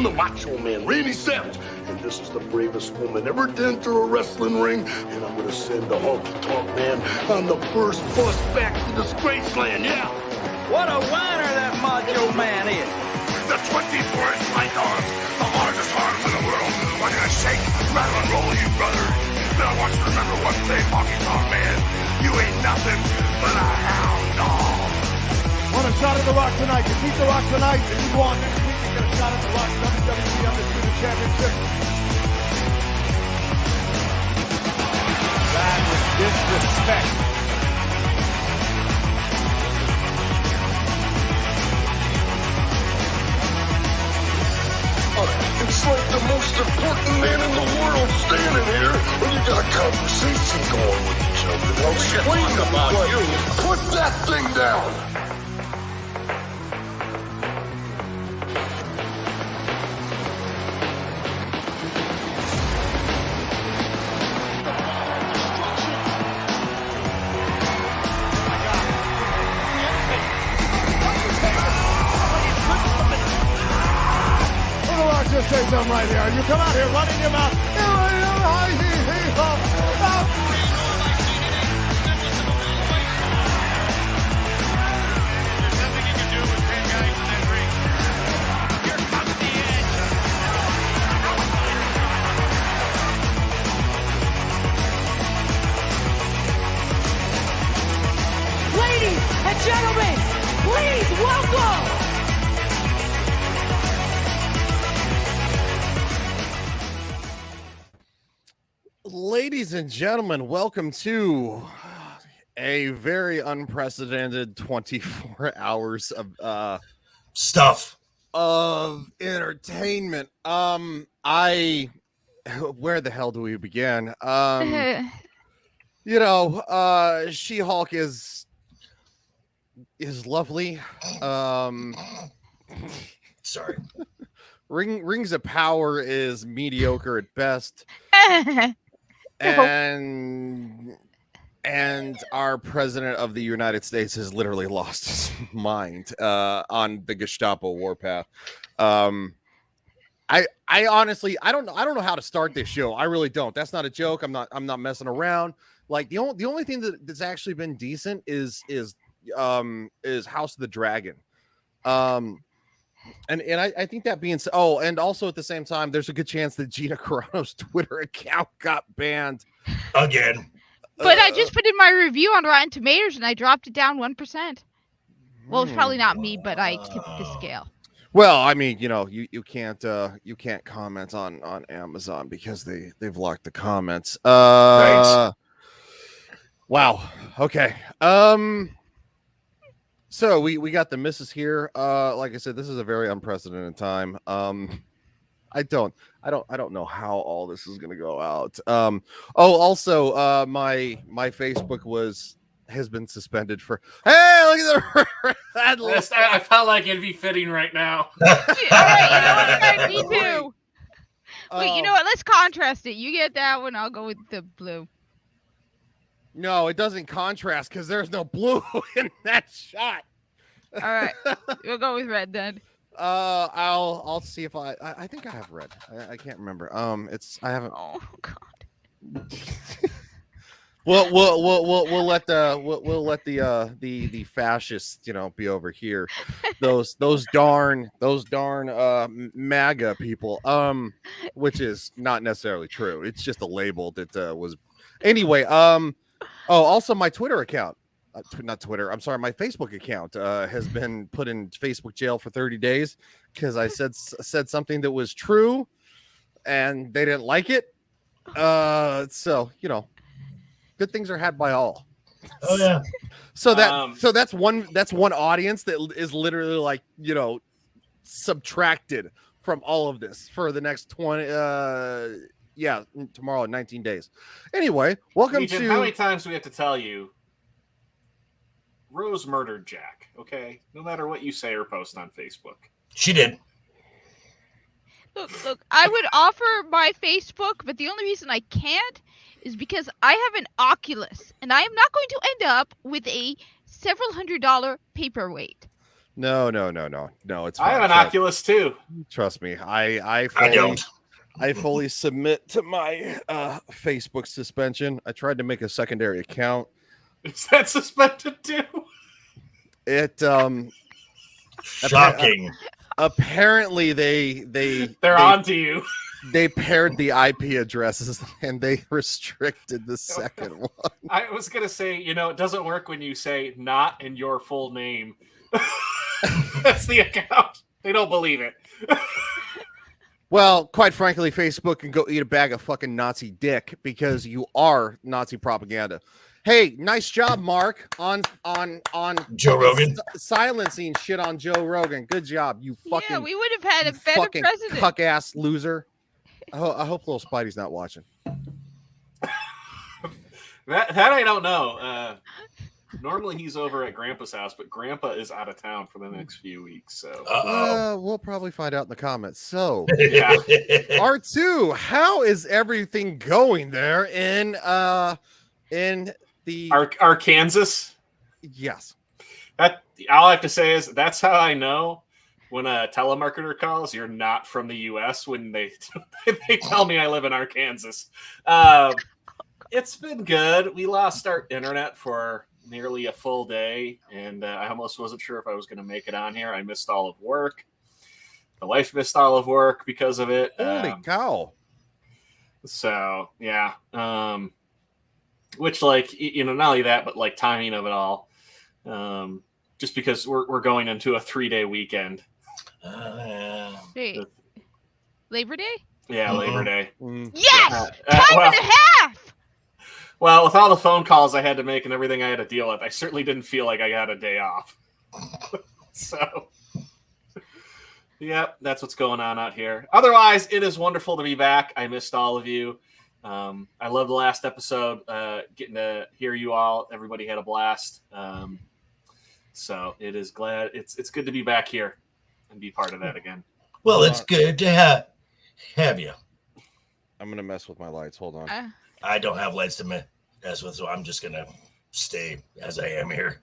I'm the Macho Man, Randy Savage, and this is the bravest woman ever to enter a wrestling ring, and I'm gonna send the Honky Tonk Man on the first bus back to Disgraceland, yeah! What a whiner that Macho Man is! The 24-inch light arm, the largest arms in the world, are gonna shake, rattle, and roll you, brother. But I want you to remember one thing, Honky Tonk Man, you ain't nothing but a hound dog. Want a shot at The Rock tonight? Defeat The Rock tonight. If you want next week, you get a shot at The Rock WWE Undisputed Championship. That was disrespect. It's like the most important man in the world standing here, and you got a conversation going with each other. Now explain about you. Put that thing down. Just say something right here. You come out here running your mouth. There's nothing you can do with 10 guys in that ring. Here comes the edge. Ladies and gentlemen, please welcome. Ladies and gentlemen, welcome to a very unprecedented 24 hours of stuff of entertainment. Where the hell do we begin? She-Hulk is lovely. Sorry. Rings of Power is mediocre at best. And our president of the United States has literally lost his mind on the Gestapo warpath. I honestly don't know how to start this show. I really don't. That's not a joke. I'm not messing around. Like the only thing that's actually been decent is House of the Dragon. And I think that being said, and also at the same time, there's a good chance that Gina Carano's Twitter account got banned again. But I just put in my review on Rotten Tomatoes and I dropped it down 1%. Well, it's probably not me, but I tipped the scale. Well, I mean, you can't comment on Amazon because they've locked the comments. Thanks. Wow. Okay. So we got the missus here. Like I said, this is a very unprecedented time. I don't know how all this is gonna go out. Also, my Facebook has been suspended for. Hey, look at that list. I felt like it'd be fitting right now. All right, me too. Wait, you know what? Let's contrast it. You get that one. I'll go with the blue. No, it doesn't contrast because there's no blue in that shot. All right, we'll go with red then. I'll see if I think I have red. I can't remember. I haven't. Oh God. We'll let the fascists be over here. Those darn MAGA people. Which is not necessarily true. It's just a label that was. Anyway. Also my Twitter account. Not Twitter. I'm sorry. My Facebook account has been put in Facebook jail for 30 days because I said something that was true, and they didn't like it. So good things are had by all. Oh yeah. So that's one audience that is literally like subtracted from all of this for the next 20. Tomorrow in 19 days. Anyway, welcome to. How many times do we have to tell you? Rose murdered Jack, okay? No matter what you say or post on Facebook. She did. Look, I would offer my Facebook, but the only reason I can't is because I have an Oculus, and I am not going to end up with a several $100 paperweight. No. It's fine. I have an Oculus too. Trust me. I don't. fully submit to my Facebook suspension. I tried to make a secondary account. Is that suspended too? It Shocking. apparently they're on to you. They paired the IP addresses and they restricted the second one. I was gonna say, it doesn't work when you say not in your full name. That's the account. They don't believe it. Well, quite frankly, Facebook can go eat a bag of fucking Nazi dick because you are Nazi propaganda. Hey, nice job, Mark, on Joe Rogan silencing shit on Joe Rogan. Good job, you fucking. Yeah, we would have had a better fucking president. cuck ass loser. I hope little Spidey's not watching. That I don't know. Normally he's over at Grandpa's house, but Grandpa is out of town for the next few weeks. So we'll probably find out in the comments. So yeah. R2, how is everything going there in the Arkansas? Yes. That all I have to say is that's how I know when a telemarketer calls, you're not from the U.S. when they tell me I live in Arkansas. It's been good. We lost our internet for nearly a full day, and I almost wasn't sure if I was going to make it on here. I missed all of work. The wife missed all of work because of it. Holy cow. So, yeah. Which, not only that, but, timing of it all. Just because we're going into a 3-day weekend. Wait, Labor Day? Yeah, Labor Day. Yes! Time and a half! Well, with all the phone calls I had to make and everything I had to deal with, I certainly didn't feel like I got a day off. So, yep, that's what's going on out here. Otherwise, it is wonderful to be back. I missed all of you. I loved the last episode, getting to hear you all. Everybody had a blast. So it is it's good to be back here and be part of that again. Well, it's good to have you. I'm going to mess with my lights. Hold on. I don't have lights to mess with, so I'm just going to stay as I am here.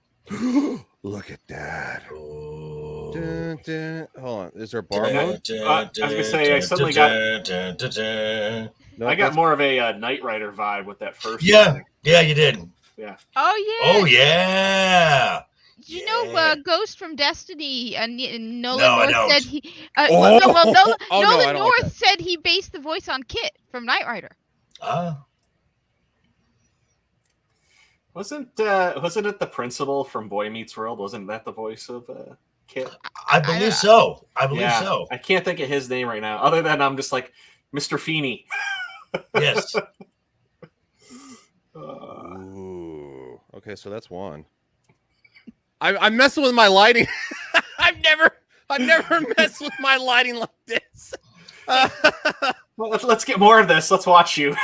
Look at that. Oh. Dun, dun. Hold on. Is there a bar mode? I was going to say, I suddenly got... No, I got more of a Knight Rider vibe with that first Yeah, you did. Yeah. Oh, yeah. Oh, yeah. You know, Ghost from Destiny, Nolan No, I North don't. said he. Nolan North that. said he based the voice on Kit from Knight Rider. Wasn't it the principal from Boy Meets World? Wasn't that the voice of Kit? I believe so. I believe so. I can't think of his name right now. Other than I'm just like Mr. Feeney. Yes. Ooh. Okay, so that's one. I'm messing with my lighting. I've never messed with my lighting like this. Well, let's get more of this. Let's watch you.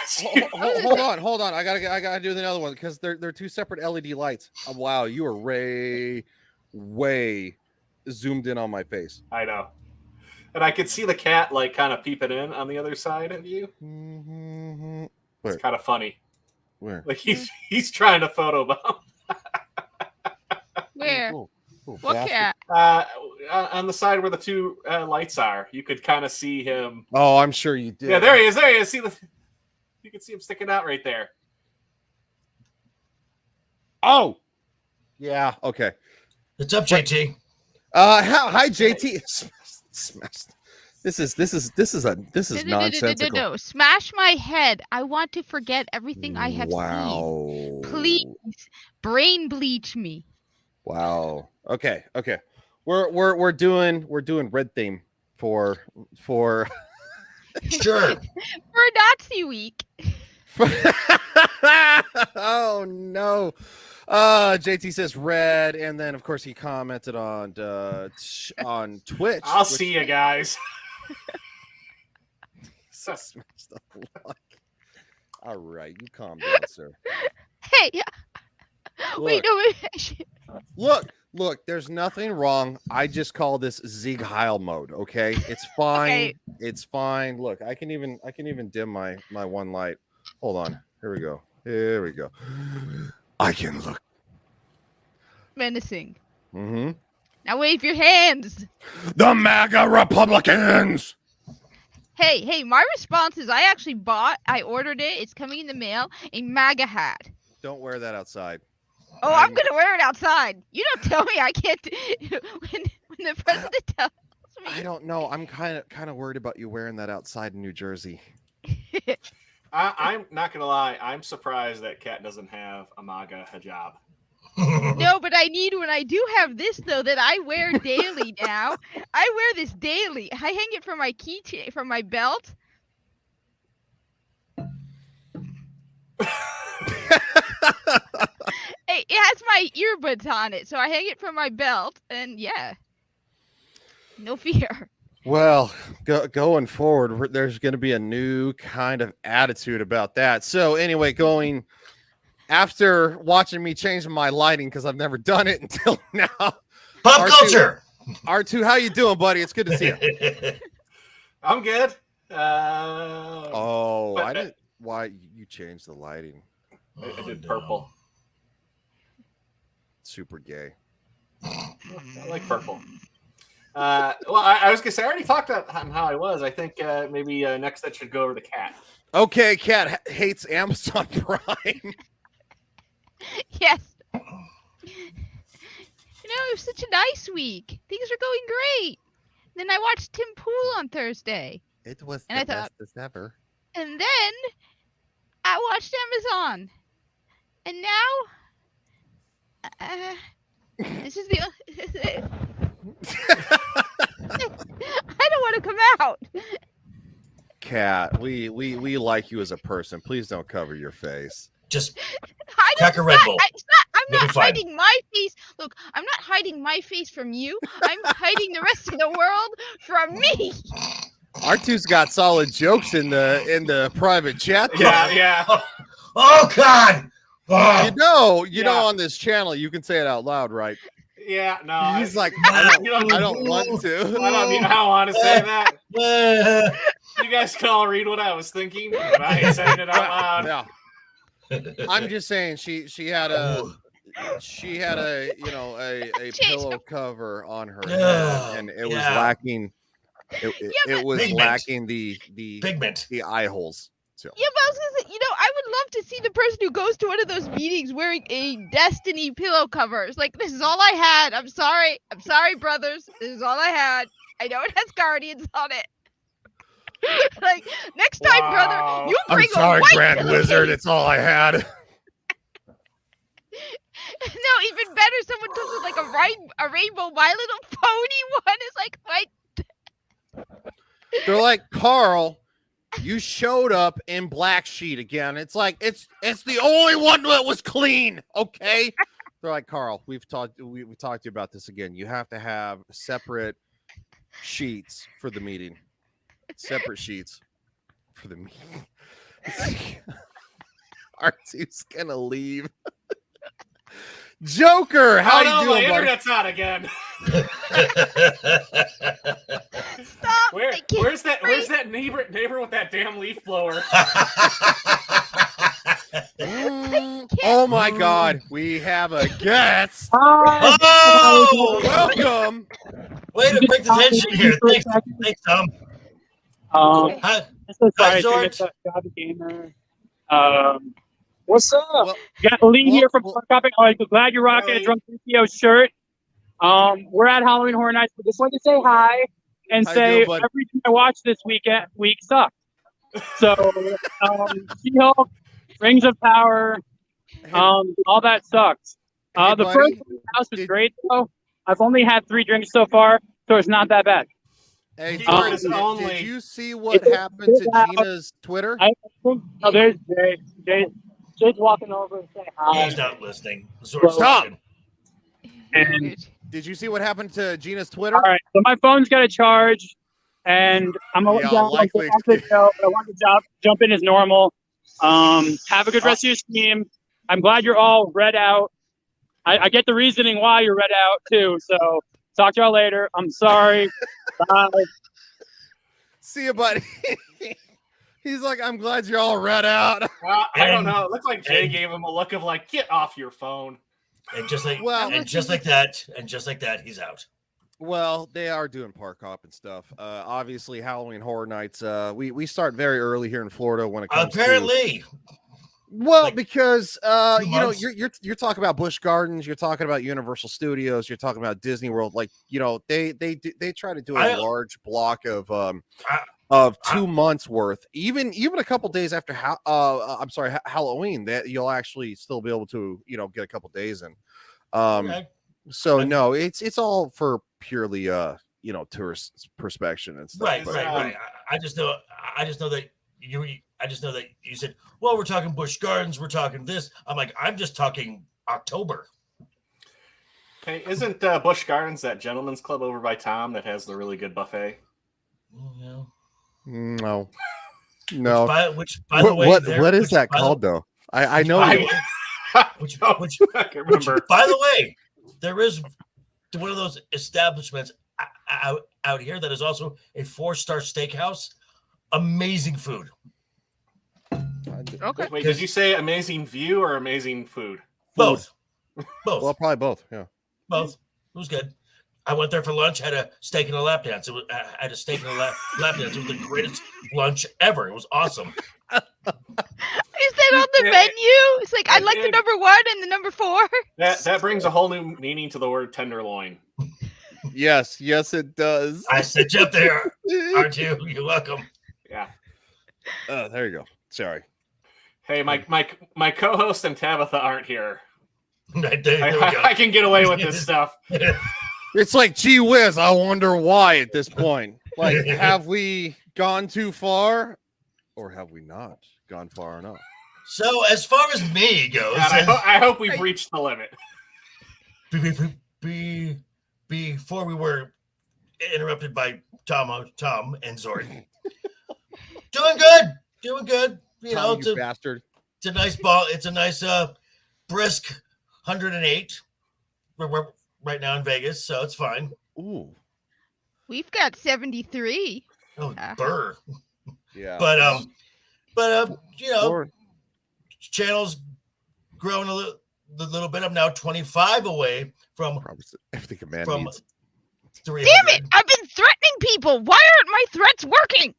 hold on. I gotta do the other one because they're two separate LED lights. Oh, wow, you are way zoomed in on my face. I know, and I could see the cat kind of peeping in on the other side of you. Mm-hmm. It's kind of funny. Where? Like he's trying to photobomb. Where? Ooh, What cat? On the side where the two lights are, you could kind of see him. Oh, I'm sure you did. Yeah, there he is. There he is. You can see him sticking out right there. Oh, yeah. Okay. What's up, JT? Hi, JT. This is nonsensical. No. Smash my head. I want to forget everything I have seen. Please, brain bleach me. Wow. Okay. We're doing red theme for Sure. For Nazi week. Oh no. JT says red, and then of course he commented on Twitch. I'll see you guys. All right, you calm down, sir. Hey. Wait, no. Look, there's nothing wrong. I just call this Sieg Heil mode, okay? It's fine. Okay. It's fine. Look, I can even dim my one light. Hold on. Here we go. I can look Menacing. Mm-hmm. Now wave your hands. The MAGA Republicans. Hey, my response is I ordered it. It's coming in the mail. A MAGA hat. Don't wear that outside. Oh, I'm going to wear it outside. You don't tell me I can't. When the president tells me. I don't know. I'm kind of worried about you wearing that outside in New Jersey. I'm not gonna lie. I'm surprised that Kat doesn't have a MAGA hijab. No, but I need when I do have this though that I wear daily now. I wear this daily. I hang it from my keychain, from my belt. It has my earbuds on it, so I hang it from my belt, and yeah, no fear. Well, going forward, there's going to be a new kind of attitude about that. So anyway, after watching me change my lighting because I've never done it until now. Pop culture. R2, how you doing, buddy? It's good to see you. I'm good. I didn't. Why you changed the lighting? I did purple. Super gay. I like purple. Well, I was gonna say I already talked about how I was. I think maybe next that should go over to Kat. Okay, Kat hates Amazon Prime. Yes. It was such a nice week. Things are going great. Then I watched Tim Pool on Thursday. It was and the bestest ever. And then I watched Amazon. And now this is the I don't want to come out. Kat, we like you as a person. Please don't cover your face. Just crack a Red Bull. I'm not hiding my face. Look, I'm not hiding my face from you. I'm hiding the rest of the world from me. R2's got solid jokes in the private chat. Yeah. Oh God. Oh. You know, on this channel, you can say it out loud, right? Yeah, no. He's like, I don't want to. I don't want to say that. You guys can all read what I was thinking, but I ain't saying it out loud. Yeah. I'm just saying she had a pillow cover on her head, and it was lacking. It was pigment. lacking the pigment, the eye holes. So. Yeah, but I was gonna say, I would love to see the person who goes to one of those meetings wearing a Destiny pillow cover. It's like, this is all I had. I'm sorry, brothers. This is all I had. I know it has Guardians on it. Like, next time, brother, you bring a white Grand pillow Wizard. case. It's all I had. No, even better. Someone does it like a rainbow. My Little Pony one is like white. They're like, Carl, you showed up in black sheet again. It's like it's the only one that was clean. Okay. They're like, Carl, we've talked to you about this again. You have to have separate sheets for the meeting. Separate sheets for the meeting. R2's gonna leave. Joker, how you doing, my buddy? internet's out again. Stop. Where's that neighbor with that damn leaf blower? Oh my God, we have a guest. Oh, welcome. Way to break the tension here. Thanks, Tom. I'm so sorry to Zord. miss that Java Gamer. What's up? Well, Got Lee here from Shopping. I'm glad you're rocking a Drunk PTO shirt. We're at Halloween Horror Nights, but just wanted to say hi and How you say doing, bud? everything I watched this week sucked. So, She-Hulk, Rings of Power, all that sucked. Hey, the buddy, first house was great though. I've only had 3 drinks so far, so it's not that bad. Hey, He Jordan, was only- did you see what happened to Gina's Twitter? I think, there's Jay. Jay's walking over and saying hi. He's not listening. Zord's Stop. talking. And Did you see what happened to Gina's Twitter? all right, so my phone's got a charge, and I'm Yeah, likely. I want to jump in as normal. Have a good rest of your stream. I'm glad you're all read out. I get the reasoning why you're read out too. So talk to y'all later. I'm sorry. Bye. See you, buddy. He's like, I'm glad you're all read out. Well, I don't know. It looked like Jay gave him a look of like, get off your phone. And just like Well, that, he's out. Well, they are doing park hop and stuff. Obviously, Halloween Horror Nights. We start very early here in Florida when it comes to. Apparently. Well, Like, because 2 you know, months? you're talking about Busch Gardens, you're talking about Universal Studios, you're talking about Disney World. Like, you know, they try to do a large block of 2 months worth, even a couple days after Halloween, that you'll actually still be able to, you know, get a couple days in. Okay. So no, it's all for purely you know, tourist perspection and stuff. Right, but, right. I just know that you said, well, we're talking Busch Gardens, we're talking this. I'm like, I'm just talking October. Hey, isn't Busch Gardens that gentleman's club over by Tom that has the really good buffet? Yeah. No. Which by the way, what is that called though? I know. Which I can't remember. By the way, there is one of those establishments out here that is also a 4-star steakhouse. Amazing food. Okay. Wait, did you say amazing view or amazing food? Both. Well, probably both. Yeah. Both. It was good. I went there for lunch. Had a steak and a lap dance. I had a steak and a lap dance. It was the greatest lunch ever. It was awesome. Is that on the menu? It's like I like the number 1 and the number 4. That brings a whole new meaning to the word tenderloin. Yes, it does. I set you up there, R2. You're welcome. Yeah. There you go. Sorry. Hey, my co-host and Tabitha aren't here. There we go. I can get away with this stuff. It's like, gee whiz, I wonder why at this point. Like, have we gone too far, or have we not gone far enough? So, as far as me goes, I hope we've reached the limit. Before we were interrupted by Tom and Zori. Doing good. You know, Tom, you bastard. It's a nice ball. It's a nice brisk 108. We're right now in Vegas, so it's fine. Ooh. We've got 73. Oh, burr. Yeah. But you know, Or- channel's growing a little bit. I'm now 25 away from everything a man from needs. 300. Damn it! I've been threatening people. Why aren't my threats working?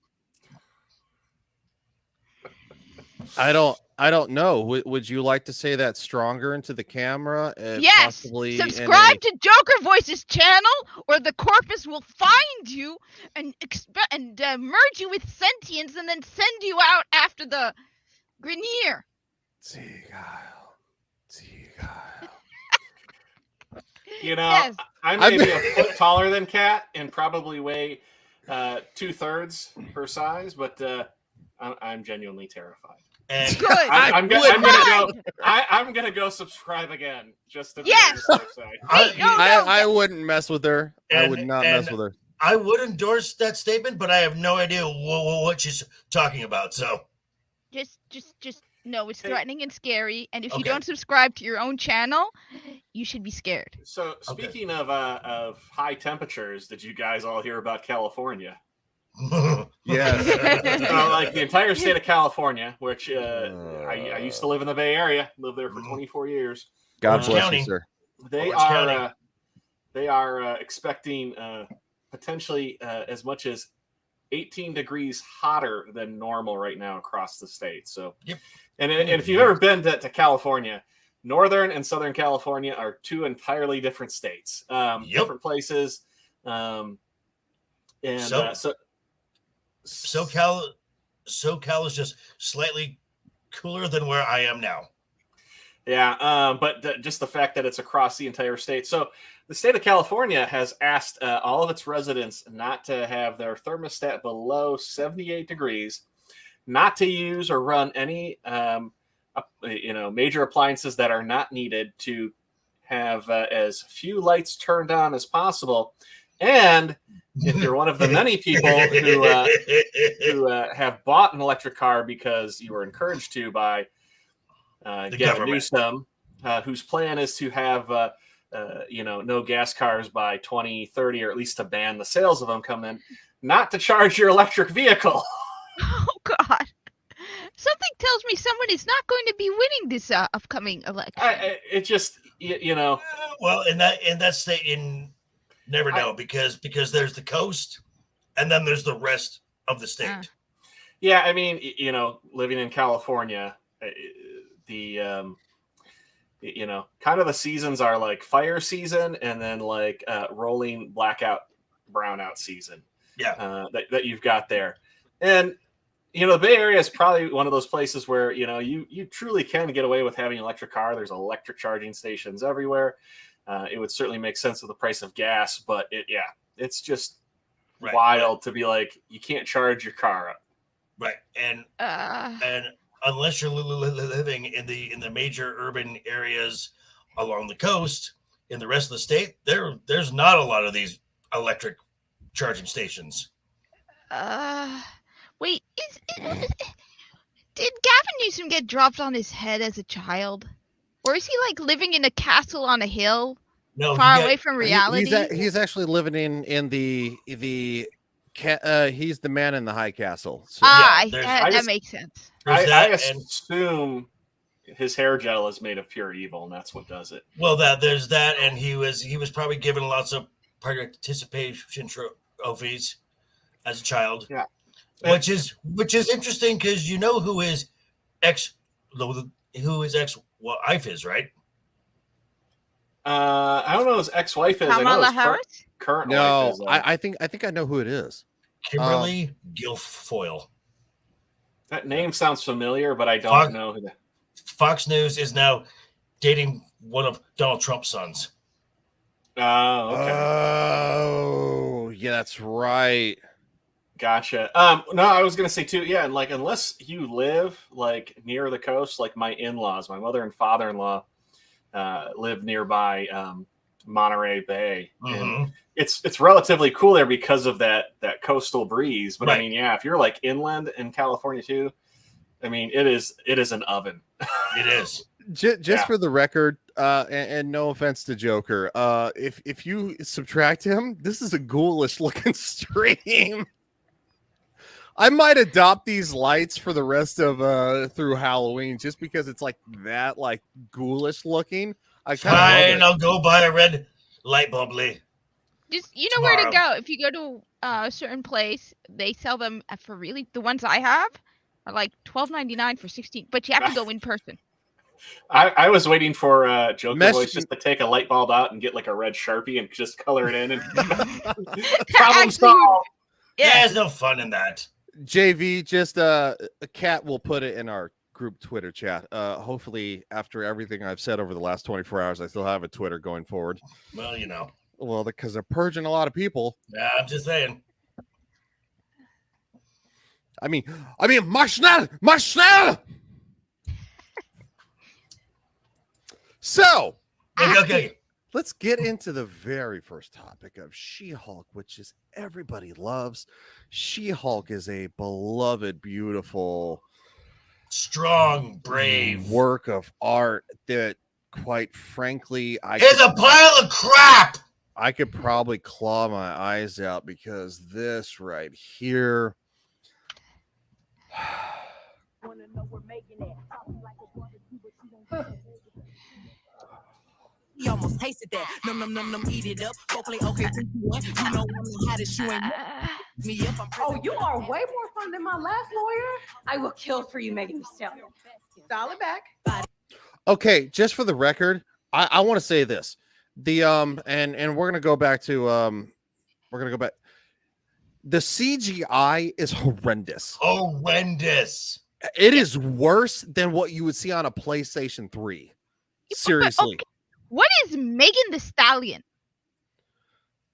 I don't know. Would you like to say that stronger into the camera? And Yes. possibly Subscribe to Joker Voices channel, or the corpus will find you and merge you with sentience, and then send you out after the Grenier. You know, Yes. I'm maybe a foot taller than Kat and probably weigh 2/3 her size, but I'm genuinely terrified. And Good. I'm gonna go subscribe again just to be on the safe side. I wouldn't mess with her. I would not mess with her. I would endorse that statement, but I have no idea what she's talking about. So Just know it's threatening and scary, and if you Okay. don't subscribe to your own channel, you should be scared. So speaking of high temperatures, did you guys all hear about California? Yes. So, like the entire state of California, which I used to live in the Bay Area, lived there for 24 years. God Orange bless County. you, sir. They are expecting potentially as much as 18 degrees hotter than normal right now across the state. So, Yep. and if you've ever been to California, Northern and Southern California are two entirely different states, different places. And SoCal is just slightly cooler than where I am now. Yeah, but just the fact that it's across the entire state. So the state of California has asked all of its residents not to have their thermostat below 78 degrees, not to use or run any major appliances that are not needed, to have as few lights turned on as possible. And if you're one of the many people who have bought an electric car because you were encouraged to by Gavin Newsom, whose plan is to have no gas cars by 2030, or at least to ban the sales of them, come in, not to charge your electric vehicle. Oh God! Something tells me someone is not going to be winning this upcoming election. It just Well, in that state, in Never know because there's the coast, and then there's the rest of the state. Yeah, I mean, living in California, the kind of the seasons are like fire season and then like rolling blackout, brownout season. Yeah, that you've got there, and the Bay Area is probably one of those places where you truly can get away with having an electric car. There's electric charging stations everywhere. It would certainly make sense with the price of gas, but it's just wild to be like you can't charge your car up. Right, and unless you're living in the major urban areas along the coast, in the rest of the state, there's not a lot of these electric charging stations. Wait, did Gavin Newsom get dropped on his head as a child, or is he like living in a castle on a hill, far away from reality? He's actually living in the he's the man in the high castle. So. That makes sense. I assume his hair gel is made of pure evil, and that's what does it. Well, there's that, and he was probably given lots of participation trophies as a child. Yeah, which is interesting because who his ex-wife is, right? I don't know who his ex-wife is. Kamala Harris? Current no, wife is, I think I know who it is. Kimberly Guilfoyle. That name sounds familiar, but I don't know who that. Fox News is now dating one of Donald Trump's sons. Oh, okay. Oh, yeah, that's right. Gotcha. No, I was gonna say too. Yeah, and like unless you live like near the coast, like my in-laws, my mother and father-in-law live nearby Monterey Bay. Mm-hmm. And it's relatively cool there because of that coastal breeze. But right. I mean, yeah, if you're like inland in California too, I mean, it is an oven. It is. Just for the record, and no offense to Joker, if you subtract him, this is a ghoulish looking stream. I might adopt these lights for the rest of through Halloween just because it's like that, like ghoulish looking. Fine, I'll go buy a red light bulb. Just where to go. If you go to a certain place, they sell them for really the ones I have are like $12.99 for 16, but you have to go in person. I was waiting for Joker Voice just to take a light bulb out and get like a red Sharpie and just color it in and problem solved. Yeah, there's no fun in that. JV, just a cat will put it in our group Twitter chat. Hopefully, after everything I've said over the last 24 hours, I still have a Twitter going forward. Well, Well, because they're purging a lot of people. Yeah, I'm just saying. I mean, Marshall. So, okay. Let's get into the very first topic of She-Hulk, which is everybody loves. She-Hulk is a beloved, beautiful, strong, brave work of art that, quite frankly, is a pile of crap. I could probably claw my eyes out because this right here. He almost tasted that. Num, eat it up. Hopefully, okay, you know how to shoe me up. Oh, you are way more fun than my last lawyer. I will kill for you, Megan Thee Stallion. Dial it back. Okay, just for the record, I want to say this. The and we're gonna go back to the CGI is horrendous. It is worse than what you would see on a PlayStation 3. Seriously. Okay. What is Megan Thee Stallion?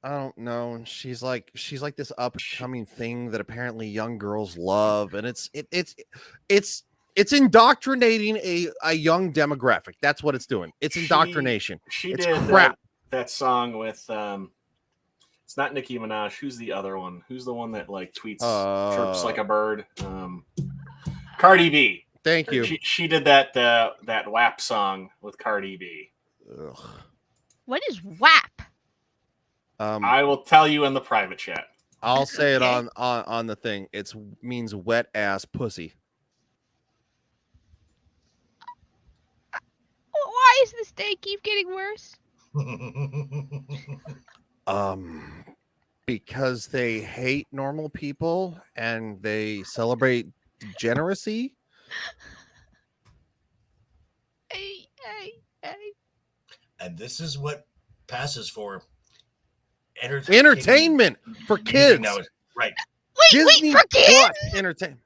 I don't know. She's like this upcoming thing that apparently young girls love, and it's indoctrinating a young demographic. That's what it's doing. It's indoctrination. It's did crap. That song with it's not Nicki Minaj. Who's the other one? Who's the one that like tweets chirps like a bird? Cardi B. Thank you. She did that WAP song with Cardi B. Ugh. What is WAP? I will tell you in the private chat. I'll say it on the thing. It means wet ass pussy. Why is this day keep getting worse? Because they hate normal people and they celebrate degeneracy. Hey. And this is what passes for Entertainment for kids. Now, right. Disney for kids? Plus entertainment.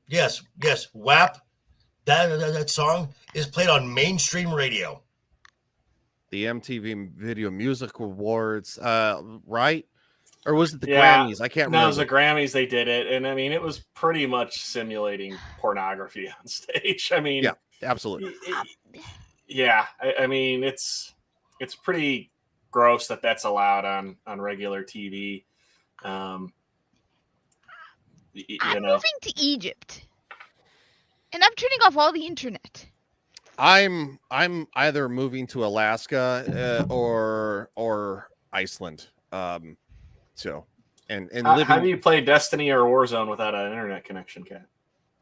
Yes. WAP. That song is played on mainstream radio. The MTV Video Music Awards, right? Or was it the Grammys? I can't remember. No, it was the Grammys. They did it, and I mean, it was pretty much simulating pornography on stage. I mean, yeah, absolutely. I mean, it's pretty gross that that's allowed on regular TV. I'm moving to Egypt, and I'm turning off all the internet. I'm either moving to Alaska or Iceland. So and living. How do you play Destiny or Warzone without an internet connection, Kat?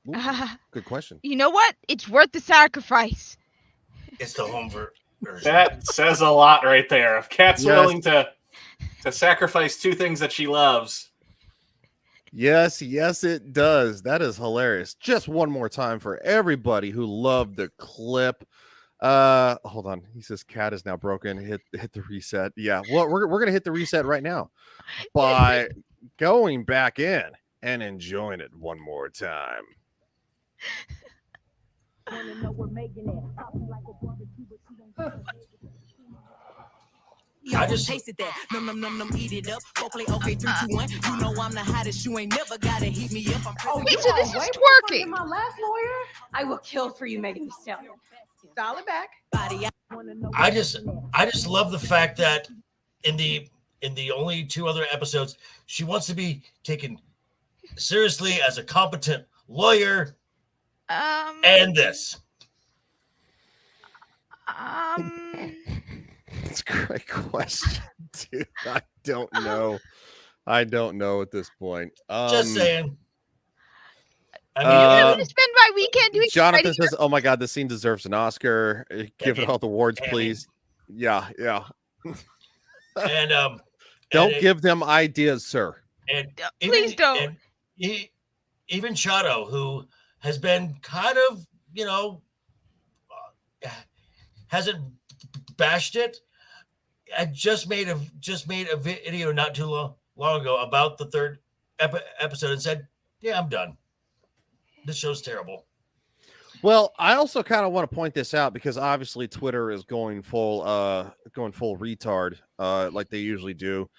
Ooh, good question. You know what? It's worth the sacrifice. It's the home version. That says a lot right there. If Kat's willing to sacrifice two things that she loves. Yes, it does. That is hilarious. Just one more time for everybody who loved the clip. Hold on. He says Cat is now broken. Hit the reset. Yeah. Well, we're gonna hit the reset right now by going back in and enjoying it one more time. I just tasted that. Num, eat it up. Go play okay, 3, 2, 1. You know I'm the hottest. You ain't never gotta heat me up. Wait, so this is Way twerking. my last lawyer, I will kill for you, Megan Thee Stallion. Dial it back. I just love the fact that in the only 2 other episodes, she wants to be taken seriously as a competent lawyer. And this. That's a great question, dude. I don't know. I don't know at this point. Just saying. I mean, I'm gonna spend my weekend doing. Jonathan says, "Oh my God, this scene deserves an Oscar. Give it all the awards, please." Yeah. And don't give them ideas, sir. And please don't. Even Chato, who has been kind of, hasn't bashed it. I just made a video not too long ago about the 3rd episode and said, "Yeah, I'm done. This show's terrible." Well, I also kind of want to point this out because obviously Twitter is going full retard, like they usually do,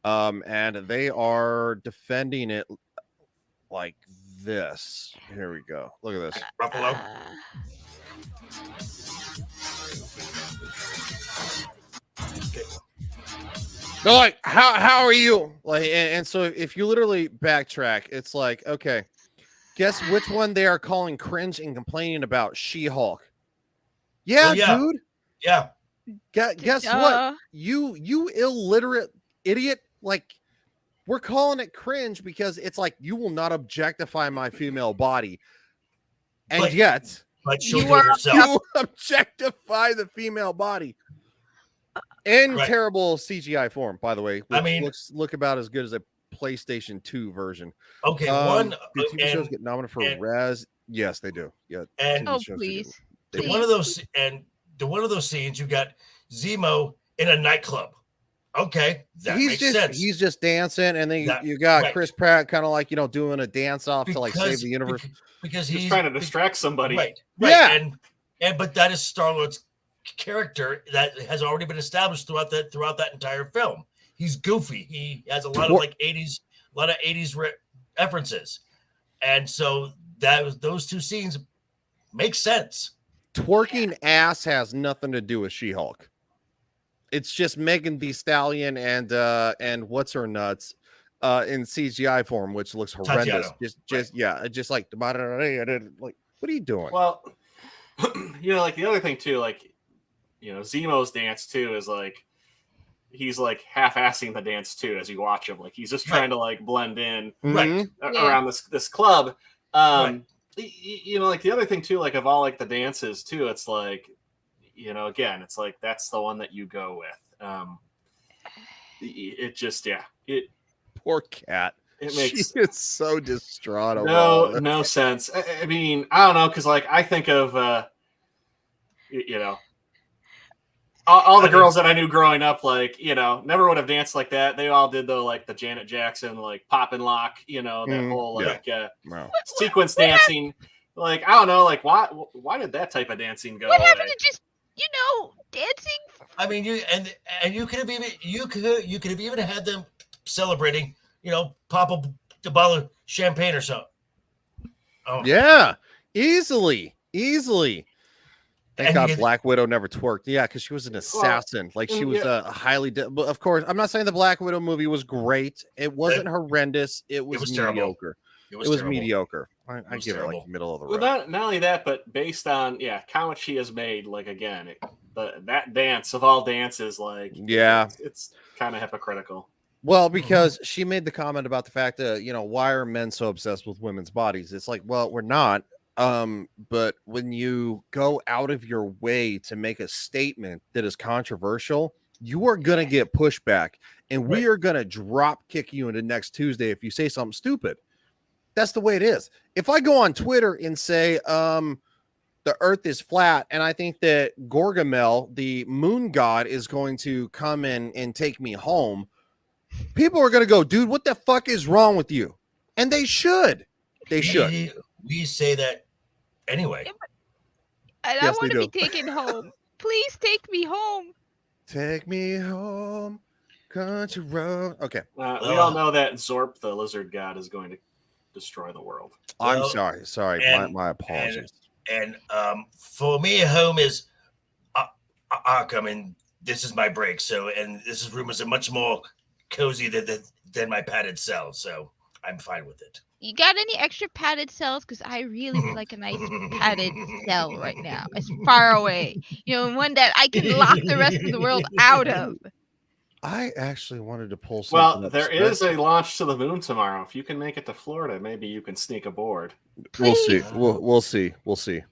and they are defending it like this. Here we go. Look at this. Buffalo. They're like, how are you? Like, and so if you literally backtrack, it's like, okay, guess which one they are calling cringe and complaining about? She-Hulk. Yeah, dude. Yeah. Guess what? You illiterate idiot. Like, we're calling it cringe because it's like you will not objectify my female body, and yet she'll do it herself. You objectify the female body. In terrible CGI form, by the way. Which look about as good as a PlayStation 2 version. Okay, do TV shows get nominated for Raz? Yes, they do. Yeah, and please. One of those scenes, you got Zemo in a nightclub. Okay, that makes sense. He's just dancing, and then you got Chris Pratt kind of like doing a dance off to like save the universe because he's trying to distract somebody. Right. Yeah, but that is Star-Lord's character that has already been established throughout that entire film. He's goofy. He has a lot of 80s references, and so those 2 scenes make sense. Twerking ass has nothing to do with She-Hulk. It's just Megan Thee Stallion and what's her nuts in CGI form, which looks horrendous. Tatiana. Just like what are you doing? Well, like the other thing too, like Zemo's dance too is like he's like half-assing the dance too as you watch him. Like he's just trying to like blend in around this club. Like the other thing too, like of all like the dances too, it's like again, it's like that's the one that you go with. It just Poor cat. it makes She is so distraught over all this. no sense. I mean, I don't know, because like I think of you know, all the girls that I knew growing up, like, you know, never would have danced like that. They all did like the Janet Jackson, like pop and lock, you know, that whole like sequence dancing. Like, I don't know, like why did that type of dancing go What away? happened to just, you know, dancing? I mean, you could have even had them celebrating, you know, pop a bottle of champagne or something. Oh. Yeah, easily. Thank And God Black Widow never twerked. Yeah, because she was an assassin. Like, she was a highly... But of course, I'm not saying the Black Widow movie was great. It wasn't horrendous. It was mediocre. It was mediocre. I give it like middle of the road. Well, not only that, but based on how much she has made. Like, again, that dance of all dances, like, it's kind of hypocritical. Well, because she made the comment about the fact that, you know, why are men so obsessed with women's bodies? It's like, well, we're not. But when you go out of your way to make a statement that is controversial, you are going to get pushback, and we are going to drop kick you into next Tuesday if you say something stupid. That's the way it is. If I go on Twitter and say, the earth is flat, and I think that Gorgamel, the moon god, is going to come in and take me home, people are going to go, dude, what the fuck is wrong with you? And they should. They should. We say that anyway. And I want to be taken home. Please take me home. Take me home, country road. Okay. We all know that Zorp, the lizard god, is going to destroy the world. I'm sorry. My apologies. And for me, home is Arkham, and this is my break. So, and this room is much more cozy than my padded cell. So I'm fine with it. You got any extra padded cells? Because I really would like a nice padded cell right now. As far away. You know, one that I can lock the rest of the world out of. I actually wanted to pull something. Well, there is a launch to the moon tomorrow. If you can make it to Florida, maybe you can sneak aboard. We'll see. We'll see.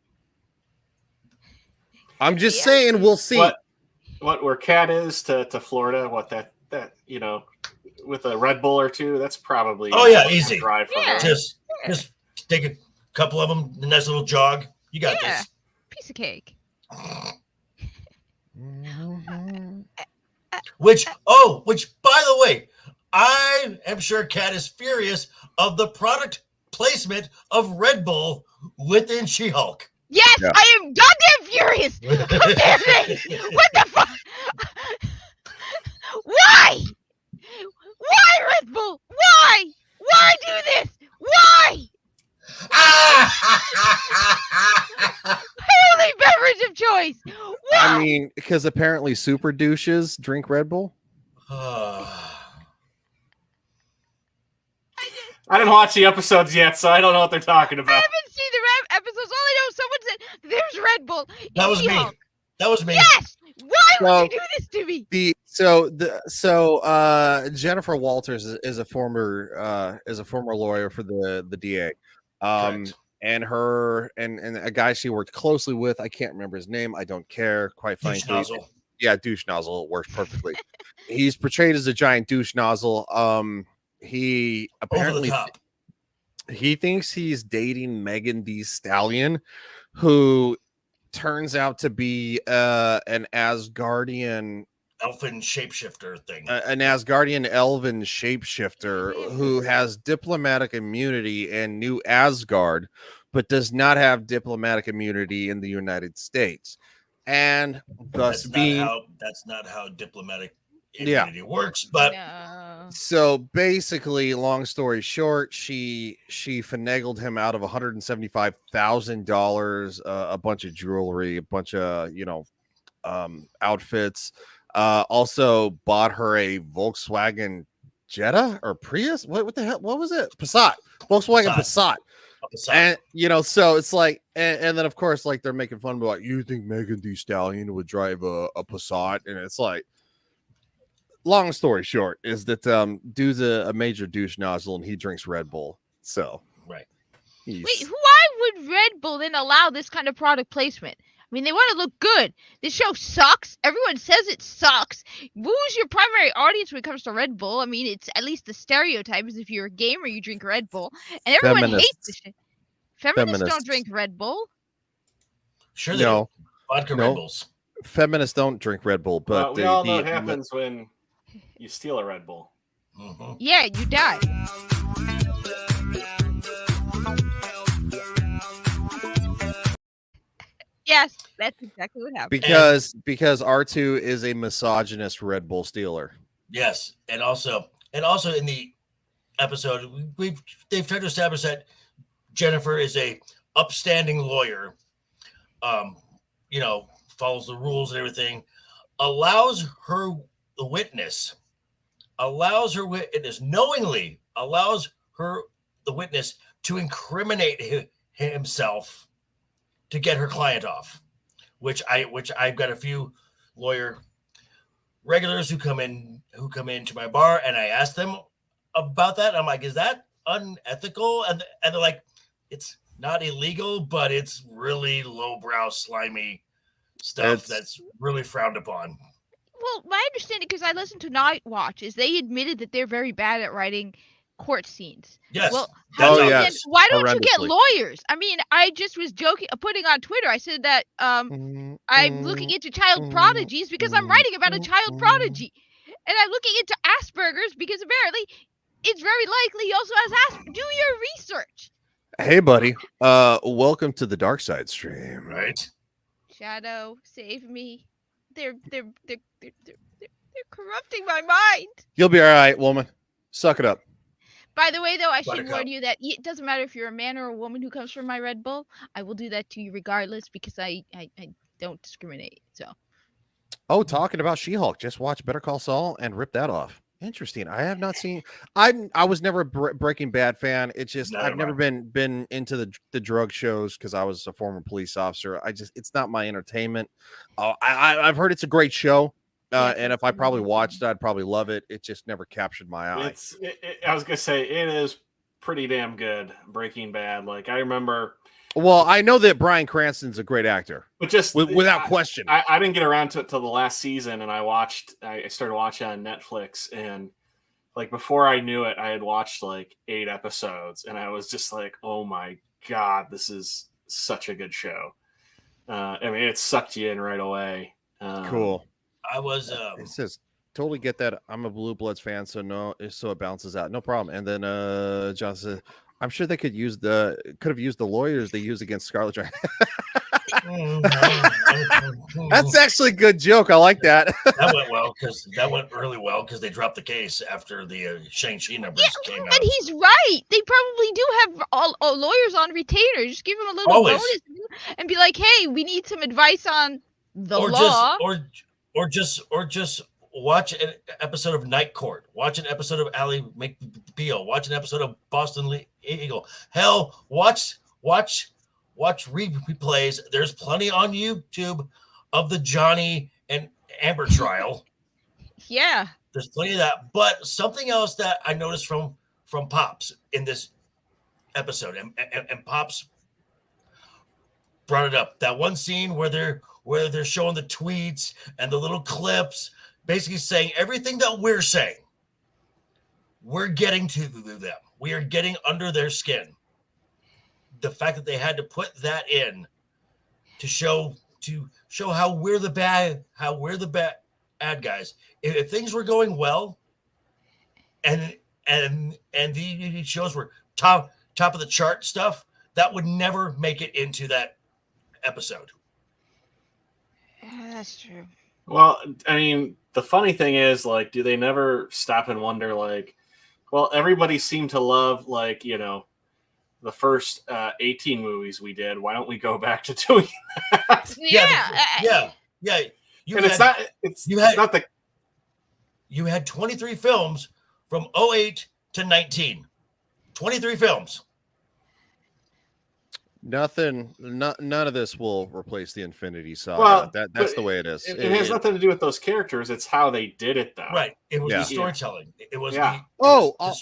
I'm just saying, we'll see. Where Cat is to Florida, that you know, with a Red Bull or two, that's probably easy drive for her. Just take a couple of them, a nice little jog. You got this. Piece of cake. Which by the way, I am sure Kat is furious of the product placement of Red Bull within She-Hulk. Yes, yeah. I am goddamn furious. How dare they? What the fuck? Why? Why, Red Bull? Why? Why do this? Why? Holy beverage of choice. Why? I mean, because apparently super douches drink Red Bull. I didn't watch the episodes yet, so I don't know what they're talking about. I haven't seen the episodes. All I know is someone said there's Red Bull. That was me. That was me. Yes. Why would you do this to me? So Jennifer Walters is a former lawyer for the DA. And her and a guy she worked closely with, I can't remember his name. I don't care, quite frankly. Douche nozzle. Yeah, douche nozzle. It works perfectly. He's portrayed as a giant douche nozzle. He apparently he thinks he's dating Megan Thee Stallion, who turns out to be an Asgardian elfin shapeshifter thing. An Asgardian elven shapeshifter who has diplomatic immunity in New Asgard, but does not have diplomatic immunity in the United States. And thus that's not how diplomatic immunity works, but so basically, long story short, she finagled him out of $175,000, a bunch of jewelry, a bunch of outfits. Also bought her a Volkswagen Jetta or Prius. What the hell? What was it? Passat. Volkswagen Passat. And so it's like, and then of course, like they're making fun about, you think Megan Thee Stallion would drive a Passat, and it's like, long story short is that dude's a major douche nozzle, and he drinks Red Bull. So right. Wait, why would Red Bull then allow this kind of product placement? mean, they want to look good. This show sucks. Everyone says it sucks. Who's your primary audience when it comes to Red Bull? I mean, it's at least the stereotype is if you're a gamer, you drink Red Bull, and everyone hates this shit. Feminists don't drink Red Bull. Sure they do. Vodka Red Bulls. Feminists don't drink Red Bull, but we all know what happens when you steal a Red Bull. Mm-hmm. Yeah, you die. Yes, that's exactly what happened. Because R2 is a misogynist Red Bull stealer. Yes, and also in the episode, they've tried to establish that Jennifer is a upstanding lawyer. Follows the rules and everything. Knowingly allows the witness to incriminate himself to get her client off, which I've got a few lawyer regulars who come into my bar, and I ask them about that. I'm like, is that unethical? And they're like, it's not illegal, but it's really lowbrow, slimy stuff that's really frowned upon. Well, my understanding, because I listened to Night Watch, is they admitted that they're very bad at writing court scenes. Yes. Well, yes. why don't you get lawyers? I mean, I just was joking, putting on Twitter. I said that I'm looking into child prodigies because I'm writing about a child prodigy, and I'm looking into Asperger's because apparently it's very likely he also has Asperger's. Do your research. Hey, buddy. Welcome to the Dark Side stream. Right. Shadow, save me. They're corrupting my mind. You'll be all right, woman. Suck it up. By the way, though, I should warn you that it doesn't matter if you're a man or a woman who comes from my Red Bull. I will do that to you regardless because I don't discriminate. So. Oh, talking about She-Hulk, just watch Better Call Saul and rip that off. Interesting. I have not seen. I was never a Breaking Bad fan. It's just I've never been into the drug shows because I was a former police officer. It's not my entertainment. I've heard it's a great show. And if I probably watched it, I'd probably love it. It just never captured my eye. I was gonna say it is pretty damn good. Breaking Bad. Like I remember. Well, I know that Bryan Cranston's a great actor, but just without question. I didn't get around to the last season, and I started watching on Netflix, and like before I knew it, I had watched like 8 episodes, and I was just like, oh my god, this is such a good show. I mean, it sucked you in right away. Cool. I was. It says totally get that. I'm a Blue Bloods fan, so it bounces out, no problem. And then John says, I'm sure they could have used the lawyers they use against Scarlett Johansson. That's actually a good joke. I like that. That went really well because they dropped the case after the Shang-Chi numbers came out. But he's right. They probably do have all lawyers on retainer. Just give them a little bonus and be like, "Hey, we need some advice on the law." Or just watch an episode of Night Court. Watch an episode of Ally McBeal. Watch an episode of Boston Eagle. Hell, watch replays. There's plenty on YouTube of the Johnny and Amber trial. Yeah. There's plenty of that. But something else that I noticed from Pops in this episode, and Pops brought it up. That one scene where they're showing the tweets and the little clips, basically saying everything that we're saying. We're getting to them. We are getting under their skin. The fact that they had to put that in to show how we're the bad guys. If things were going well, and the shows were top of the chart stuff, that would never make it into that episode. That's true. Well, I mean, the funny thing is, like, do they never stop and wonder, like, well, everybody seemed to love, like, you know, the first 18 movies we did. Why don't we go back to doing that? Yeah. You had 23 films from 08 to 19. 23 films. None of this will replace the Infinity Saga. Well, that's the way it is. It has nothing to do with those characters. It's how they did it, though. Right. It was the storytelling. It was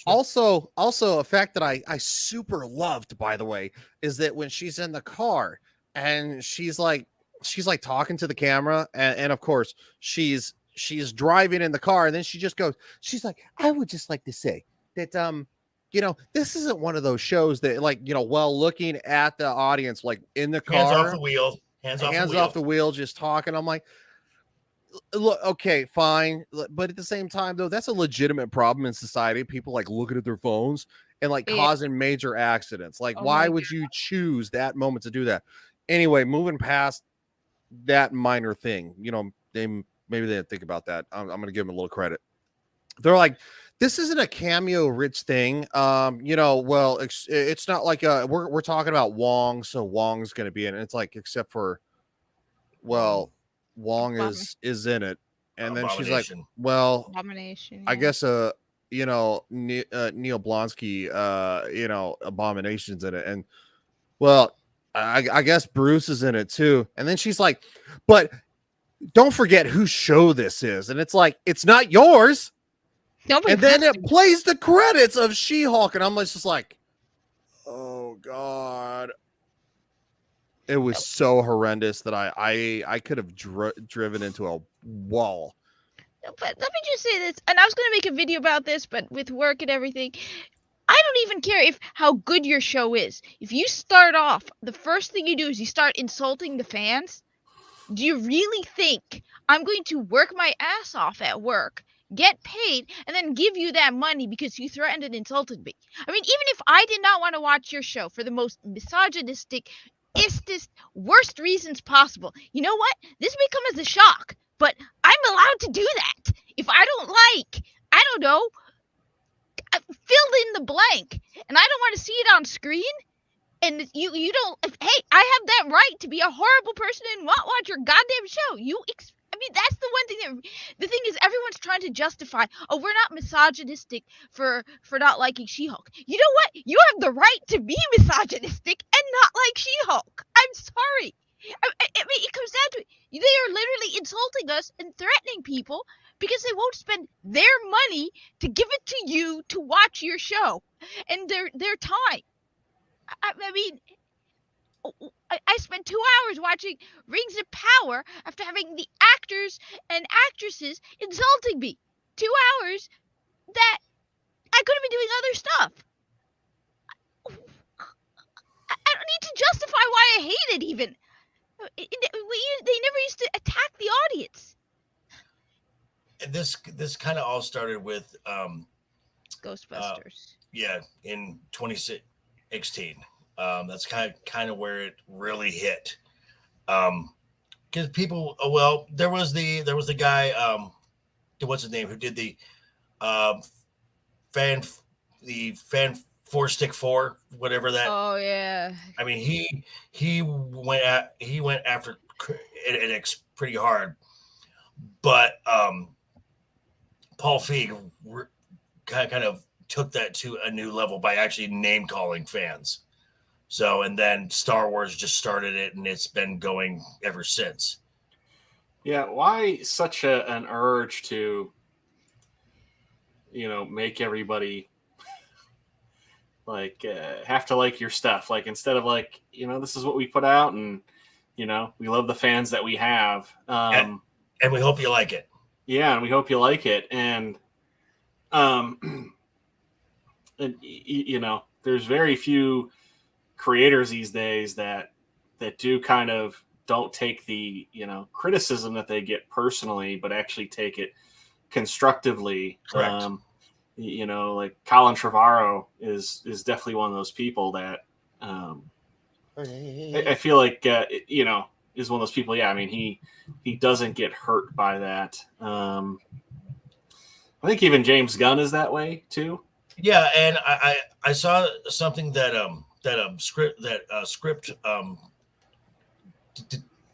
also a fact that I super loved, by the way, is that when she's in the car and she's like she's like talking to the camera, and of course she's driving in the car, and then she just goes, she's like, I would just like to say that this isn't one of those shows that, like, while looking at the audience, like in the car, hands off the wheel, hands off the wheel, just talking. I'm like, look, okay, fine, but at the same time, though, that's a legitimate problem in society. People like looking at their phones and like causing major accidents. Like, why would you choose that moment to do that? Anyway, moving past that minor thing, maybe they didn't think about that. I'm gonna give them a little credit. They're like, this isn't a cameo rich thing. Well, it's not like we're talking about Wong, so Wong's gonna be in it. It's like, except for, well, Wong is in it, and then she's like, well, Abomination. I guess Neil Blonsky, Abomination's in it, and well, I guess Bruce is in it too. And then she's like, but don't forget whose show this is, and it's like, it's not yours. Nobody and then it plays the credits of She-Hulk, and I'm just like, oh God. It was so horrendous that I could have driven into a wall. But let me just say this, and I was going to make a video about this, but with work and everything, I don't even care how good your show is. If you start off, the first thing you do is you start insulting the fans. Do you really think I'm going to work my ass off at work, get paid, and then give you that money because you threatened and insulted me? I mean, even if I did not want to watch your show for the most misogynistic, worst reasons possible, you know what? This may come as a shock, but I'm allowed to do that. If I don't like, I don't know, fill in the blank, and I don't want to see it on screen, and you don't, hey, I have that right to be a horrible person and not watch your goddamn show. I mean, that's the one thing the thing is, everyone's trying to justify, oh, we're not misogynistic for not liking She-Hulk. You know what? You have the right to be misogynistic and not like She-Hulk. I'm sorry. I mean, it comes down to it. They are literally insulting us and threatening people because they won't spend their money to give it to you to watch your show and their time. I mean, I spent 2 hours watching Rings of Power after having the actors and actresses insulting me. 2 hours that I could have been doing other stuff. I don't need to justify why I hate it even. They never used to attack the audience. This kind of all started with Ghostbusters. In 2016. That's kind of where it really hit. Because people, there was the guy, what's his name, who did the fan 4-stick-4, whatever that. Oh yeah. I mean, he went after it pretty hard, but Paul Feig kind of took that to a new level by actually name calling fans. So, and then Star Wars just started it, and it's been going ever since. Yeah, why such an urge to, make everybody like have to like your stuff? Like, instead of like, this is what we put out, and we love the fans that we have, and we hope you like it. Yeah, and we hope you like it, and there's very few creators these days that do kind of don't take the criticism that they get personally, but actually take it constructively. Correct. Like Colin Trevorrow is definitely one of those people that I feel like is one of those people. Yeah, I mean, he doesn't get hurt by that. I think even James Gunn is that way too. Yeah, and I saw something that Script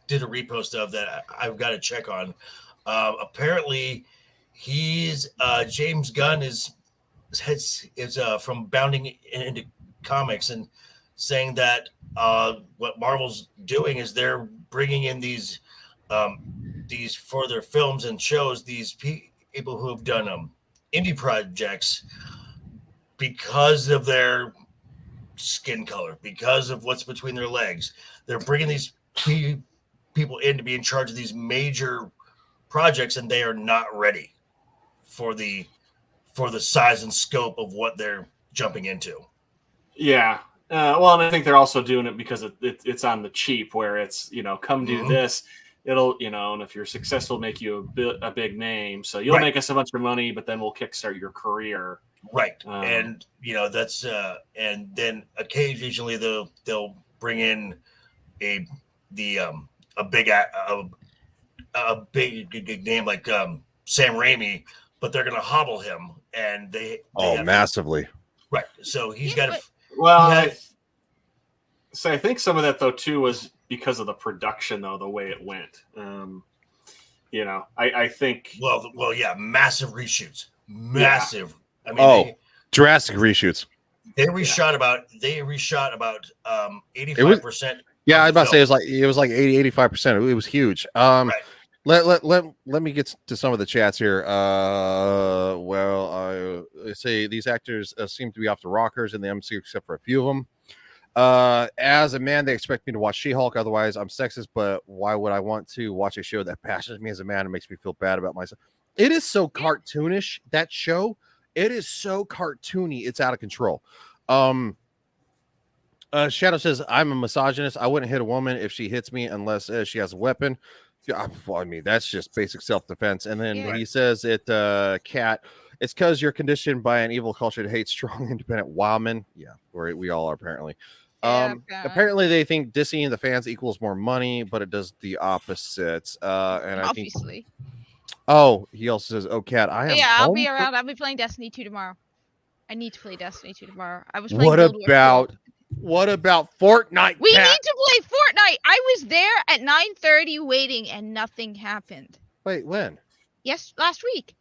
did a repost of that I've got to check on. Apparently, he's James Gunn is from bounding into comics and saying that what Marvel's doing is they're bringing in these for their films and shows, these people who have done indie projects because of their skin color, because of what's between their legs. They're bringing these people in to be in charge of these major projects, and they are not ready for the size and scope of what they're jumping into. Yeah. Well, and I think they're also doing it because it's on the cheap, where it's, come do this. It'll, and if you're successful, make you a big name. So you'll make us a bunch of money, but then we'll kickstart your career. Right. And, that's, and then occasionally they'll bring in a big name like Sam Raimi, but they're going to hobble him, and they massively. Right. So he's got to. Well, so I think some of that though too was because of the production, though, the way it went. I think. Well, yeah, massive reshoots, massive. Yeah. I mean, drastic reshoots. They reshot about 85%. Yeah, I was about to say it was like 80-85%. It was huge. Right. Let me get to some of the chats here. I say these actors seem to be off the rockers in the MCU, except for a few of them. As a man, they expect me to watch She-Hulk. Otherwise, I'm sexist. But why would I want to watch a show that passions me as a man and makes me feel bad about myself? It is so cartoonish, that show. It is so cartoony. It's out of control. Shadow says, I'm a misogynist. I wouldn't hit a woman if she hits me unless she has a weapon. I mean, that's just basic self-defense. And then he says Cat, it's because you're conditioned by an evil culture to hate strong, independent wild men. Yeah, we all are, apparently. Apparently they think dissing the fans equals more money, but it does the opposite. And Obviously. He also says, Cat, I am I'll be around. I'll be playing Destiny 2 tomorrow. I need to play Destiny 2 tomorrow. I was playing What about Fortnite? We need to play Fortnite. I was there at 9:30 waiting, and nothing happened. Wait, when? Yes, last week.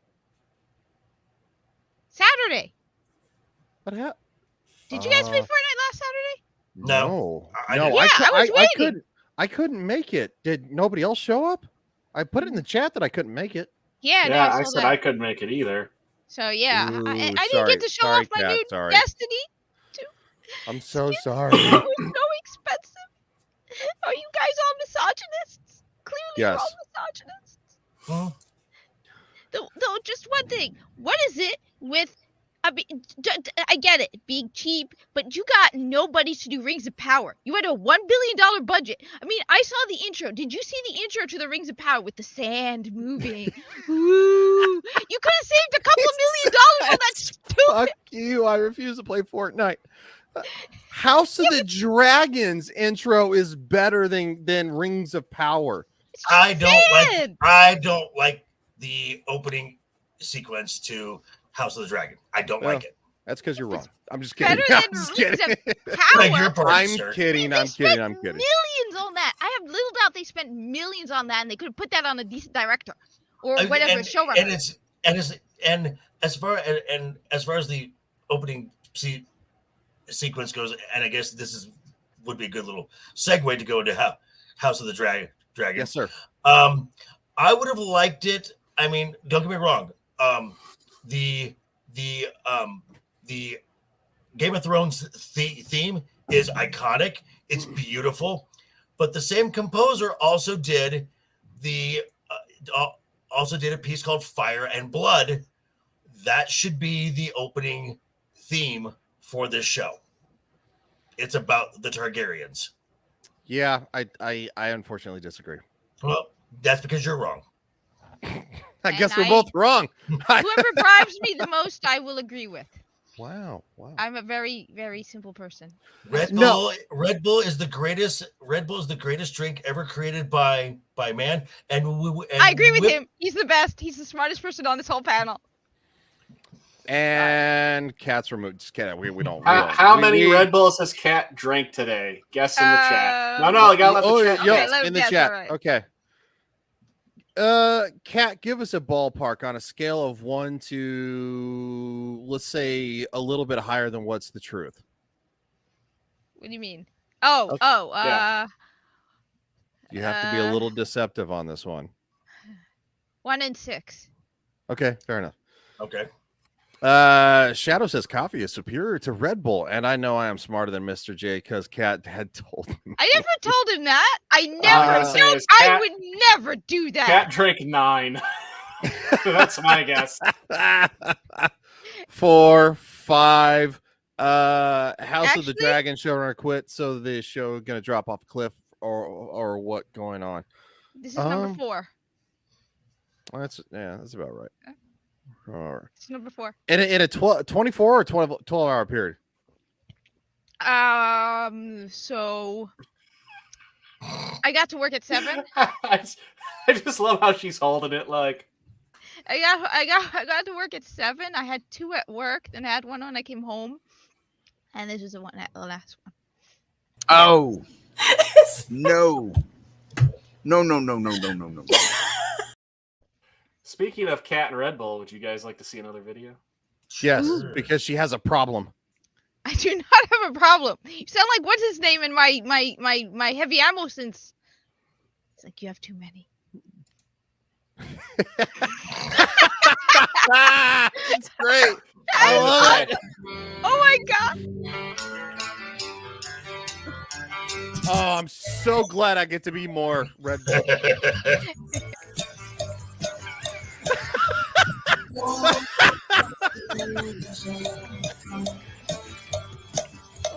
Saturday. What happened? Did you guys play Fortnite last Saturday? No. I was waiting. I couldn't make it. Did nobody else show up? I put it in the chat that I couldn't make it. Yeah, I said I couldn't make it either. So yeah, Ooh, I didn't get to show off my new Destiny. I'm so sorry. It was so expensive. Are you guys all misogynists? Clearly, you're all misogynists. Huh? Though, just one thing. What is it with? I get it, being cheap, but you got nobody to do Rings of Power. You had a $1 billion budget. I mean, I saw the intro. Did you see the intro to the Rings of Power with the sand moving? Ooh, you could have saved a couple $1 million on that stupid. Fuck you! I refuse to play Fortnite. House of the Dragons intro is better than Rings of Power. I don't like the opening sequence to House of the Dragon. I don't like it. That's because you're wrong. I'm just kidding. Better than Rings of Power. I'm kidding. I'm kidding. Millions on that. I have little doubt they spent millions on that, and they could have put that on a decent director or whatever showrunner. And as far as the opening sequence goes, and I guess this would be a good little segue to go into House of the Dragon. Yes, sir. I would have liked it. I mean, don't get me wrong. The Game of Thrones theme is iconic. It's beautiful, but the same composer also did a piece called Fire and Blood. That should be the opening theme for this show. It's about the Targaryens. Yeah, I unfortunately disagree. Well, that's because you're wrong. I guess we're both wrong. Whoever bribes me the most, I will agree with. Wow. I'm a very, very simple person. Red Bull is the greatest. Red Bull is the greatest drink ever created by man. And I agree with him. He's the best. He's the smartest person on this whole panel. And Cat's removed. Just kidding. We don't. How many Red Bulls has Cat drank today? Guess in the chat. No, I gotta let the chat. In the chat. Right. Okay. Cat, give us a ballpark on a scale of 1 to, let's say, a little bit higher than what's the truth. What do you mean? You have to be a little deceptive on this one. 1 and 6. Okay, fair enough. Okay. Shadow says coffee is superior to Red Bull, and I know I am smarter than Mr. J because Kat had told me. I never told him that. I never. I would never do that. Cat drank 9. That's my guess. 4, 5. House of the Dragon showrunner quit, so the show gonna drop off a cliff, or what going on? This is number 4. That's about right. All right. It's number 4. In a 24 or 12-hour period. So I got to work at 7. I just love how she's holding it like. I got to work at 7. I had 2 at work, then I had one when I came home, and this is the last one. Oh no. Speaking of Cat and Red Bull, would you guys like to see another video? Yes, because she has a problem. I do not have a problem. You sound like what's his name in my heavy ammo sense. It's like you have too many. It's great. I love it. Oh my god. Oh, I'm so glad I get to be more Red Bull.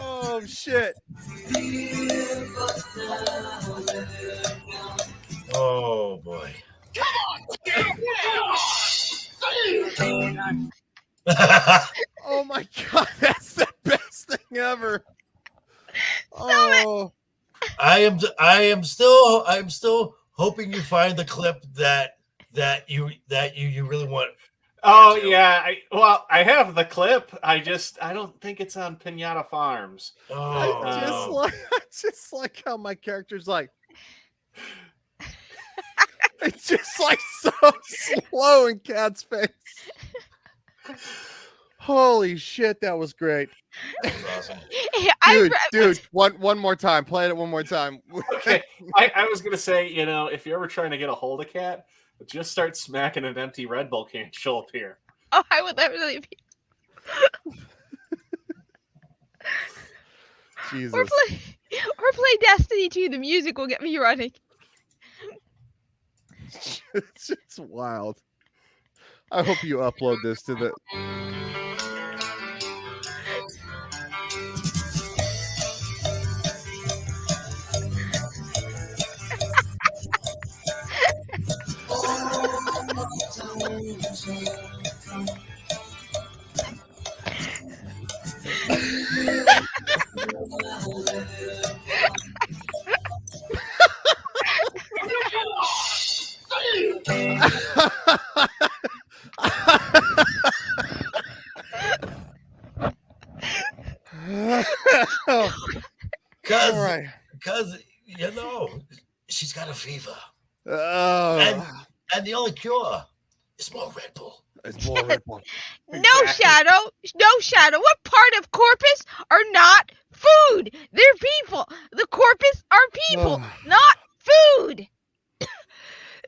Oh shit. Oh boy. Oh my god, that's the best thing ever. Oh, I am still hoping you find the clip that you really want. Oh yeah, I have the clip. I don't think it's on Pinata Farms. Oh, I just like how my character's like. It's just like so slow in Cat's face. Holy shit, that was great. That was awesome. Dude, one more time. Play it one more time. Okay, I was gonna say, if you're ever trying to get a hold of Cat, just start smacking an empty Red Bull can. She'll appear. Oh, I would really be. Jesus. Or play Destiny 2. The music will get me running. It's wild. I hope you upload this to the. Because she's got a fever. Oh. And the only cure is more Red Bull. It's more Red Bull. No, Shadow. What part of Corpus are not food? They're people. The Corpus are people, not food.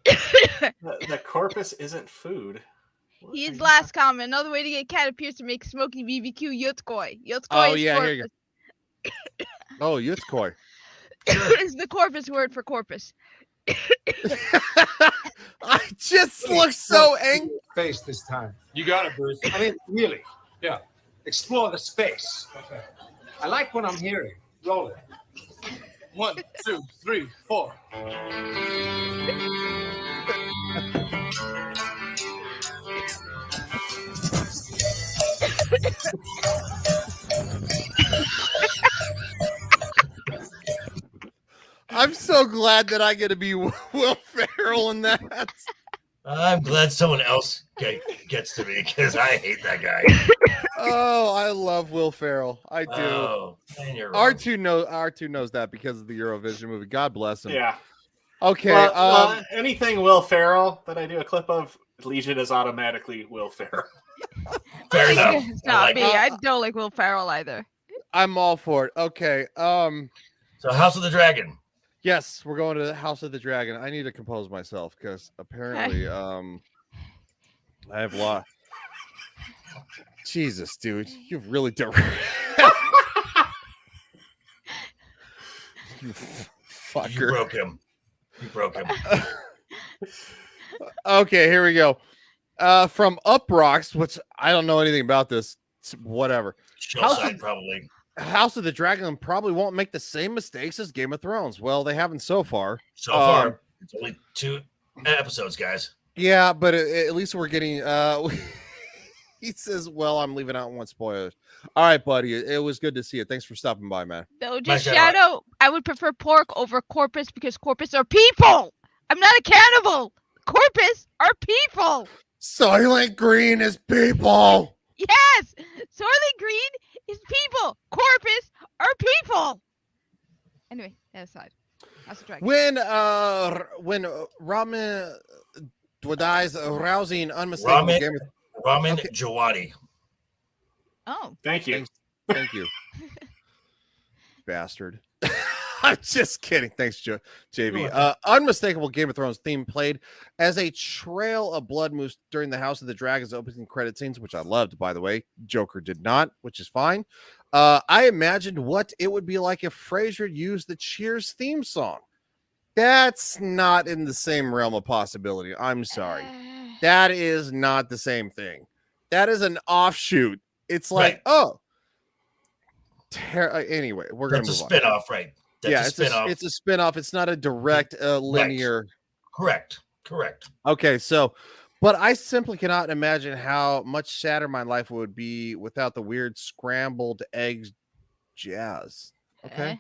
The Corpus isn't food. His last comment. Another way to get Cat appears to make smoky BBQ Yotkoi. Oh, yeah, here you go. Oh, Yotkoi. It's the Corpus word for Corpus. I just look so angry. Face this time. You got it, Bruce. I mean, really. Yeah. Explore the space. Okay. I like what I'm hearing. Roll it. 1, 2, 3, 4. I'm so glad that I get to be Will Ferrell in that. I'm glad someone else gets to be because I hate that guy. Oh, I love Will Ferrell. I do. Oh, and you're wrong. R2 knows that because of the Eurovision movie. God bless him. Yeah. Okay. Well, anything Will Ferrell that I do a clip of, Legion is automatically Will Ferrell. Fair enough. It's not me. I don't like Will Ferrell either. I'm all for it. Okay. So House of the Dragon. Yes, we're going to the House of the Dragon. I need to compose myself because apparently I have Jesus, dude, you've really done. You fucker. You broke him. You broke him. Okay, here we go. From Uprocks, which I don't know anything about this. Whatever. Shellside, probably. House of the Dragon probably won't make the same mistakes as Game of Thrones. Well, they haven't so far. So far, it's only 2 episodes, guys. Yeah, but at least we're getting. He says, "Well, I'm leaving out one spoiler." All right, buddy. It was good to see you. Thanks for stopping by, man. No, just Shadow. I would prefer pork over corpus because corpus are people. I'm not a cannibal. Corpus are people. Soylent Green is people. Yes, Soylent Green is people. Corpus are people. Anyway, that aside. House of Dragon. When Ramen dies, rousing, unmistakable game. Ramen Jawadi. Oh, thank you. Thank you. Bastard. I'm just kidding. Thanks, JV. Unmistakable Game of Thrones theme played as a trail of blood moves during the House of the Dragon's opening credit scenes, which I loved, by the way. Joker did not, which is fine. I imagined what it would be like if Frasier used the Cheers theme song. That's not in the same realm of possibility. I'm sorry. That is not the same thing. That is an offshoot. It's like, anyway, we're going to move on. That's a spinoff, right? It's a spinoff. It's not a direct linear. Correct. Okay, so, but I simply cannot imagine how much sadder my life would be without the weird scrambled eggs jazz. Okay.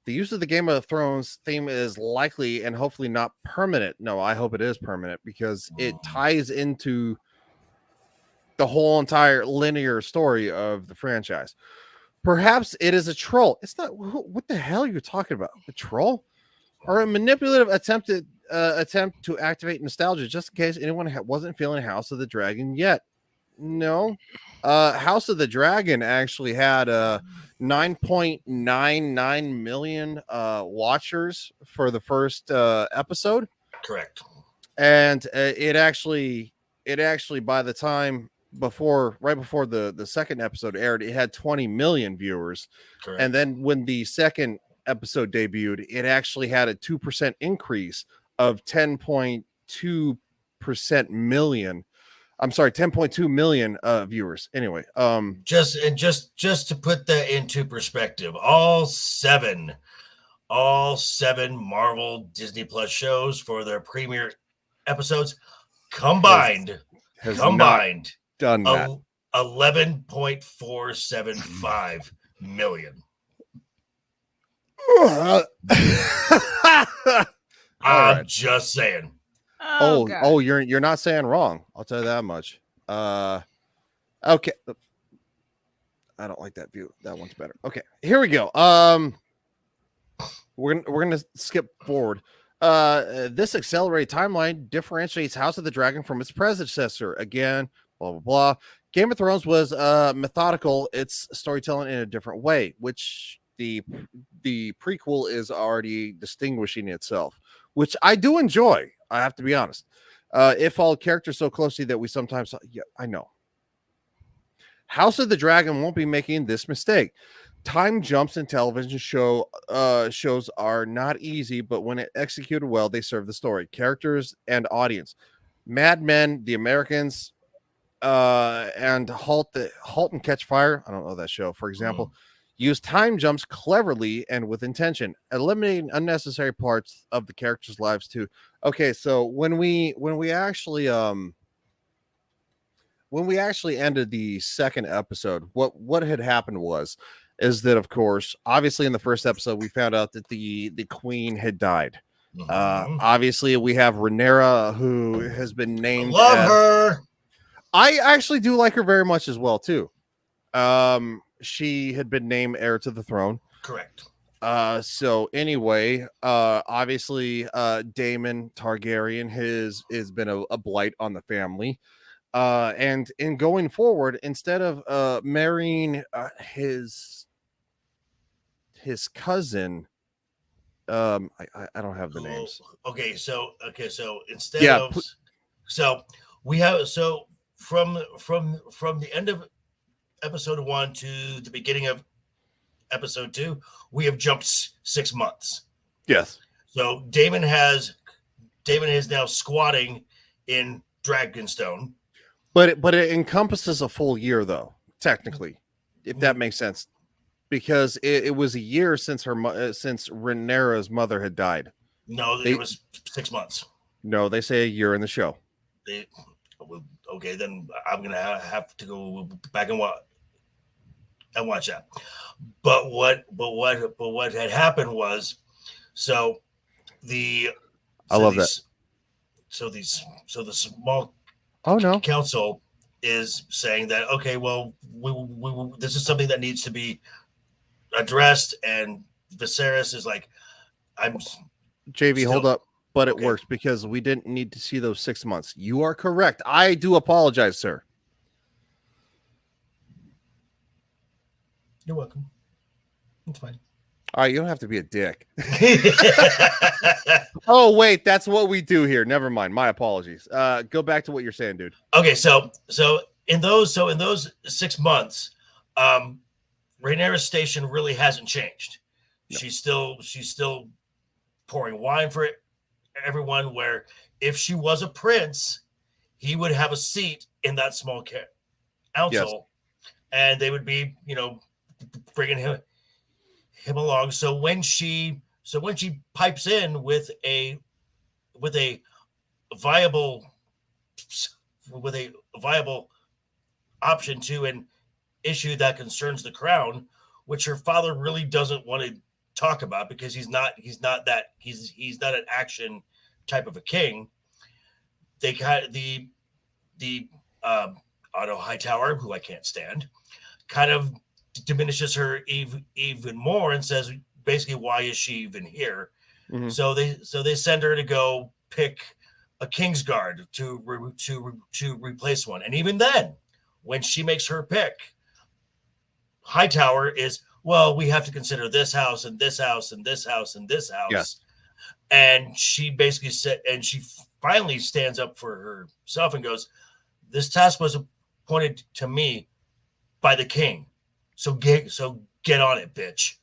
The use of the Game of Thrones theme is likely and hopefully not permanent. No, I hope it is permanent because it ties into the whole entire linear story of the franchise. Perhaps it is a troll. It's not. What the hell are you talking about? A troll or a manipulative attempt to activate nostalgia, just in case anyone wasn't feeling House of the Dragon yet. No, House of the Dragon actually had 9.99 million watchers for the first episode. Correct. And it actually by the time right before the second episode aired, it had 20 million viewers. Correct. And then when the second episode debuted, it actually had a 2% increase of 10.2 million. I'm sorry, 10.2 million viewers. Anyway, just to put that into perspective, all seven Marvel Disney Plus shows for their premiere episodes combined done that 11.475 million. I'm just saying. Oh, you're not saying wrong. I'll tell you that much. Okay. I don't like that view. That one's better. Okay, here we go. We're gonna skip forward. This accelerated timeline differentiates House of the Dragon from its predecessor. Again, blah blah blah. Game of Thrones was methodical. It's storytelling in a different way, which the prequel is already distinguishing itself, which I do enjoy. I have to be honest. It followed characters so closely that we sometimes, I know. House of the Dragon won't be making this mistake. Time jumps in television shows are not easy, but when it executed well, they serve the story, characters, and audience. Mad Men, The Americans, and Halt and Catch Fire. I don't know that show, for example. Use time jumps cleverly and with intention, eliminating unnecessary parts of the characters' lives too. Okay, so when we actually ended the second episode, what had happened is that, of course, obviously in the first episode we found out that the queen had died. Obviously we have Rhaenyra, who has been named. Love her. I actually do like her very much as well too. She had been named heir to the throne. Correct. So anyway, obviously, Daemon Targaryen has been a blight on the family. And in going forward, instead of marrying his cousin, I don't have the names. Okay, so instead of from the end of episode 1 to the beginning of episode 2, we have jumped 6 months. Yes. So Damon is now squatting in Dragonstone. But it encompasses a full year, though, technically, if that makes sense, because it was a year since since Rhaenyra's mother had died. No, it was 6 months. No, they say a year in the show. Okay, then I'm gonna have to go back and watch that. But what had happened was, so the I love that. So the small council is saying that, okay, well, we this is something that needs to be addressed, and Viserys is like, I'm JV, hold up. But it works because we didn't need to see those 6 months. You are correct. I do apologize, sir. You're welcome. It's fine. All right, you don't have to be a dick. Oh, wait, that's what we do here. Never mind. My apologies. Go back to what you're saying, dude. Okay, so in those 6 months, Rhaenyra's station really hasn't changed. No. She's still pouring wine for everyone, where if she was a prince, he would have a seat in that small council, and they would be, bringing him along. So when she pipes in with a viable option to an issue that concerns the crown, which her father really doesn't want to talk about because he's not an action type of a king. They kind of the Otto Hightower, who I can't stand, kind of diminishes her even more and says basically, why is she even here? Mm-hmm. So they send her to go pick a Kingsguard to replace one, and even then, when she makes her pick, Hightower is, well, we have to consider this house and this house and this house and this house. Yes. And she basically said, and she finally stands up for herself and goes, this task was appointed to me by the king. So get on it, bitch.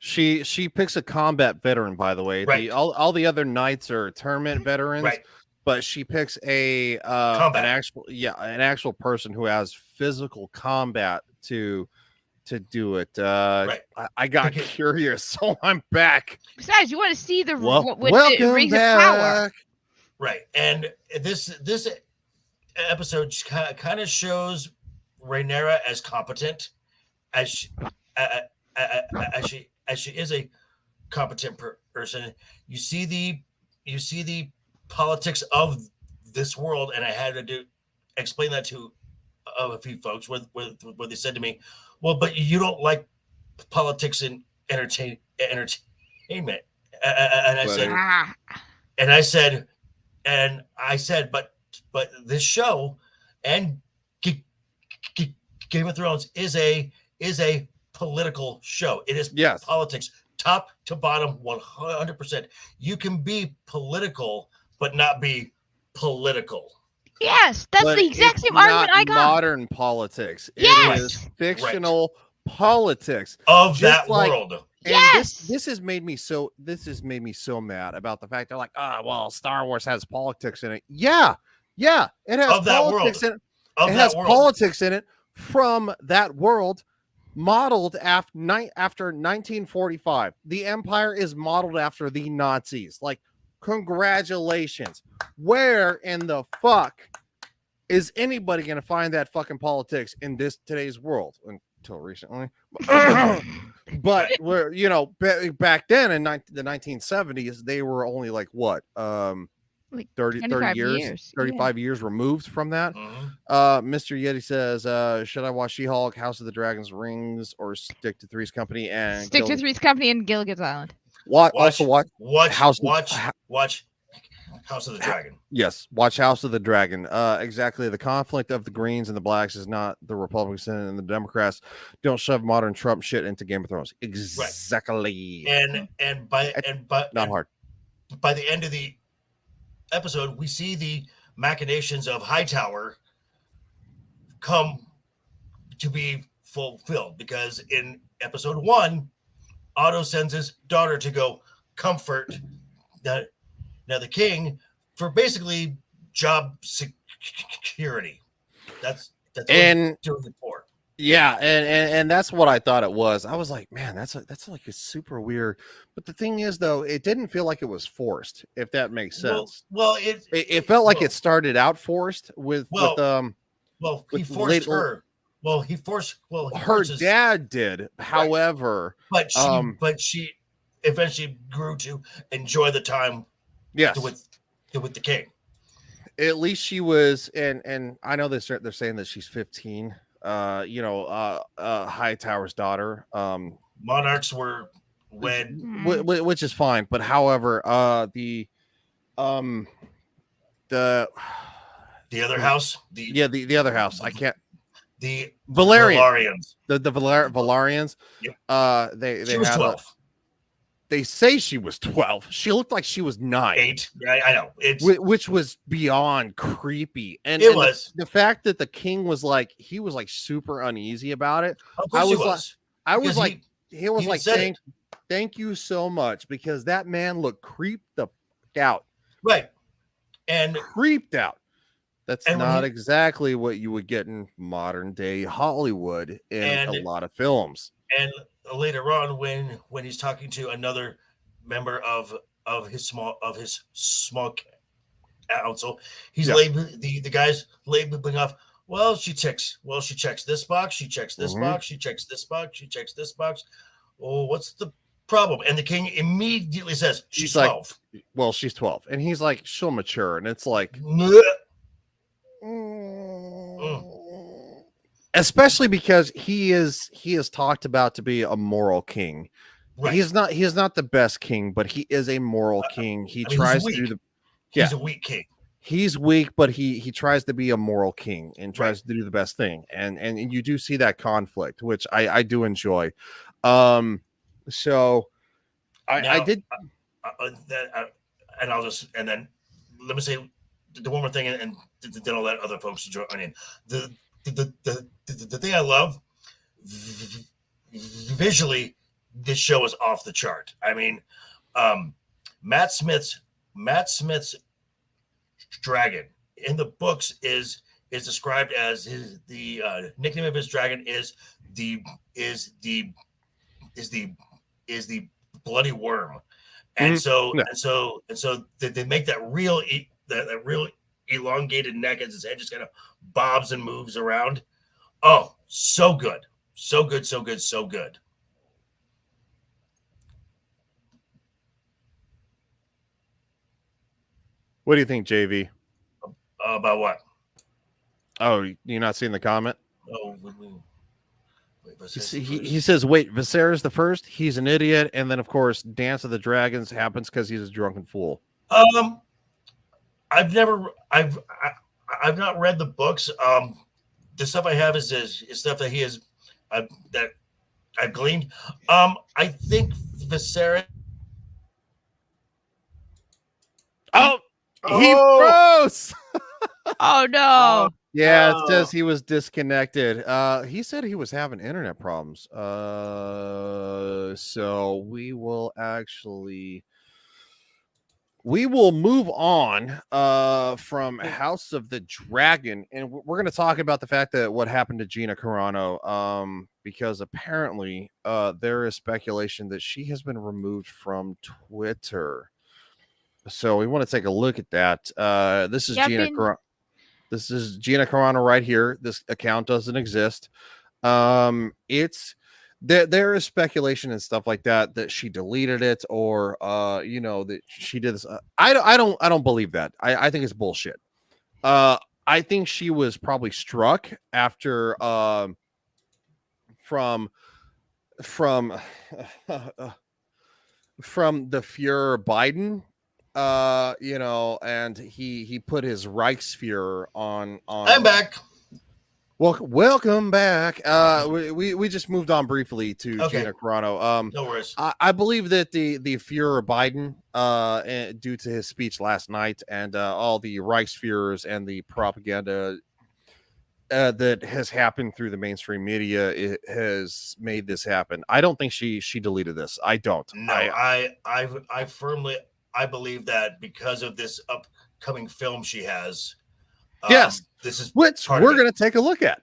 She picks a combat veteran, by the way. Right. All the other knights are tournament veterans. Right. But she picks an actual person who has physical combat to do it. Right. I got curious, so I'm back. Besides, you want to see the welcome rings back. Of power. Right. And this episode kind of shows Rhaenyra as competent as she is a competent person. You see the politics of this world, and I had to explain that to a few folks where they said to me, well, but you don't like politics and entertainment. And I said, but this show and Game of Thrones is a political show. It is politics, top to bottom, 100%. You can be political, but not be political. Yes, that's the exact same argument I got. Modern politics. It is fictional politics of that world. And this has made me so mad about the fact they're like, well, Star Wars has politics in it. Yeah, it has politics in it. It has politics in it from that world, modeled after 1945. The Empire is modeled after the Nazis. Like, congratulations. Where in the fuck is anybody going to find that fucking politics in today's world? Until recently. But we're, back then in the 1970s, they were only like what? Like 30 years, 35 years removed from that. Mr. Yeti says, should I watch She-Hulk, House of the Dragons, Rings, or stick to Three's Company and Three's Company and Gilligan's Island? Watch House of the Dragon. Yes, watch House of the Dragon. Exactly. The conflict of the Greens and the Blacks is not the Republicans and the Democrats. Don't shove modern Trump shit into Game of Thrones. Exactly. Right. Not hard. By the end of the episode, we see the machinations of Hightower come to be fulfilled, because in episode 1, Otto sends his daughter to go comfort the king for basically job security. That's what he's doing it for. Yeah, and that's what I thought it was. I was like, man, that's like a super weird. But the thing is, though, it didn't feel like it was forced, if that makes sense. Well, it felt like it started out forced with he forced her. Her dad did. However, but she eventually grew to enjoy the time. Yes, with the king. At least she was, and I know they're saying that she's 15. Hightower's daughter. Monarchs were wed, which is fine. But however, the other house, the other house. I can't. The Valerians. The Valerians. Yep. She was 12. They say she was 12. She looked like she was 9. 8. I know. Which was beyond creepy. And it was the fact that the king was like, he was like super uneasy about it. I was like, thank you so much, because that man looked creeped the out. Right. And creeped out. That's not exactly what you would get in modern day Hollywood in a lot of films. And later on, when he's talking to another member of his small council, he's labeling the guys labeling off. Well, she checks this box. She checks this box. She checks this box. She checks this box. Oh, what's the problem? And the king immediately says she's 12. Like, well, she's 12, and he's like, she'll mature, and it's like. Especially because he is talked about to be a moral king. Right. He is not the best king, but he is a moral king. He tries to do he's a weak king. He's weak, but he tries to be a moral king and tries to do the best thing. And you do see that conflict, which I do enjoy. So I did and then let me say the one more thing, and then I'll let other folks join in. The thing I love visually, this show is off the chart. I mean, Matt Smith's dragon in the books is described as the nickname of his dragon is the bloody worm, and so they make that real elongated neck as his head just kind of bobs and moves around. Oh, so good. So good, so good, so good. What do you think, JV? About what? Oh, you're not seeing the comment? Oh, he says, wait, Viserys the First? He's an idiot. And then, of course, Dance of the Dragons happens because he's a drunken fool. I've not read the books. The stuff I have is stuff that he has that I've gleaned. I think Viserys. Oh, he froze. Oh no. Yeah, it says he was disconnected. He said he was having internet problems. So we will move on from House of the Dragon, and we're going to talk about the fact that what happened to Gina Carano, because apparently there is speculation that she has been removed from Twitter. So we want to take a look at that. This is Gina Carano. This is Gina Carano right here. This account doesn't exist. It's there is speculation and stuff like that she deleted it, or that she did this. I don't believe that. I think it's bullshit. I think she was probably struck after from the Fuhrer Biden, and he put his Reichsfuhrer on. I'm back. Welcome back. We just moved on briefly to Gina Carano. No worries. I believe that the Fuhrer Biden, due to his speech last night and all the Reichsfuhrers and the propaganda that has happened through the mainstream media has made this happen. I don't think she deleted this. I don't. No, I firmly believe that because of this upcoming film she has. Yes, this is which we're going to take a look at.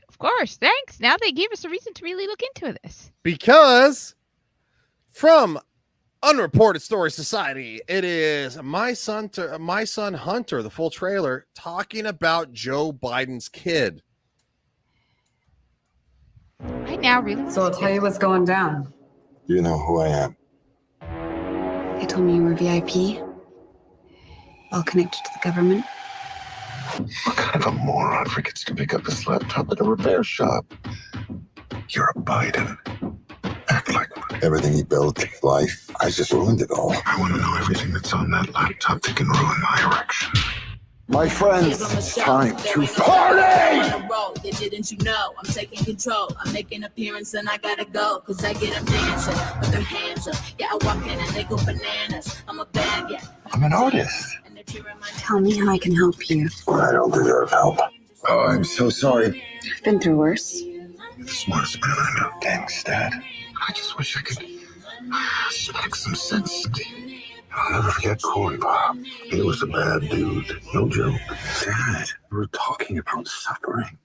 Of course, thanks. Now they gave us a reason to really look into this. Because from Unreported Story Society, it is my son Hunter, the full trailer, talking about Joe Biden's kid. I now really. So I'll tell you what's going down. You know who I am. They told me you were VIP. All connected to the government. What kind of a moron forgets to pick up his laptop at a repair shop? You're a Biden. Act like one. Everything he built, his life, I just ruined it all. I want to know everything that's on that laptop that can ruin my erection. My friends, it's time to party! Didn't you know I'm taking control? I'm making appearance and I gotta go. Cause I get them dancing with their hands up. Yeah, I walk in and they go bananas. I'm a bad guy. I'm an artist. Tell me how I can help you. I don't deserve help. Oh, I'm so sorry. I've been through worse. The smartest man I know. Thanks, Dad. I just wish I could smack some sense into you. I'll never forget Corey Bob. He was a bad dude. No joke. Dad, we were talking about suffering.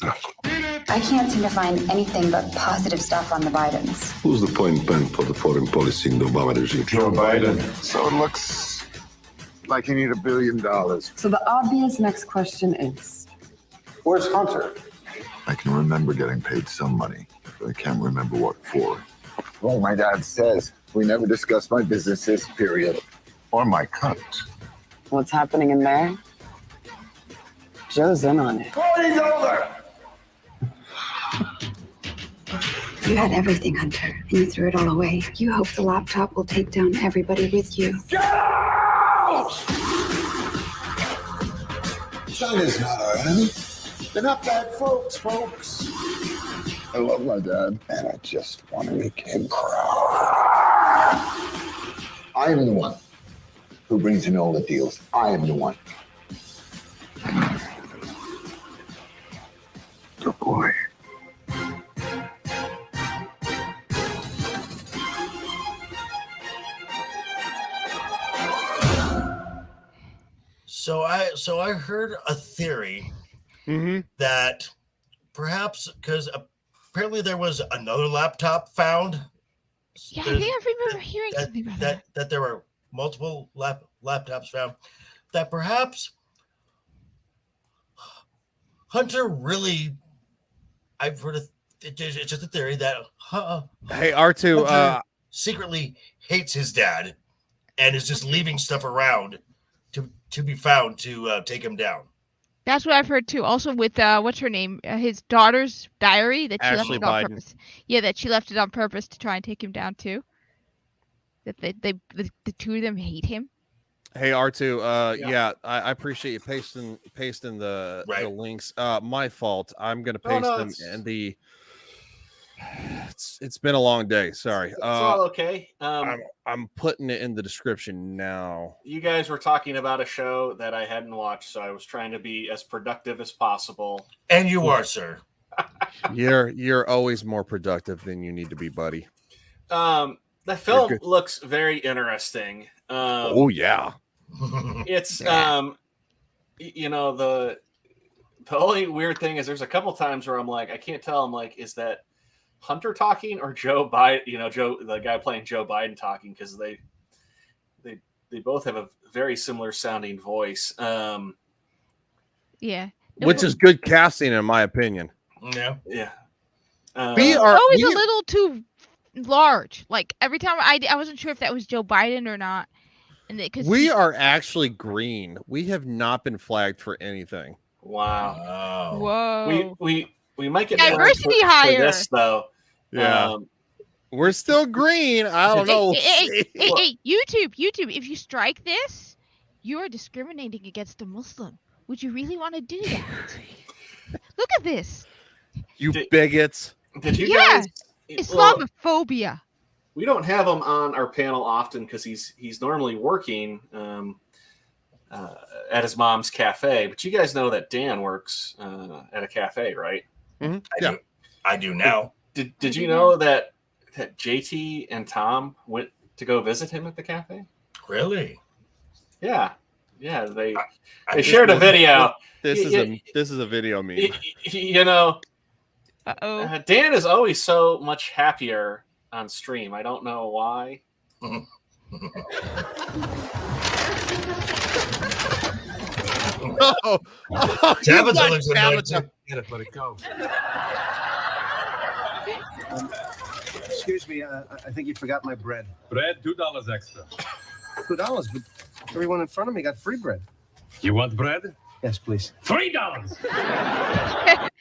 I can't seem to find anything but positive stuff on the Bidens. Who's the point man for the foreign policy in the Obama regime? Joe Biden. So it looks like you need $1 billion. So the obvious next question is, Where's Hunter? I can remember getting paid some money, but I can't remember what for. Well, my dad says we never discuss my businesses, period. Or my cut. what's happening in there? Joe's in on it. Party's over! You had everything, Hunter, and you threw it all away. You hope the laptop will take down everybody with you. Get out! China's not our enemy. They're not bad folks. I love my dad, and I just want to make him proud. I am the one who brings in all the deals. I am the one. Good boy. So I heard a theory that perhaps because apparently there was another laptop found. Yeah, I think I remember hearing something about that there were multiple laptops found. That perhaps Hunter really, I've heard it's just a theory that hey R2 Hunter secretly hates his dad and is just leaving stuff around to be found to take him down. That's what I've heard too. Also with what's her name? His daughter's diary that she Ashley left it on Biden. purpose. Yeah, that she left it on purpose to try and take him down too. That the two of them hate him. Hey R2, yeah, I appreciate you pasting the links. My fault. I'm gonna paste them in the. It's been a long day. Sorry. It's all okay. I'm putting it in the description now. You guys were talking about a show that I hadn't watched, so I was trying to be as productive as possible. And you are, sir. You're always more productive than you need to be, buddy. The film looks very interesting. Oh yeah. It's you know, the only weird thing is there's a couple times where I'm like, I can't tell. I'm like, is that Hunter talking or Joe Biden? You know, the guy playing Joe Biden talking, because they both have a very similar sounding voice. Yeah, which is good casting in my opinion. Yeah. We are always a little too large. Like every time I wasn't sure if that was Joe Biden or not. And because we are actually green. We have not been flagged for anything. Wow. Whoa. We might get diversity for higher this though. Yeah. We're still green. I don't know. Hey, YouTube. If you strike this, you are discriminating against a Muslim. Would you really want to do that? Look at this. You bigots. Did you guys? Islamophobia. We don't have him on our panel often because he's normally working. at his mom's cafe. But you guys know that Dan works at a cafe, right? Mm-hmm. I do now. Did you know that JT and Tom went to go visit him at the cafe? Really? Yeah. They shared a video. This is a video meme. You know, Uh-oh. Dan is always so much happier on stream. I don't know why. Tabitha looks Tabitha. Get it, let it go. Excuse me, I think you forgot my bread. Bread, $2 extra. $2, but everyone in front of me got free bread. You want bread? Yes, please. $3.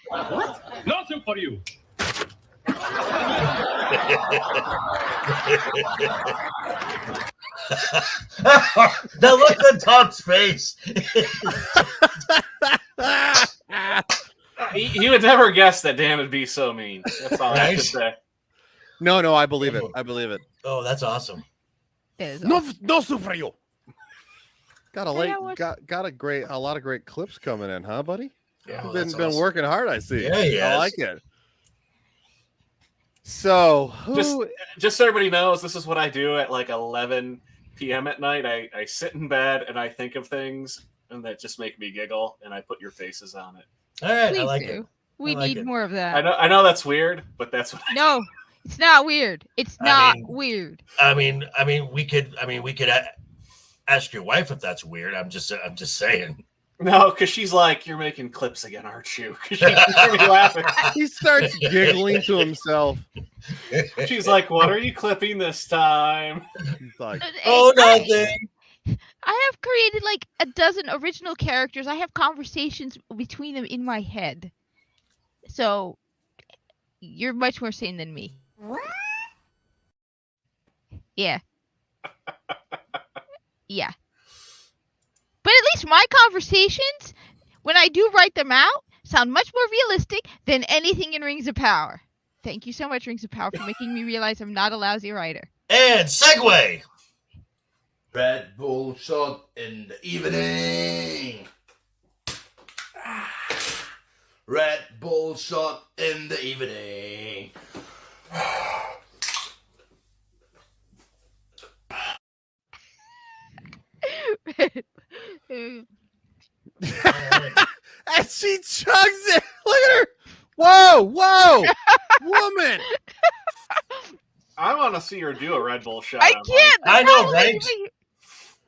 What? Nothing for you. Now look at Tom's face. You would never guess that Dan would be so mean. That's all I have to say. No, I believe it. I believe it. Oh, that's awesome. No sufre yo. Got a lot of great clips coming in, huh, buddy? Yeah, You've that's been awesome. working hard, I see. Yeah, he I has. like it. So, just so everybody knows, this is what I do at like 11 p.m. at night. I sit in bed and I think of things, and that just make me giggle, and I put your faces on it. All right, Please I like do. it. We like need it. more of that. I know that's weird, but that's what No, it's not weird. It's not weird. I mean, we could ask your wife if that's weird. I'm just saying. No, because she's like, you're making clips again, aren't you? 'Cause she hear me laughing. He starts giggling to himself. She's like, what are you clipping this time? He's like, nothing. I have created like a dozen original characters. I have conversations between them in my head. So you're much more sane than me. Yeah. Yeah. But at least my conversations, when I do write them out, sound much more realistic than anything in Rings of Power. Thank you so much, Rings of Power, for making me realize I'm not a lousy writer. And segue. Red Bull shot in the evening. Red Bull shot in the evening. and she chugs it. Look at her. Whoa, woman. I want to see her do a Red Bull shot. I can't. I know, right?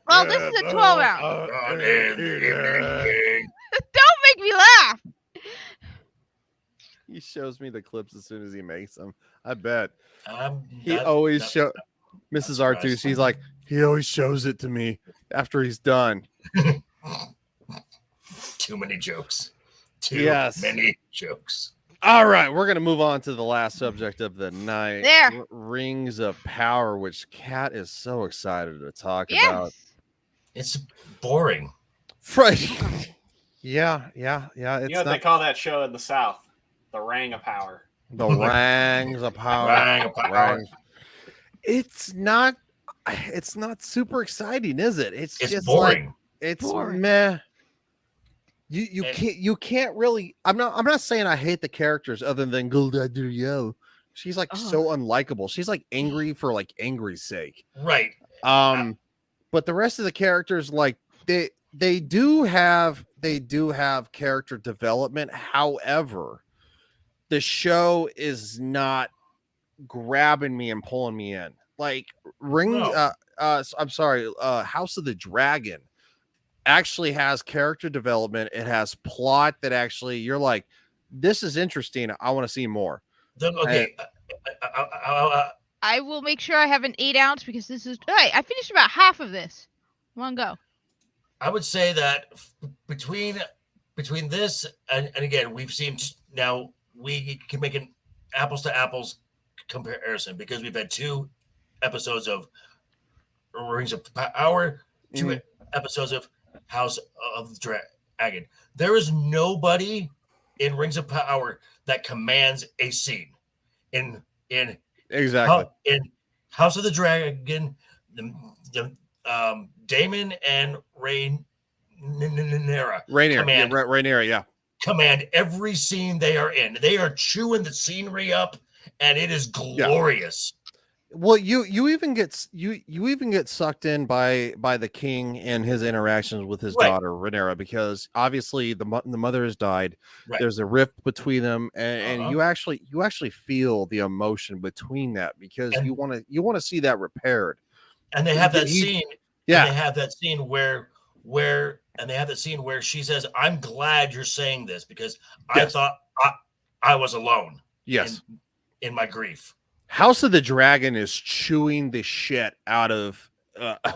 Well, this is a 12 ounce. Don't make me laugh. He shows me the clips as soon as he makes them. I bet. He That- always that- show Mrs. Artus. He's like, he always shows it to me after he's done. Too many jokes. Too Yes. many jokes. All right, we're gonna move on to the last subject of the night. There. Rings of Power, which Kat is so excited to talk Yes. about. It's boring. Yeah. It's You know what not they call that show in the South? The Rang of Power. the Rings of Power. Rang of Power. Rings. It's not super exciting, is it? It's just boring. It's Boring. meh. You can't really. I'm not saying I hate the characters other than Guldaduyo. She's like so unlikable. She's like angry for like angry's sake. Right. But the rest of the characters, like they do have character development. However, the show is not grabbing me and pulling me in. Like I'm sorry, House of the Dragon actually has character development. It has plot that actually you're like, this is interesting. I want to see more. Okay. I will make sure I have an 8 ounce because this is. Hey, I finished about half of this. One go. I would say that between this and again, we've seen now we can make an apples to apples comparison because we've had 2 episodes of Rings of Power, 2 episodes of House of the Dragon. There is nobody in Rings of Power that commands a scene. In Exactly. in House of the Dragon, Damon and Rhaenyra, yeah. Command every scene they are in. They are chewing the scenery up, and it is glorious. Well, you even get sucked in by the king and his interactions with his daughter Rhaenyra, because obviously the mother has died. Right. There's a rift between them, and you actually feel the emotion between that, because you want to see that repaired. And they have that scene. Yeah, and they have that scene where she says, "I'm glad you're saying this because I thought I was alone." Yes, in my grief. House of the Dragon is chewing the shit out of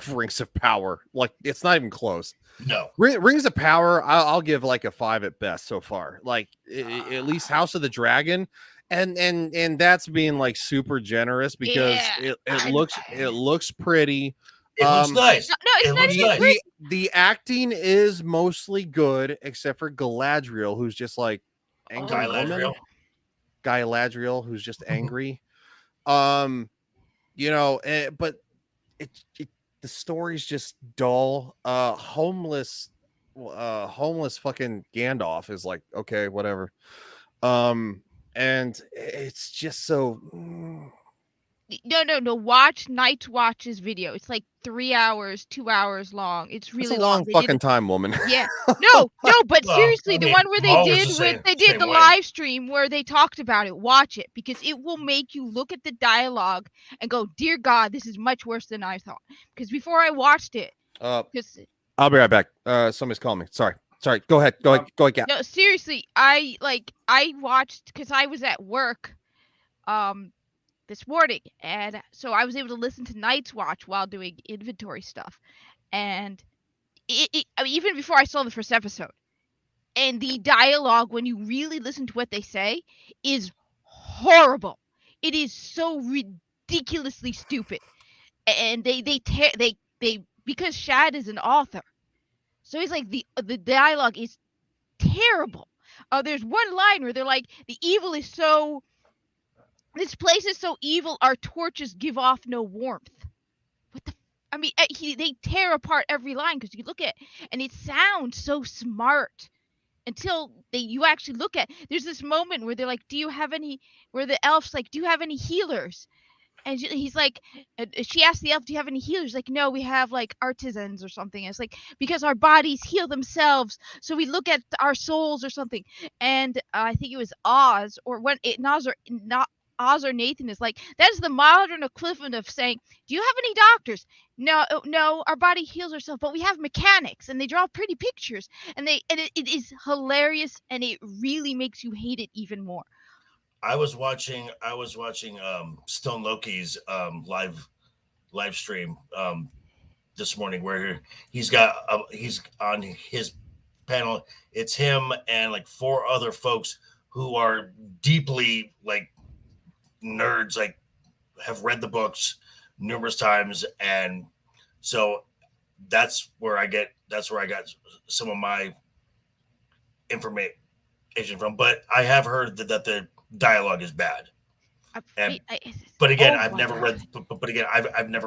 Rings of Power. Like, it's not even close. No. Rings of Power, I'll give like a 5 at best so far. Like, at least House of the Dragon, and that's being like super generous, because it looks pretty. It looks nice. No, it's not even pretty. The acting is mostly good, except for Galadriel, who's just like angry woman. Galadriel, who's just angry. But the story's just dull. Homeless fucking Gandalf is like, okay, whatever. And it's just so. No. Watch Night's Watch's video. It's like 3 hours, 2 hours long. It's really That's a long fucking time, woman. Yeah. No, but Well, seriously, I the mean, one where they did the way. live stream where they talked about it. Watch it, because it will make you look at the dialogue and go, "Dear God, this is much worse than I thought." Because before I watched it, I'll be right back. Somebody's calling me. Sorry. Go ahead. Kat. No, seriously, I watched, because I was at work this morning, and so I was able to listen to Night's Watch while doing inventory stuff, and I mean, even before I saw the first episode, and the dialogue, when you really listen to what they say, is horrible. It is so ridiculously stupid, and they because Shad is an author, so he's like, the dialogue is terrible. There's one line where they're like, this place is so evil, our torches give off no warmth. I mean, they tear apart every line, because you look at it, and it sounds so smart until you actually look at. There's this moment where they're like, where the elf's like, "Do you have any healers?" And he's like, she asked the elf, "Do you have any healers?" Like, "No, we have like artisans or something." And it's like, because our bodies heal themselves, so we look at our souls or something. And I think it was Oz, or Oz or Nathan is like, "That is the modern equivalent of saying, do you have any doctors?" No, our body heals ourselves, but we have mechanics, and they draw pretty pictures, and it is hilarious, and it really makes you hate it even more. I was watching Stone Loki's live stream this morning, where he's on his panel. It's him and like 4 other folks who are deeply like nerds, like have read the books numerous times, and so that's where I got some of my information from. But I have heard that the dialogue is bad, but again, I've never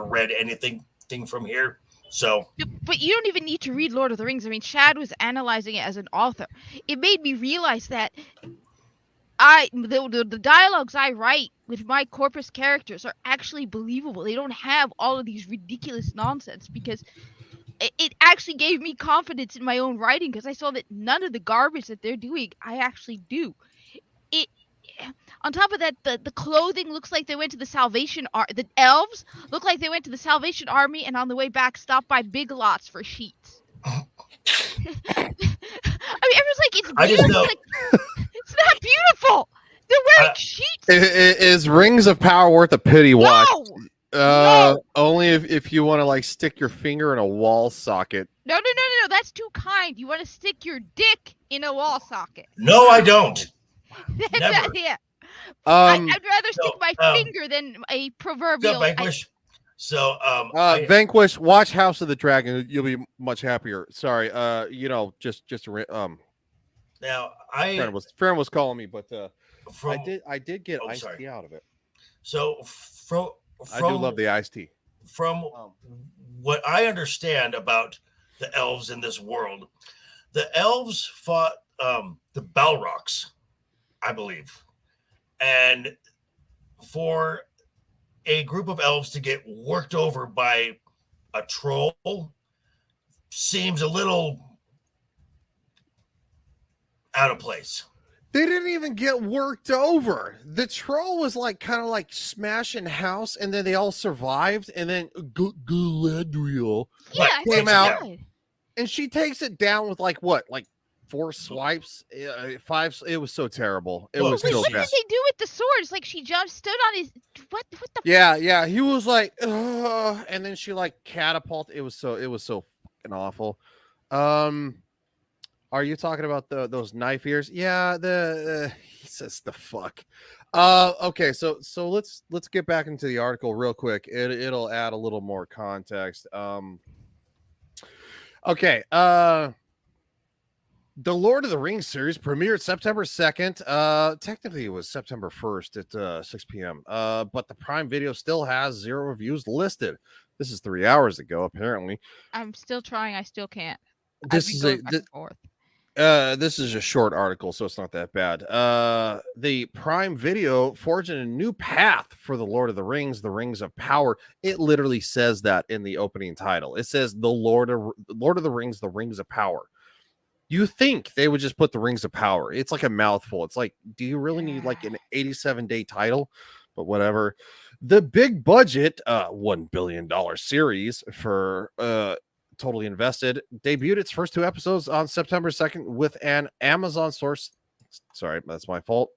read anything from here. So, but you don't even need to read Lord of the Rings. I mean, Shad was analyzing it as an author. It made me realize that the dialogues I write with my corpus characters are actually believable. They don't have all of these ridiculous nonsense, because it actually gave me confidence in my own writing, because I saw that none of the garbage that they're doing I actually do. On top of that, the clothing looks like they went to the Salvation Army. The elves look like they went to the Salvation Army, and on the way back stopped by Big Lots for sheets. I mean, everyone's like, it's beautiful. It's not beautiful. They're wearing sheets. Is Rings of Power worth a pity watch? No. Only if you want to like stick your finger in a wall socket. No. That's too kind. You want to stick your dick in a wall socket. No, I don't. Never. Yeah. I'd rather stick my finger than a proverbial. Vanquish. Vanquish. Watch House of the Dragon. You'll be much happier. Sorry. Just now. Fran was calling me, but I did get iced tea out of it. So I do love the iced tea. From what I understand about the elves in this world. The elves fought the Balrogs, I believe. And for a group of elves to get worked over by a troll seems a little out of place. They didn't even get worked over. The troll was like kind of like smashing house, and then they all survived, and then Galadriel came out, and she takes it down with like what, like 4 swipes, 5. It was so terrible. It was so what bad. did they do with the swords? Like she jumped, stood on his. What the? Yeah. He was like, ugh, and then she like catapulted. It was so fucking awful. Are you talking about those knife ears? Yeah, he says the fuck. Okay, so let's get back into the article real quick. It'll add a little more context. Okay, the Lord of the Rings series premiered September 2nd. Technically, it was September 1st at 6 p.m. But the Prime Video still has 0 reviews listed. This is 3 hours ago, apparently. I'm still trying. I still can't. This is this is a short article, so it's not that bad. The Prime Video forging a new path for the Lord of the Rings of Power. It literally says that in the opening title. It says the Lord of the Rings, the Rings of Power. You think they would just put the Rings of Power? It's like a mouthful. It's like, do you really need like an 87-day title? But whatever. The big budget, $1 billion series for Totally Invested debuted its first 2 episodes on September 2nd with an Amazon source. Sorry, that's my fault.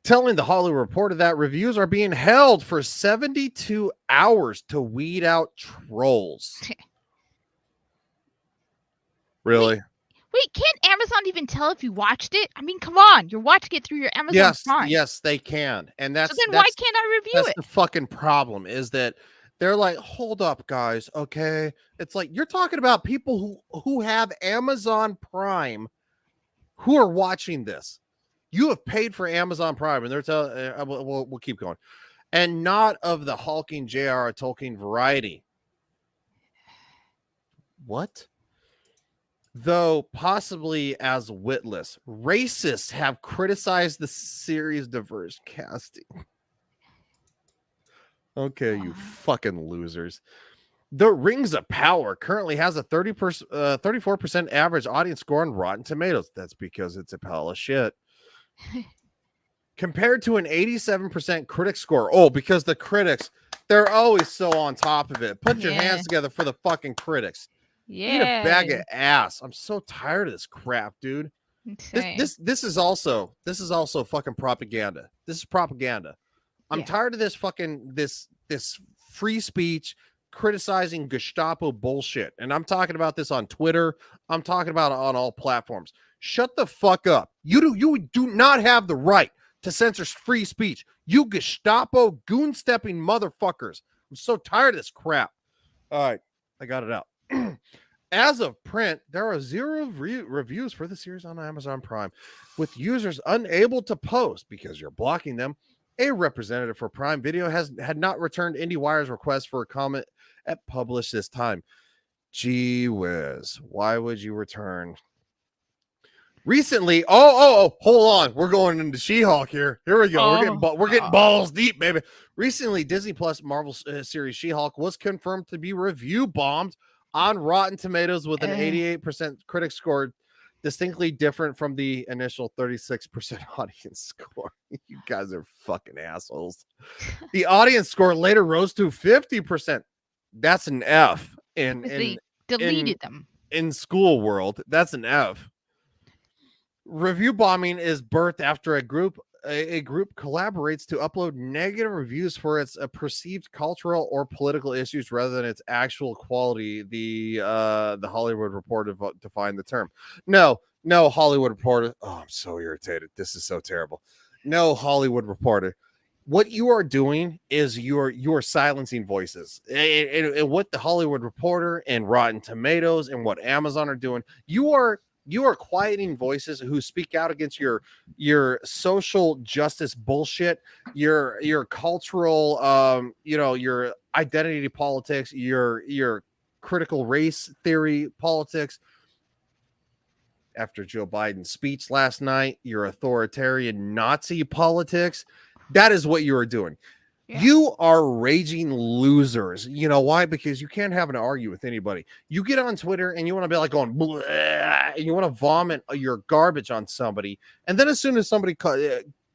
Telling the Hollywood Reporter that reviews are being held for 72 hours to weed out trolls. Really? Wait, can't Amazon even tell if you watched it? I mean, come on, you're watching it through your Amazon Prime. Yes, they can. And that's so then why can't I review it? That's the fucking problem, is that they're like, hold up, guys, okay? It's like, you're talking about people who have Amazon Prime who are watching this. You have paid for Amazon Prime, and they're telling, we'll keep going. And not of the hulking J.R.R. Tolkien variety. What? Though possibly as witless, racists have criticized the series' diverse casting. Okay, you fucking losers. The Rings of Power currently has a 34% average audience score on Rotten Tomatoes. That's because it's a pile of shit. Compared to an 87% critic score. Oh, because the critics, they're always so on top of it. Put your hands together for the fucking critics. Eat a bag of ass. I'm so tired of this crap, dude. This is also fucking propaganda. This is propaganda. I'm tired of this fucking this free speech criticizing Gestapo bullshit. And I'm talking about this on Twitter. I'm talking about it on all platforms. Shut the fuck up. You do not have the right to censor free speech. You Gestapo goon-stepping motherfuckers. I'm so tired of this crap. All right, I got it out. As of print, there are 0 reviews for the series on Amazon Prime, with users unable to post because you're blocking them. A representative for Prime Video had not returned IndieWire's request for a comment at publish this time. Gee whiz, why would you return? Recently, hold on, we're going into She-Hulk here. Here we go. We're getting balls deep, baby. Recently, Disney Plus Marvel series She-Hulk was confirmed to be review bombed on Rotten Tomatoes with an 88% critic score, distinctly different from the initial 36% audience score. You guys are fucking assholes. The audience score later rose to 50%. That's an F. They deleted them. In school world, that's an F. Review bombing is birthed after a group collaborates to upload negative reviews for its perceived cultural or political issues rather than its actual quality. The Hollywood Reporter defined the term. No, Hollywood Reporter. Oh, I'm so irritated. This is so terrible. No, Hollywood Reporter. What you are doing is you're silencing voices. And what the Hollywood Reporter and Rotten Tomatoes and what Amazon are doing, you are quieting voices who speak out against your social justice bullshit, your cultural, your identity politics, your critical race theory politics. After Joe Biden's speech last night, your authoritarian Nazi politics, that is what you are doing. Yeah. You are raging losers. You know why? Because you can't have an argue with anybody. You get on Twitter and you want to be like going, and you want to vomit your garbage on somebody. And then as soon as somebody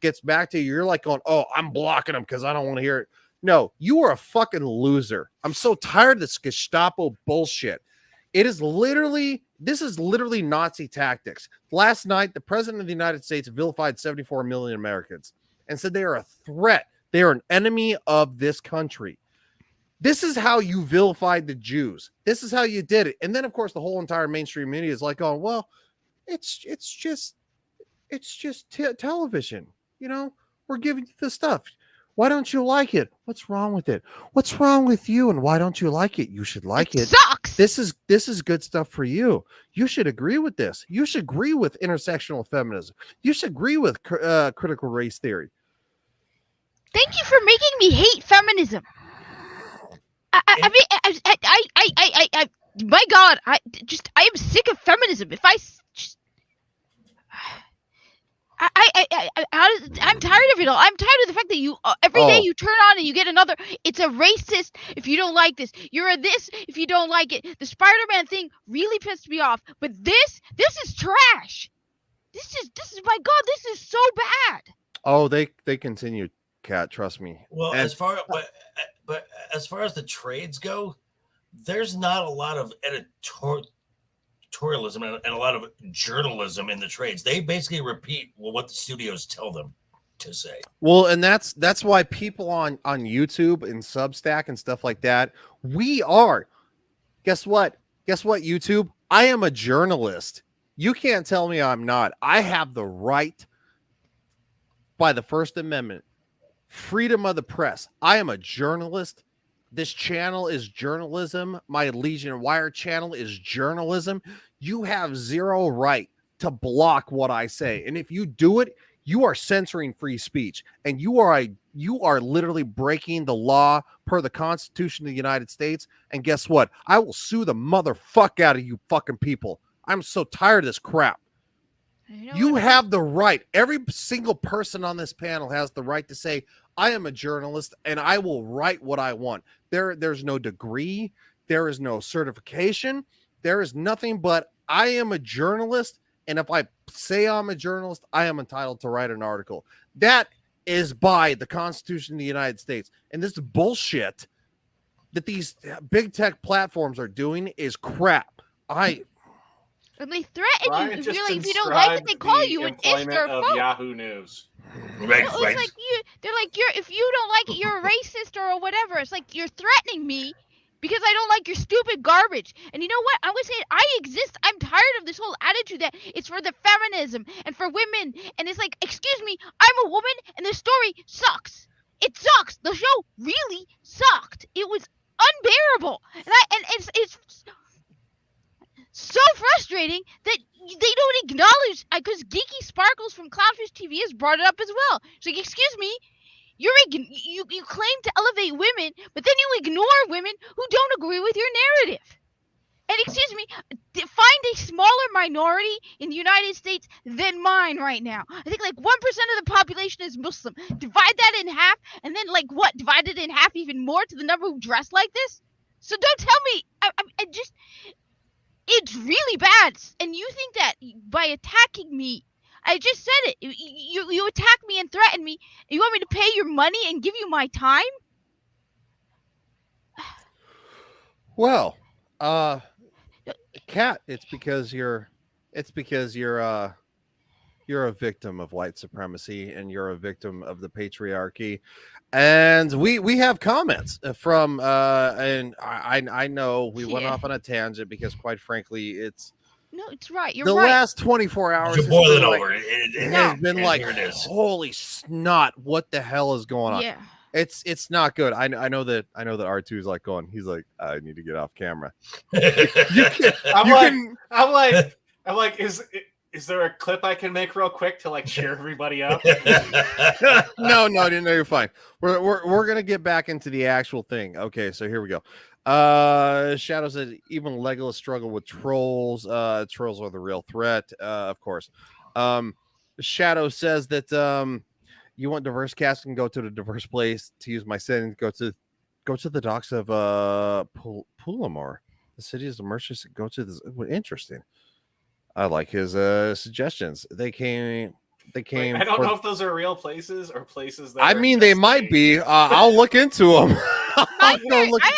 gets back to you, you're like going, oh, I'm blocking them because I don't want to hear it. No, you are a fucking loser. I'm so tired of this Gestapo bullshit. This is literally Nazi tactics. Last night, the president of the United States vilified 74 million Americans and said they are a threat. They are an enemy of this country. This is how you vilified the Jews. This is how you did it. And then, of course, the whole entire mainstream media is like, oh, well, it's just television. You know, we're giving you the stuff. Why don't you like it? What's wrong with it? What's wrong with you? And why don't you like it? You should like it. Sucks. This is good stuff for you. You should agree with this. You should agree with intersectional feminism. You should agree with critical race theory. Thank you for making me hate feminism. I mean, my God, I am sick of feminism. If I'm tired of it all. I'm tired of the fact that you every day you turn on and you get another. It's a racist if you don't like this. You're a this if you don't like it. The Spider-Man thing really pissed me off. But this is trash. This is my God. This is so bad. Oh, they continue, Kat. Trust me. Well, as far as the trades go, there's not a lot of editorialism and a lot of journalism in the trades. They basically repeat what the studios tell them to say. Well, and that's why people on YouTube and Substack and stuff like that, we are. Guess what, YouTube? I am a journalist. You can't tell me I'm not. I have the right by the First Amendment, freedom of the press. I am a journalist. This channel is journalism. My Legion Wire channel is journalism. You have zero right to block what I say. And if you do it, you are censoring free speech. And you are literally breaking the law per the Constitution of the United States. And guess what? I will sue the motherfuck out of you fucking people. I'm so tired of this crap. You have the right. Every single person on this panel has the right to say, I am a journalist and I will write what I want. There's no degree. There is no certification. There is nothing but I am a journalist. And if I say I'm a journalist, I am entitled to write an article. That is by the Constitution of the United States. And this bullshit that these big tech platforms are doing is crap. And they threaten you. Really, if you don't like it, they call you an ister of phone. Yahoo News. Right, it's like they're like, if you don't like it, you're a racist or whatever. It's like you're threatening me because I don't like your stupid garbage. And you know what? I'm gonna say it. I exist. I'm tired of this whole attitude that it's for the feminism and for women. And it's like, excuse me, I'm a woman, and this story sucks. It sucks. The show really sucked. It was unbearable, and it's so frustrating that they don't acknowledge, because Geeky Sparkles from Clownfish TV has brought it up as well. She's like, excuse me, you claim to elevate women, but then you ignore women who don't agree with your narrative. And excuse me, find a smaller minority in the United States than mine right now. I think like 1% of the population is Muslim. Divide that in half, and then like what? Divide it in half even more to the number who dress like this? So don't tell me, it's really bad. And you think that by attacking me, I just said it, you attack me and threaten me, and you want me to pay your money and give you my time? Well, Kat, it's because you're a victim of white supremacy, and you're a victim of the patriarchy. And we have comments from and I know we went off on a tangent because, quite frankly, it's right. You're the right. last 24 hours You're boiling like, over. It has been like, holy snot, what the hell is going on? Yeah. It's not good. I know that R2 is like going. He's like, I need to get off camera. I'm like, is Is there a clip I can make real quick to like cheer everybody up? No, you're fine. We're gonna get back into the actual thing. Okay, so here we go. Shadow said even Legolas struggle with trolls. Trolls are the real threat, of course. Shadow says that you want diverse casting, go to the diverse place. To use my setting, go to the docks of Pulamar. The city is the merchants. Go to this. Interesting. I like his suggestions. They came. Wait, I don't know if those are real places or places that I mean, they might be. I'll look into them. I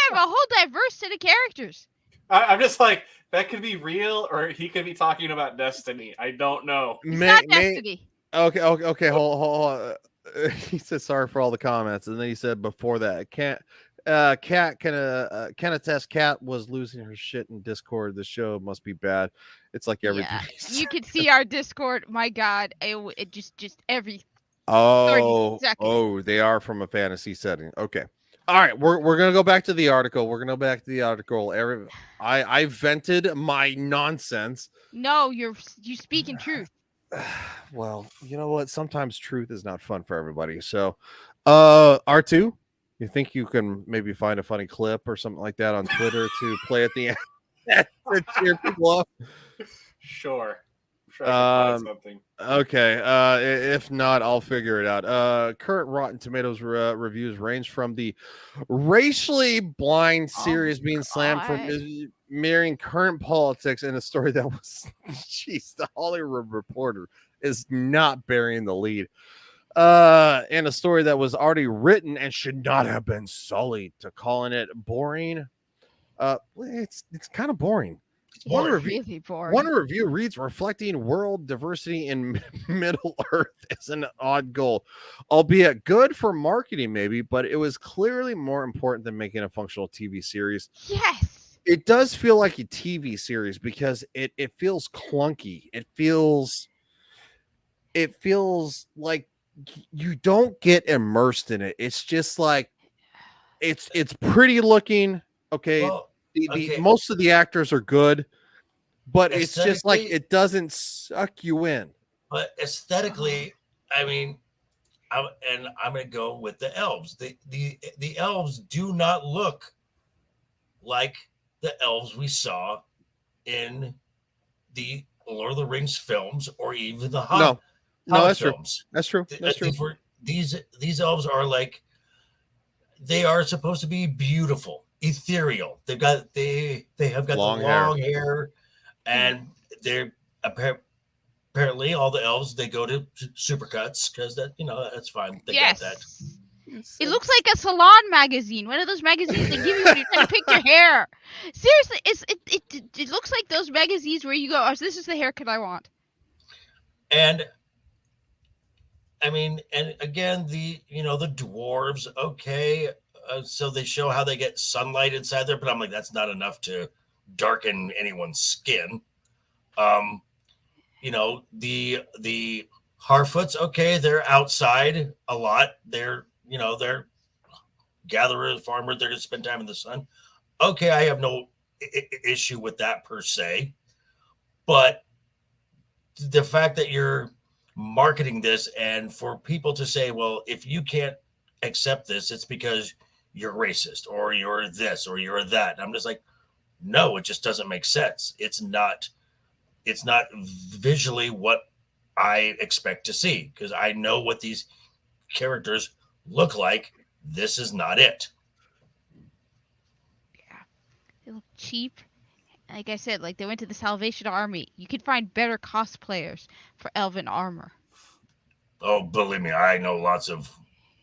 have a whole diverse set of characters. I'm just like, that could be real, or he could be talking about Destiny. I don't know. It's not Destiny. Okay. Hold on. He said sorry for all the comments, and then he said before that, Cat can attest. Cat was losing her shit in Discord. The show must be bad. It's like everything. Yeah. You can see our Discord. My God, it just every. 30 Oh, seconds. They are from a fantasy setting. Okay. All right, we're gonna go back to the article. I vented my nonsense. No, you speaking truth. Well, you know what? Sometimes truth is not fun for everybody. So, R2, you think you can maybe find a funny clip or something like that on Twitter to play at the end to cheer people up? Sure. I can find something. Okay. If not, I'll figure it out. Current Rotten Tomatoes reviews range from the racially blind series being slammed for mirroring current politics in a story that was, jeez, the Hollywood Reporter is not bearing the lead. In a story that was already written and should not have been sullied, to calling it boring. It's kind of boring. One review reads, reflecting world diversity in Middle Earth is an odd goal, albeit good for marketing maybe, but it was clearly more important than making a functional TV series. Yes. It does feel like a TV series because it feels clunky. It feels like you don't get immersed in it. It's just like it's pretty looking. Okay. Well, the most of the actors are good, but it's just like it doesn't suck you in. But aesthetically, I mean, I'm going to go with the elves. The elves do not look like the elves we saw in the Lord of the Rings films or even the Hobbit that's films. True. That's true. These elves are like, they are supposed to be beautiful, ethereal. They have got long the long hair, and they're apparently all the elves, they go to supercuts because that's fine. They got that. It looks like a salon magazine. One of those magazines they give you when you're trying to pick your hair. Seriously, it looks like those magazines where you go, "Oh, this is the haircut I want." And I mean, and again, the dwarves, okay. So they show how they get sunlight inside there, but I'm like, that's not enough to darken anyone's skin. The Harfoots, okay, they're outside a lot. They're gatherers, farmers. They're gonna spend time in the sun. Okay, I have no issue with that per se, but the fact that you're marketing this and for people to say, well, if you can't accept this, it's because you're racist or you're this or you're that. I'm just like, no, it just doesn't make sense. It's not visually what I expect to see because I know what these characters look like. This is not it. Yeah, they look cheap. Like I said, like they went to the Salvation Army. You could find better cosplayers for elven armor. Oh, believe me, I know lots of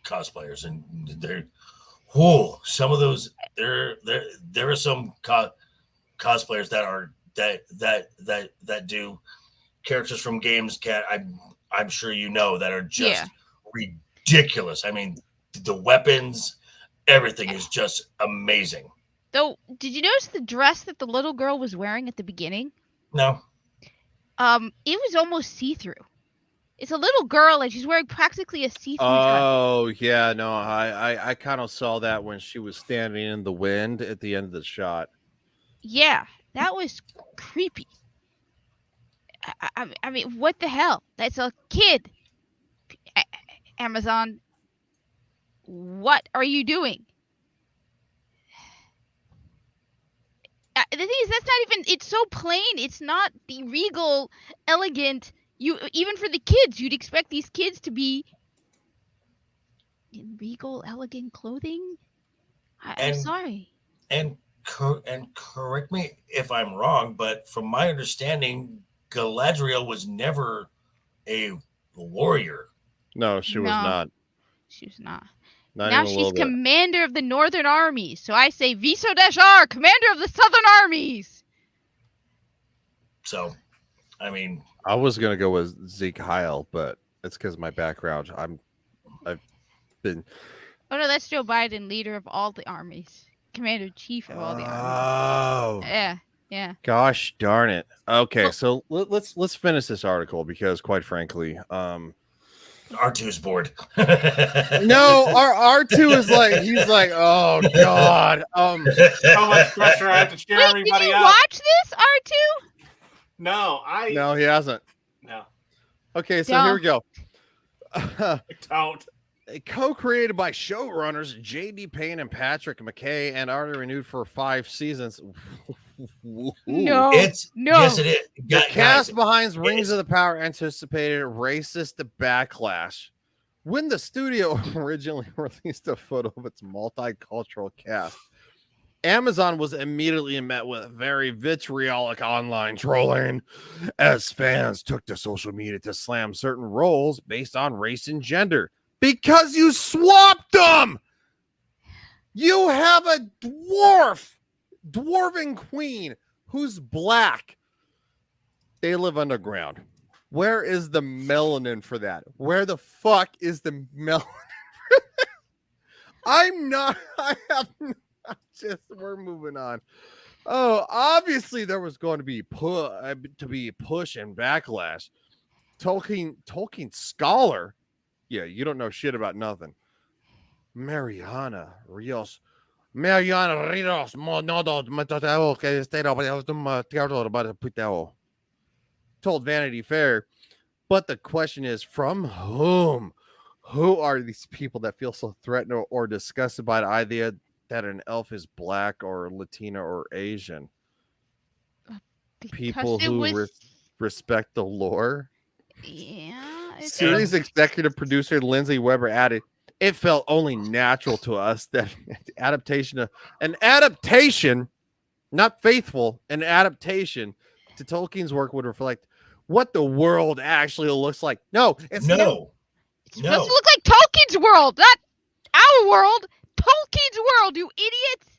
cosplayers, and some of those there are some cosplayers that do characters from games. I'm sure you know that are just ridiculous. I mean, the weapons, everything is just amazing. Though, did you notice the dress that the little girl was wearing at the beginning? No. It was almost see-through. It's a little girl and she's wearing practically a see-through dress. Oh yeah, no, I kind of saw that when she was standing in the wind at the end of the shot. Yeah, that was creepy. I mean, what the hell? That's a kid. Amazon, what are you doing? The thing is, that's not even. It's so plain. It's not the regal, elegant. Even for the kids, you'd expect these kids to be in regal, elegant clothing. I'm sorry. And correct me if I'm wrong, but from my understanding, Galadriel was never a warrior. No, she was not. She was not. Not Now even a she's little bit. commander of the Northern Armies. So I say Viso Dashar, commander of the Southern Armies. So, I mean, I was gonna go with Zeke Heil, but it's because of my background. I've been. Oh no, that's Joe Biden, leader of all the armies, commander-in-chief of all the Oh. armies. Yeah. Gosh darn it. Okay, so let's finish this article because, quite frankly, R2's bored. No, our R2 is like, he's like, oh god. So much pressure. I have to cheer everybody Did you up. watch this, R2? No, No, he hasn't. No. Okay, so here we go. Don't. Co-created by showrunners J.D. Payne and Patrick McKay and already renewed for 5 seasons. No. Yes, it is. The cast behind Rings of the Power anticipated racist backlash. When the studio originally released a photo of its multicultural cast, Amazon was immediately met with very vitriolic online trolling as fans took to social media to slam certain roles based on race and gender. Because you swapped them! You have a dwarven queen who's black. They live underground. Where is the melanin for that? Where the fuck is the melanin? We're moving on. Oh, obviously there was going to be push and backlash. Tolkien scholar. Yeah, you don't know shit about nothing. Mariana Rios, told Vanity Fair. But the question is, from whom? Who are these people that feel so threatened or disgusted by the idea that an elf is black or Latino or Asian? People who respect the lore? Yeah. Series executive producer Lindsay Weber added, "It felt only natural to us that an adaptation, not faithful, an adaptation to Tolkien's work would reflect what the world actually looks like." No, it's no. It's supposed to look like Tolkien's world, not our world. Tolkien's world, you idiots.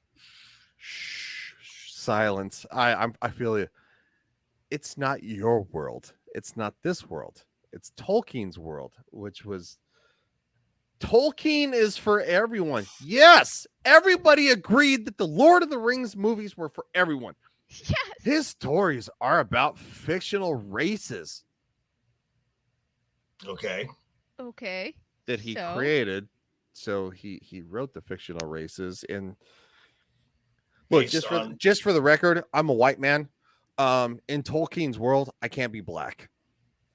Silence. I feel you. It's not your world. It's not this world. It's Tolkien's world, which was Tolkien is for everyone. Yes, everybody agreed that the Lord of the Rings movies were for everyone. Yes. His stories are about fictional races. Okay. That he created. So he wrote the fictional races. And look, just for the record, I'm a white man. In Tolkien's world, I can't be black.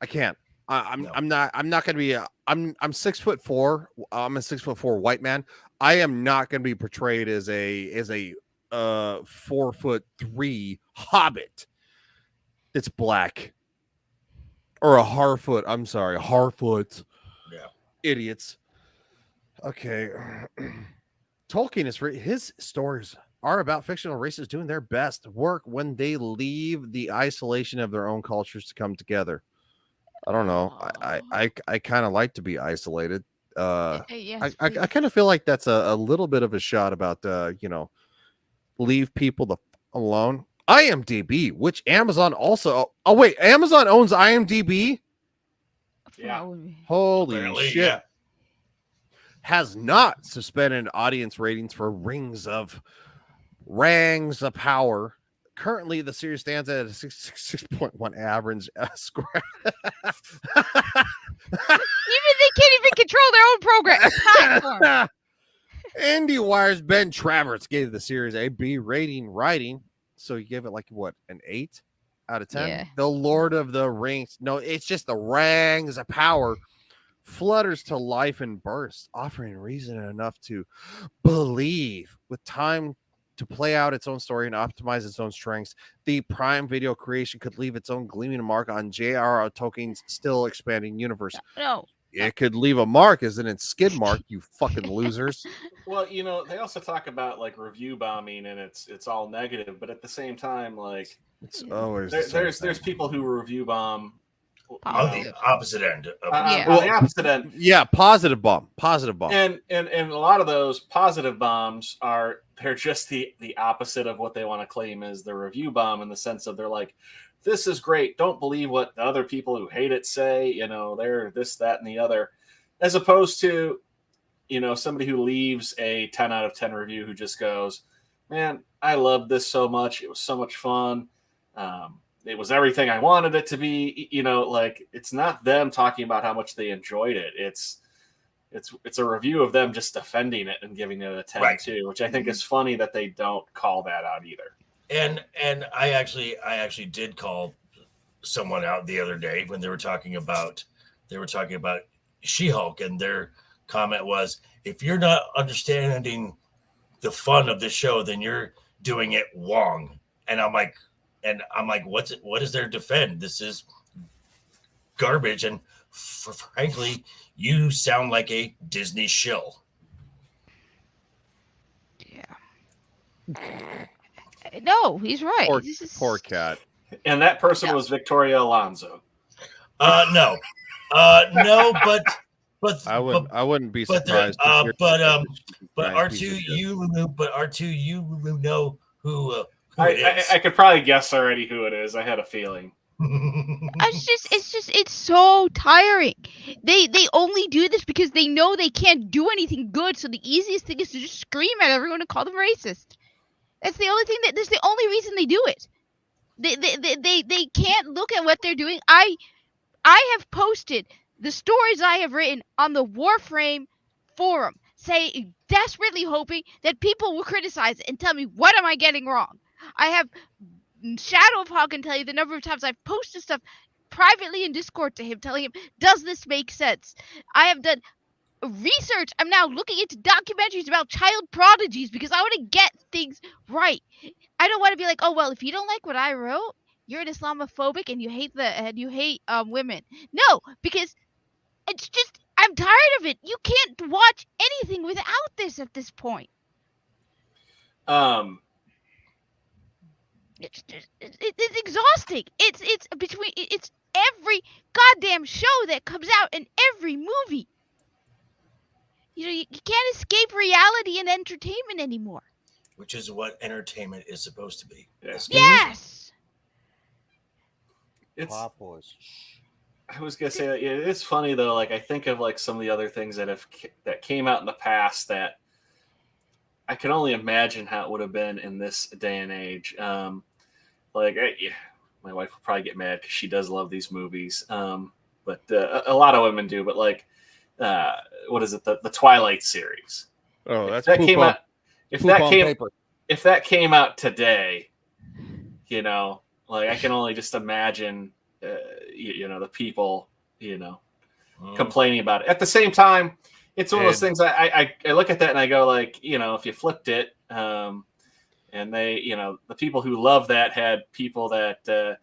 I can't. I'm not going to be I'm 6'4". I'm a 6'4" white man. I am not going to be portrayed as a 4'3" hobbit that's black or a Harfoot. I'm sorry, Harfoot. Yeah, idiots. Okay, Tolkien is his stories are about fictional races doing their best work when they leave the isolation of their own cultures to come together. I don't know. I kind of like to be isolated. Yes, I kind of feel like that's a little bit of a shot about leave people alone. IMDb, which Amazon also. Oh wait, Amazon owns IMDb. Yeah. Holy Apparently, shit. yeah. Has not suspended audience ratings for Rings of Power. Currently, the series stands at a 6.1 average score. Even they can't even control their own program. IndieWire's Ben Travers gave the series a B rating writing. So you gave it like what, an 8? out of 10. Yeah. The Lord of the Rings. No, it's just the rings of power flutters to life and bursts, offering reason enough to believe. With time to play out its own story and optimize its own strengths, the Prime Video creation could leave its own gleaming mark on J.R.R. Tolkien's still expanding universe. No. It could leave a mark, as in its skid mark, you fucking losers. Well, you know, they also talk about like review bombing, and it's all negative, but at the same time, like it's always there's people who review bomb on the opposite end. On the opposite end. Yeah, positive bomb. And a lot of those positive bombs they're just the opposite of what they want to claim as the review bomb, in the sense of they're like, this is great. Don't believe what the other people who hate it say. You know, they're this, that, and the other, as opposed to, you know, somebody who leaves a 10 out of 10 review who just goes, man, I loved this so much. It was so much fun. It was everything I wanted it to be. You know, like, it's not them talking about how much they enjoyed it. It's a review of them just defending it and giving it a 10 too, which I think is funny that they don't call that out either. And I actually did call someone out the other day when they were talking about She-Hulk, and their comment was, if you're not understanding the fun of this show, then you're doing it wrong. And I'm like, what is there to defend? This is garbage, and frankly, you sound like a Disney shill. No, he's right. Poor cat. And that person was Victoria Alonso. No, but I wouldn't be surprised. But R2, you know who it is. I could probably guess already who it is. I had a feeling. It's so tiring. They only do this because they know they can't do anything good. So the easiest thing is to just scream at everyone and call them racist. That's the only thing that's the only reason they do it. They can't look at what they're doing. I have posted the stories I have written on the Warframe forum, desperately hoping that people will criticize it and tell me, what am I getting wrong? I have Shadow of Hawk can tell you the number of times I've posted stuff privately in Discord to him, telling him, does this make sense? I have done research. I'm now looking into documentaries about child prodigies because I want to get things right. I don't want to be like, oh well, if you don't like what I wrote, you're an Islamophobic and you hate women. No, because it's just, I'm tired of it. You can't watch anything without this at this point. It's exhausting. It's every goddamn show that comes out in every movie. You know, you can't escape reality and entertainment anymore. Which is what entertainment is supposed to be. Yes. I was gonna say that it's funny though. Like, I think of like some of the other things that came out in the past that I can only imagine how it would have been in this day and age. My wife will probably get mad because she does love these movies, but a lot of women do. But like, what is it? The Twilight series. Oh, If that came out today, you know, like, I can only just imagine, the people, complaining about it. At the same time, it's one of those things. I look at that and I go, like, if you flipped it, and they, the people who love that had people that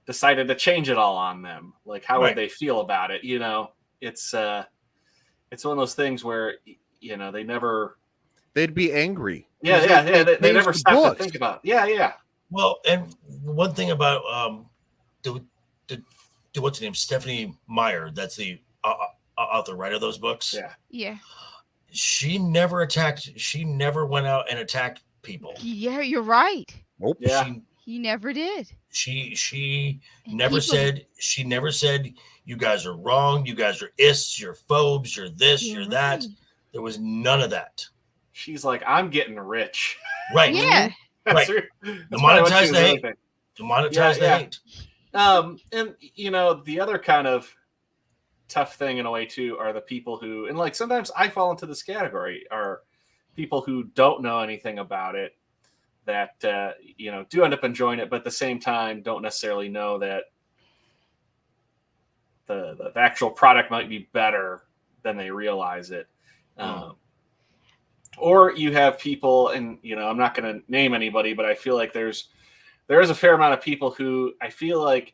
decided to change it all on them. Like, how would they feel about it? It's one of those things where, they'd be angry. Yeah. They never stop to think about it. Yeah. Well, and one thing about what's her name, Stephanie Meyer, that's the author, right, of those books. Yeah. She never went out and attacked people. Yeah, you're right. Nope. Yeah. He never did. She never said you guys are wrong, you guys are ists, you're phobes, you're this, you're that. There was none of that. She's like, I'm getting rich. Right. Yeah. Right. Demonetize the hate. Demonetize the hate. And the other kind of tough thing in a way too are the people who, and like, sometimes I fall into this category, are people who don't know anything about it, that do end up enjoying it, but at the same time don't necessarily know that the actual product might be better than they realize it. Or you have people, and I'm not going to name anybody, but I feel like there is a fair amount of people who I feel like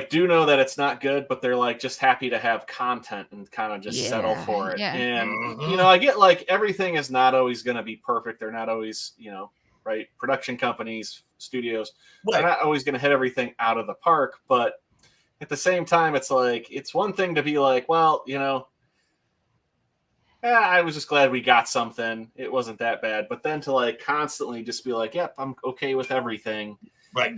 do know that it's not good, but they're like just happy to have content and kind of just settle for it. Yeah. And I get like everything is not always going to be perfect. They're not always, right? Production companies, studios, they're not always going to hit everything out of the park. But at the same time, it's like it's one thing to be like, well, I was just glad we got something. It wasn't that bad. But then to like constantly just be like, yep, I'm okay with everything. Right.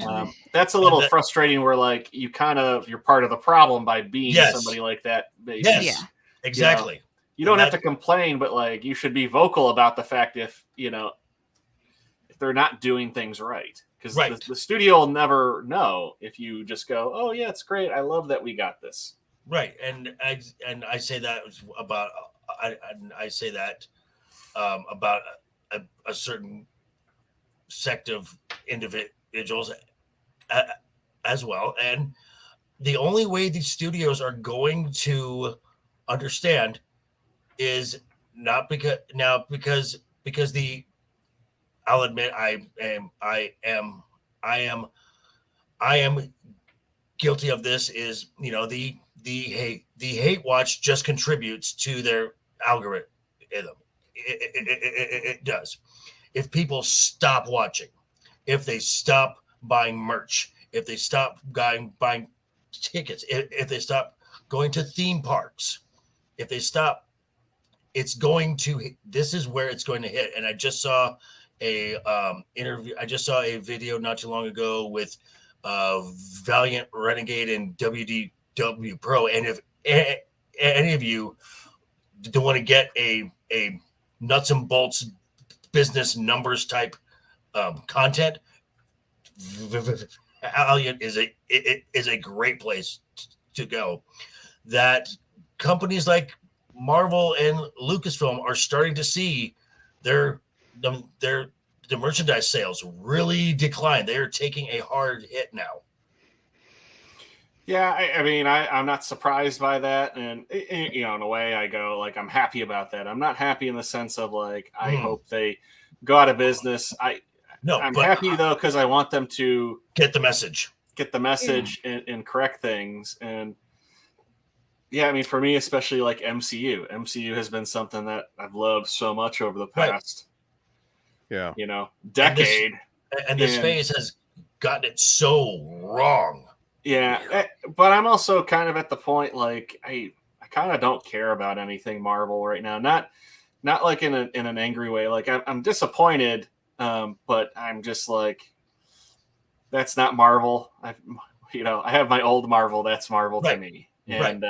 That's a little frustrating where like you're part of the problem by being somebody like that. Yes. Yeah. Exactly. You don't have to complain, but like you should be vocal about the fact if they're not doing things right. Because the studio will never know if you just go, oh yeah, it's great. I love that we got this. Right. And I say that about about a certain sect of individuals as well. And the only way these studios are going to understand is not because I'll admit I am guilty of this is the hate watch just contributes to their algorithm. It does. If people stop watching, if they stop buying merch, if they stop buying tickets, if they stop going to theme parks, if they stop, this is where it's going to hit. And I just saw a video not too long ago with Valiant, Renegade, and WDW Pro. And if any of you don't want to get a nuts and bolts business numbers type content, Valiant is a great place to go. That companies like Marvel and Lucasfilm are starting to see the merchandise sales really decline. They are taking a hard hit now. Yeah, I mean, I'm not surprised by that, and in a way, I go like I'm happy about that. I'm not happy in the sense of like I hope they go out of business. I'm happy though because I want them to get the message, and correct things. And yeah, I mean, for me, especially like MCU has been something that I've loved so much over the past, decade. And this phase has gotten it so wrong. Yeah, but I'm also kind of at the point like I kind of don't care about anything Marvel right now. Not like in an angry way. Like I'm disappointed, but I'm just like that's not Marvel. I have my old Marvel. That's Marvel to me, and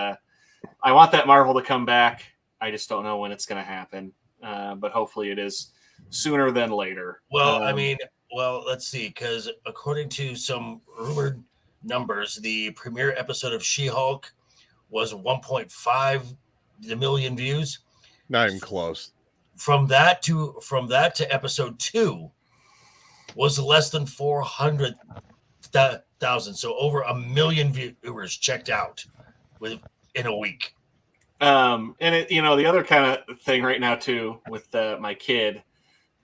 I want that Marvel to come back. I just don't know when it's going to happen, but hopefully it is sooner than later. Well, let's see, because according to some rumored numbers, the premiere episode of She-Hulk was 1.5 million views. Not even close. From that to episode 2 was less than 400,000. So over 1 million viewers checked out in a week. And it, the other kind of thing right now too with my kid,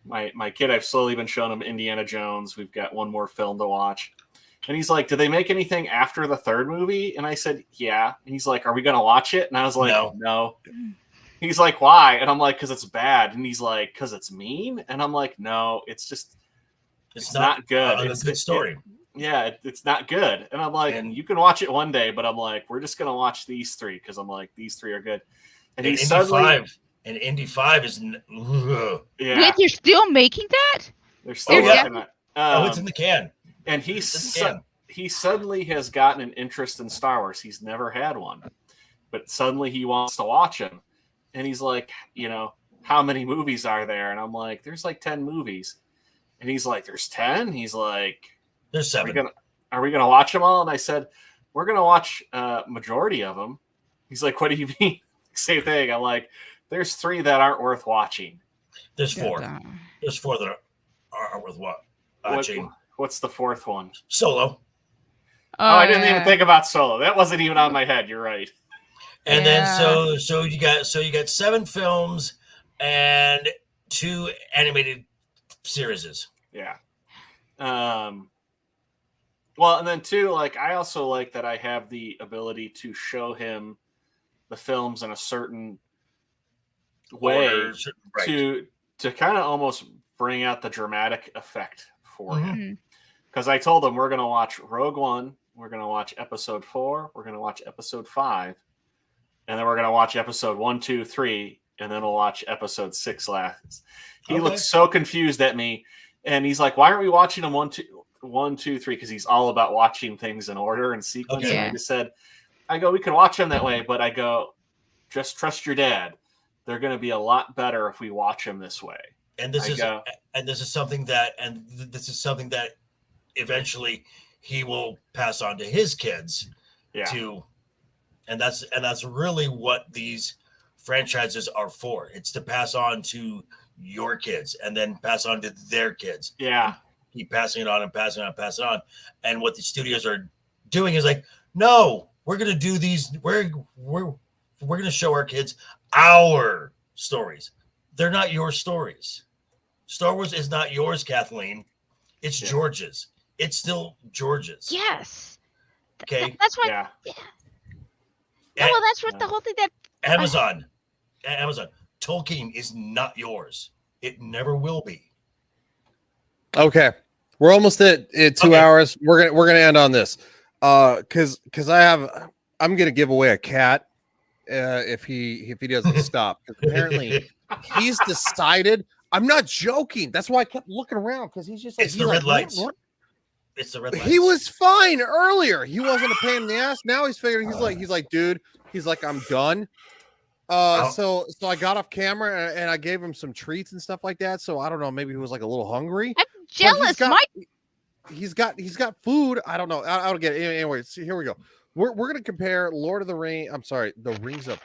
my kid, I've slowly been showing him Indiana Jones. We've got one more film to watch. And he's like, did they make anything after the third movie? And I said, yeah. And he's like, are we going to watch it? And I was like, no. He's like, why? And I'm like, because it's bad. And he's like, because it's mean? And I'm like, no, it's not good. It's a good story. It's not good. And I'm like, you can watch it one day, but I'm like, we're just going to watch these 3 because I'm like, these 3 are good. And he's suddenly... Indy 5 is... Wait, you're still making that? They're still making it. It's in the can. And he suddenly has gotten an interest in Star Wars. He's never had one, but suddenly he wants to watch them. And he's like, how many movies are there? And I'm like, there's like 10 movies. And he's like, there's 10? He's like, there's 7. Are we gonna watch them all? And I said, we're gonna watch majority of them. He's like, what do you mean? Same thing. I'm like, there's 3 that aren't worth watching. There's 4. There's 4 that are. are worth watching. What's the fourth one? Solo. Oh, I didn't even think about Solo. That wasn't even on my head. You're right. And then so you got 7 films and 2 animated series. Yeah. Well, and then 2, like I also like that I have the ability to show him the films in a certain way to kind of almost bring out the dramatic effect for him. Because I told him we're going to watch Rogue One, we're going to watch Episode 4, we're going to watch Episode 5, and then we're going to watch Episode 1, 2, 3, and then we'll watch Episode 6 last. He looked so confused at me, and he's like, "Why aren't we watching them 1, 2, 3?" Because he's all about watching things in order and sequence. And I just said, "I go, we can watch them that way, but I go, just trust your dad. They're going to be a lot better if we watch them this way." And this is something that eventually he will pass on to his kids. And that's really what these franchises are for. It's to pass on to your kids and then pass on to their kids. Yeah. Keep passing it on and passing it on and passing it on. And what the studios are doing is like, no, we're going to do these. We're going to show our kids our stories. They're not your stories. Star Wars is not yours, Kathleen. It's George's. It's still George's. Yes. Okay. That's what. Yeah. Well, that's what the whole thing that Amazon. Tolkien is not yours. It never will be. Okay, we're almost at 2 hours. We're gonna end on this, because I'm gonna give away a cat if he doesn't stop. Apparently, he's decided. I'm not joking. That's why I kept looking around, because he's just like, it's the red lights. It's the red lights. He was fine earlier. He wasn't a pain in the ass. Now he's figuring. He's like, dude. He's like, I'm done. So I got off camera and I gave him some treats and stuff like that. So I don't know. Maybe he was like a little hungry. I'm jealous, Mike. He's got food. I don't know. I don't get it. Anyway, so here we go. We're gonna compare Lord of the Rings. I'm sorry, the Rings of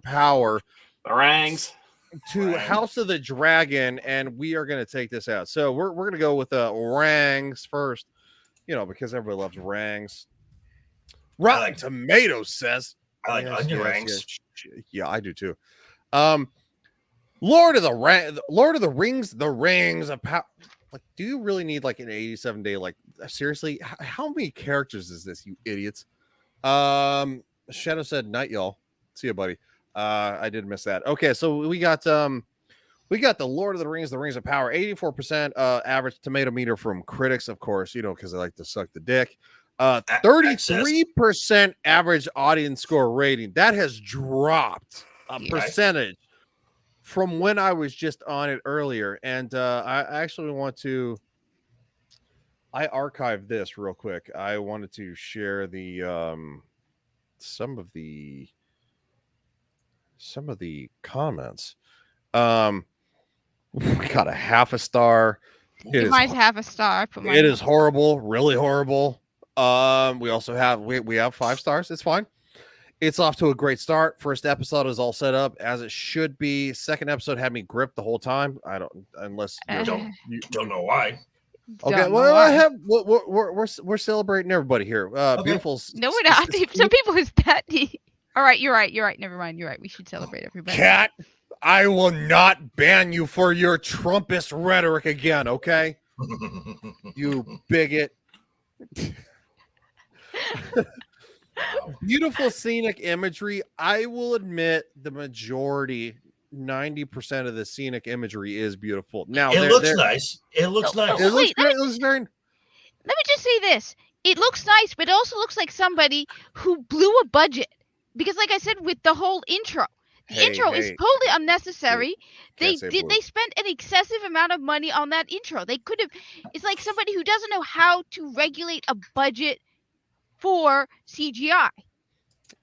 Power. The Rangs. To House of the Dragon, and we are going to take this out. So we're going to go with Rangs first, because everybody loves Rangs. Rotten Tomatoes says. I like onion rings. Yeah, I do too. Lord of the Rings, the Rings of Power. Like, do you really need like an 87-day? Like, seriously, how many characters is this, you idiots? Shadow said, "Night, y'all. See you, buddy." I did miss that. Okay, so we got the Lord of the Rings of Power, 84% average tomato meter from critics, of course, because they like to suck the dick. 33% average audience score rating. That has dropped a percentage from when I was just on it earlier. And I actually I archived this real quick. I wanted to share the some of the comments. We got a half a star. Mine's half a star. It is horrible, really horrible. We also have we have 5 stars. It's fine. It's off to a great start. First episode is all set up as it should be. Second episode had me gripped the whole time. I don't, unless you don't know why. Okay, we're celebrating everybody here. Beautiful. No, we're not. Some people is that. All right, you're right. Never mind. You're right. We should celebrate everybody. Cat, I will not ban you for your Trumpist rhetoric again, okay? You bigot. Beautiful scenic imagery. I will admit the majority, 90% of the scenic imagery is beautiful. Now it looks nice. It looks nice. It looks very. Let me just say this. It looks nice, but it also looks like somebody who blew a budget. Because, like I said, with the whole intro, the intro is totally unnecessary. They spent an excessive amount of money on that intro. They could have. It's like somebody who doesn't know how to regulate a budget for CGI.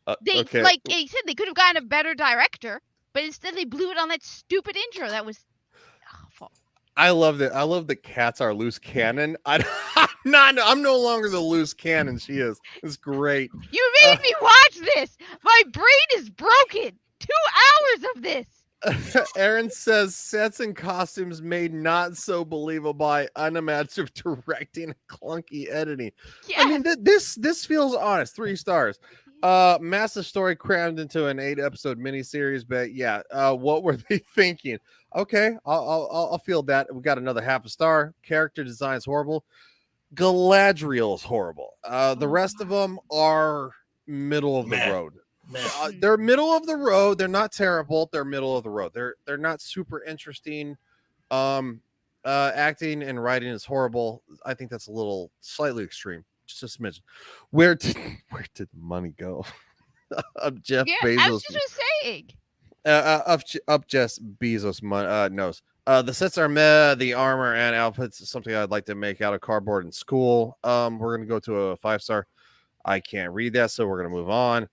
Like I said, they could have gotten a better director, but instead they blew it on that stupid intro. That was awful. I love that. I love that cats are loose cannon. I'm no longer the loose cannon she is. It's great. You made me watch this. My brain is broken. 2 hours of this. Aaron says sets and costumes made not so believable by unimaginative directing and clunky editing. I mean, this feels honest. 3 stars. Massive story crammed into an 8-episode miniseries, but yeah, what were they thinking? Okay, I'll feel that. We got another half a star. Character design's horrible. Galadriel's horrible. The rest of them are middle of the road. They're middle of the road. They're not terrible. They're middle of the road. They're not super interesting. Acting and writing is horrible. I think that's a little slightly extreme. Just a smidgen. Where did the money go? Of Jeff Bezos. I was just saying. Up Jeff Bezos nose. The sets are meh. The armor and outfits is something I'd like to make out of cardboard in school. We're gonna go to a 5-star. I can't read that, so we're gonna move on.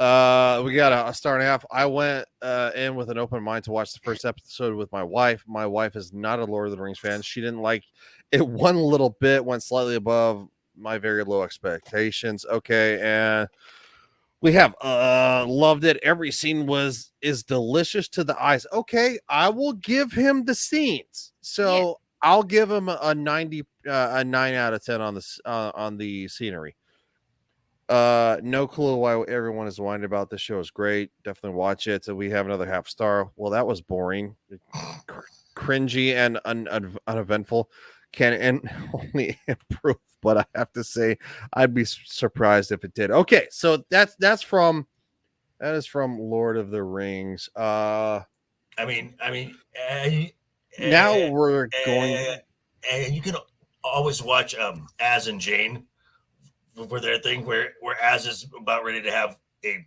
We got a star and a half. I went in with an open mind to watch the first episode with my wife. My wife is not a Lord of the Rings fan. She didn't like it one little bit, went slightly above my very low expectations. Okay, and we have loved it. Every scene is delicious to the eyes. Okay, I will give him the scenes. So I'll give him a 9 out of 10 on the scenery. No clue why everyone is whining about this show. Is great. Definitely watch it. So we have another half star. Well, that was boring, cringy, and uneventful. Can only improve, but I have to say I'd be surprised if it did. Okay, so that is from Lord of the Rings. Now we're going, and you can always watch Az and Jane for their thing where Az is about ready to have the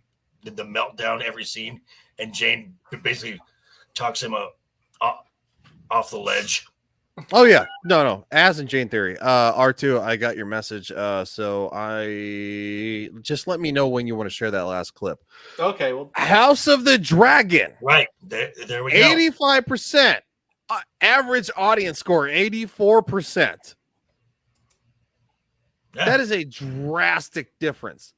meltdown every scene, and Jane basically talks him off the ledge. Oh yeah, no, Az and Jane theory. R2, I got your message. So I just let me know when you want to share that last clip. Okay, well, House of the Dragon. Right there we go. 85%. Average audience score 84%. Yeah. That is a drastic difference.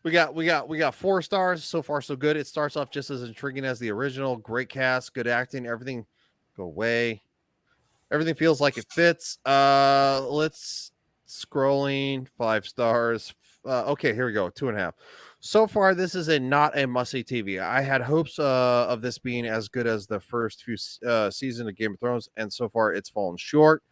We got 4 stars. So far, so good. It starts off just as intriguing as the original. Great cast, good acting, everything. Go away. Everything feels like it fits. Let's scrolling 5 stars. Okay, here we go. 2.5. So far, this is not a must-see TV. I had hopes of this being as good as the first few seasons of Game of Thrones, and so far, it's fallen short.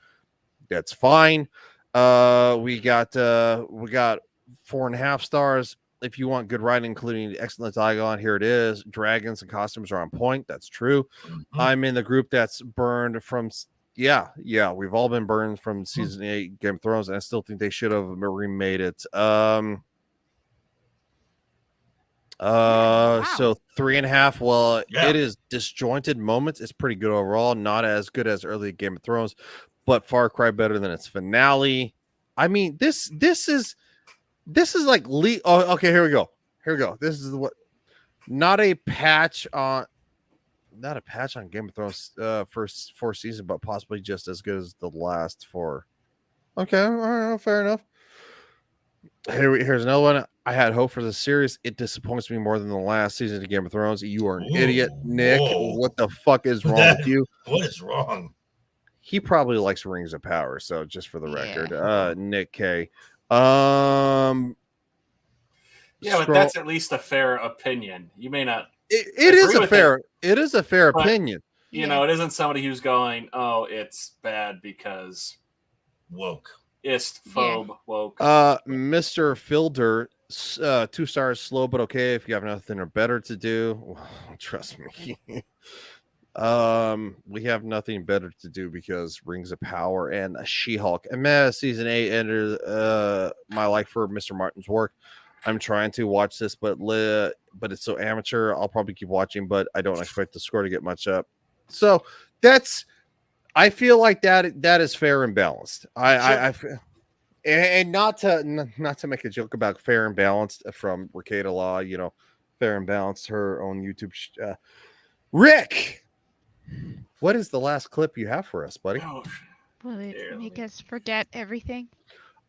That's fine. We got 4.5 stars. If you want good writing, including excellent dialogue, here it is. Dragons and costumes are on point. That's true. Mm-hmm. I'm in the group that's burned from. Yeah, we've all been burned from season 8 Game of Thrones, and I still think they should have remade it. So 3.5. Well, It is disjointed moments. It's pretty good overall. Not as good as early Game of Thrones, but far cry better than its finale. I mean, this is like okay, here we go. This is not a patch on Game of Thrones first 4 seasons, but possibly just as good as the last 4. Okay, all right, fair enough. Here's another one. I had hope for the series. It disappoints me more than the last season of Game of Thrones. You are an idiot, Nick. Whoa. What the fuck is wrong with you? What is wrong? He probably likes Rings of Power. So just for the record, Nick K. But that's at least a fair opinion. You may not. It is a fair opinion. You know, it isn't somebody who's going, "Oh, it's bad because woke." Woke. Mr. Fielder, 2 stars, slow but okay. If you have nothing better to do, well, trust me. We have nothing better to do because Rings of Power and She-Hulk. And season 8 ended my like for Mr. Martin's work. I'm trying to watch this, but it's so amateur. I'll probably keep watching, but I don't expect the score to get much up. So I feel like that is fair and balanced. And not to make a joke about fair and balanced from Ricada Law, you know, fair and balanced, her own YouTube. Rick, what is the last clip you have for us, buddy? Will it make us forget everything?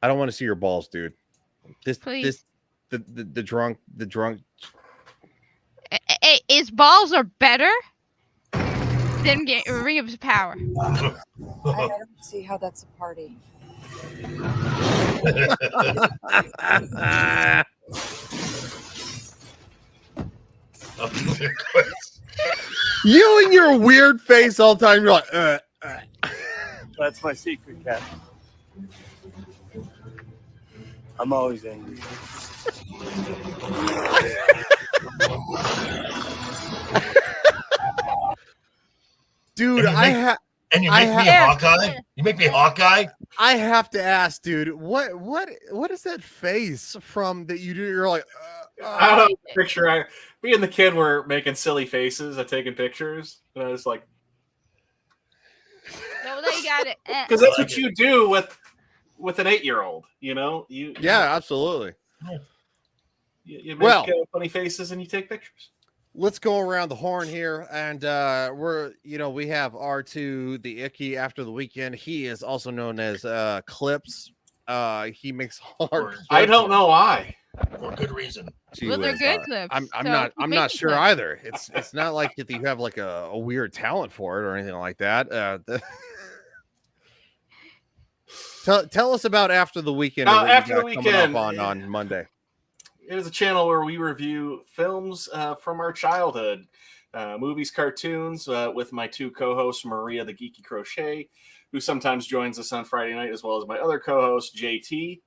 I don't want to see your balls, dude. Please. The drunk His balls are better than Ring of Power. I don't see how that's a party. You and your weird face all the time. You're like, That's my secret, Cat. I'm always angry. dude, and you make me Hawkeye. You make me Hawkeye. I have to ask, dude, what is that face from that you do? You're like, I don't know. Picture me and the kid were making silly faces and taking pictures, and I was like, No, you got it. because that's what you do with an 8-year-old, you know. Yeah, absolutely. You make Well, funny faces and you take pictures. let's go around the horn here, and we have R2 the Icky after the weekend. He is also known as Clips. He makes hard. I don't know why. For good reason. Well, they're good clips. I'm so not make sure clips. either. It's not like that you have like a weird talent for it or anything like that. Tell us about after the weekend. and what you After the got coming up weekend, on Monday. It is a channel where we review films from our childhood, movies, cartoons, with my two co-hosts, Maria the Geeky Crochet, who sometimes joins us on Friday night, as well as my other co-host, JT.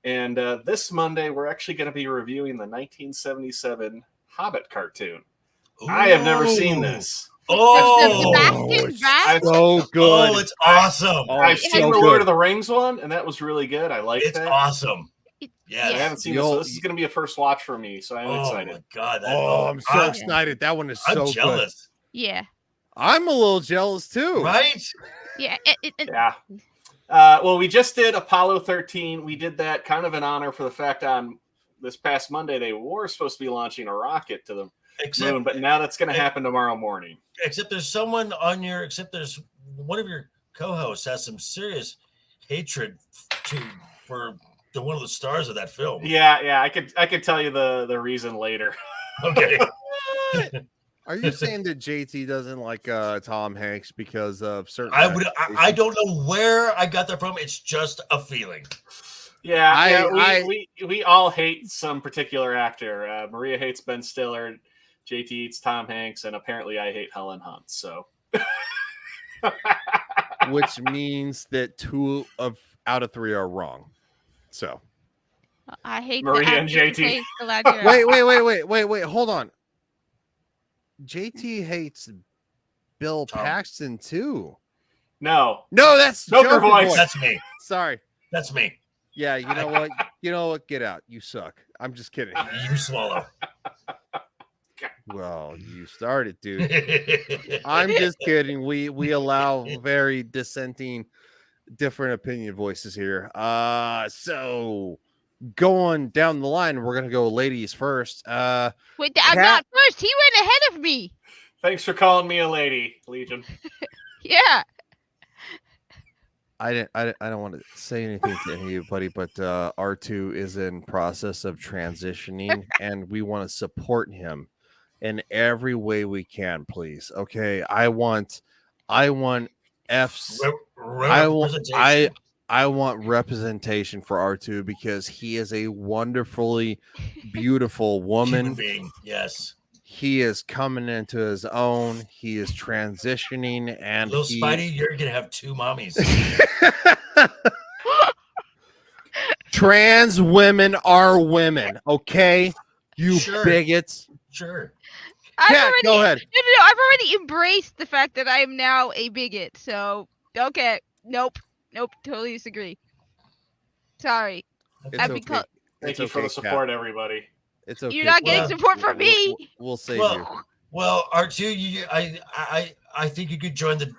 And this Monday, we're actually going to be reviewing the 1977 Hobbit cartoon. I have never seen this. Sebastian so good. Oh, it's awesome. I've seen the Lord of the Rings one, and that was really good. I liked It's that. awesome. Yeah, I haven't seen this, so this is going to be a first watch for me, so I'm excited. My God, I'm so excited. That one is so I'm jealous. Yeah. I'm a little jealous too. Right? Yeah. Yeah. Well, we just did Apollo 13. We did that kind of in honor for the fact on this past Monday they were supposed to be launching a rocket to the moon, but now that's going to happen tomorrow morning. Except there's one of your co-hosts has some serious hatred for one of the stars of that film. Yeah, I could tell you the reason later. Okay. Are you saying that JT doesn't like Tom Hanks because of certain? I don't know where I got that from. It's just a feeling. Yeah, we all hate some particular actor. Maria hates Ben Stiller, JT hates Tom Hanks, and apparently I hate Helen Hunt. So, which means that 2 out of 3 are wrong. So, I hate Maria the and JT. Wait, hold on. JT hates Bill Paxton too. No, that's Joker voice. That's me. Sorry, that's me. Yeah, you know what? You know what? Get out. You suck. I'm just kidding. You swallow. Well, you started, dude. I'm just kidding. We allow very dissenting, different opinion voices here. So going down the line, we're gonna go ladies first. Wait, I'm not first. He went ahead of me. Thanks for calling me a lady, Legion. Yeah. I don't want to say anything to anybody, but R2 is in process of transitioning, and we want to support him in every way we can, please. Okay, I want F's. I want representation for R2 because he is a wonderfully beautiful woman. Human being. Yes. He is coming into his own. He is transitioning, and Little Spidey, you're gonna have 2 mommies. Trans women are women, okay? You Sure. bigots. Sure. Go ahead. No, I've already embraced the fact that I am now a bigot. So okay, nope, totally disagree. Sorry. It's okay. Thank you for the support, everybody. It's okay. You're not getting support from me. We'll save you. Well, R2, I think you could join the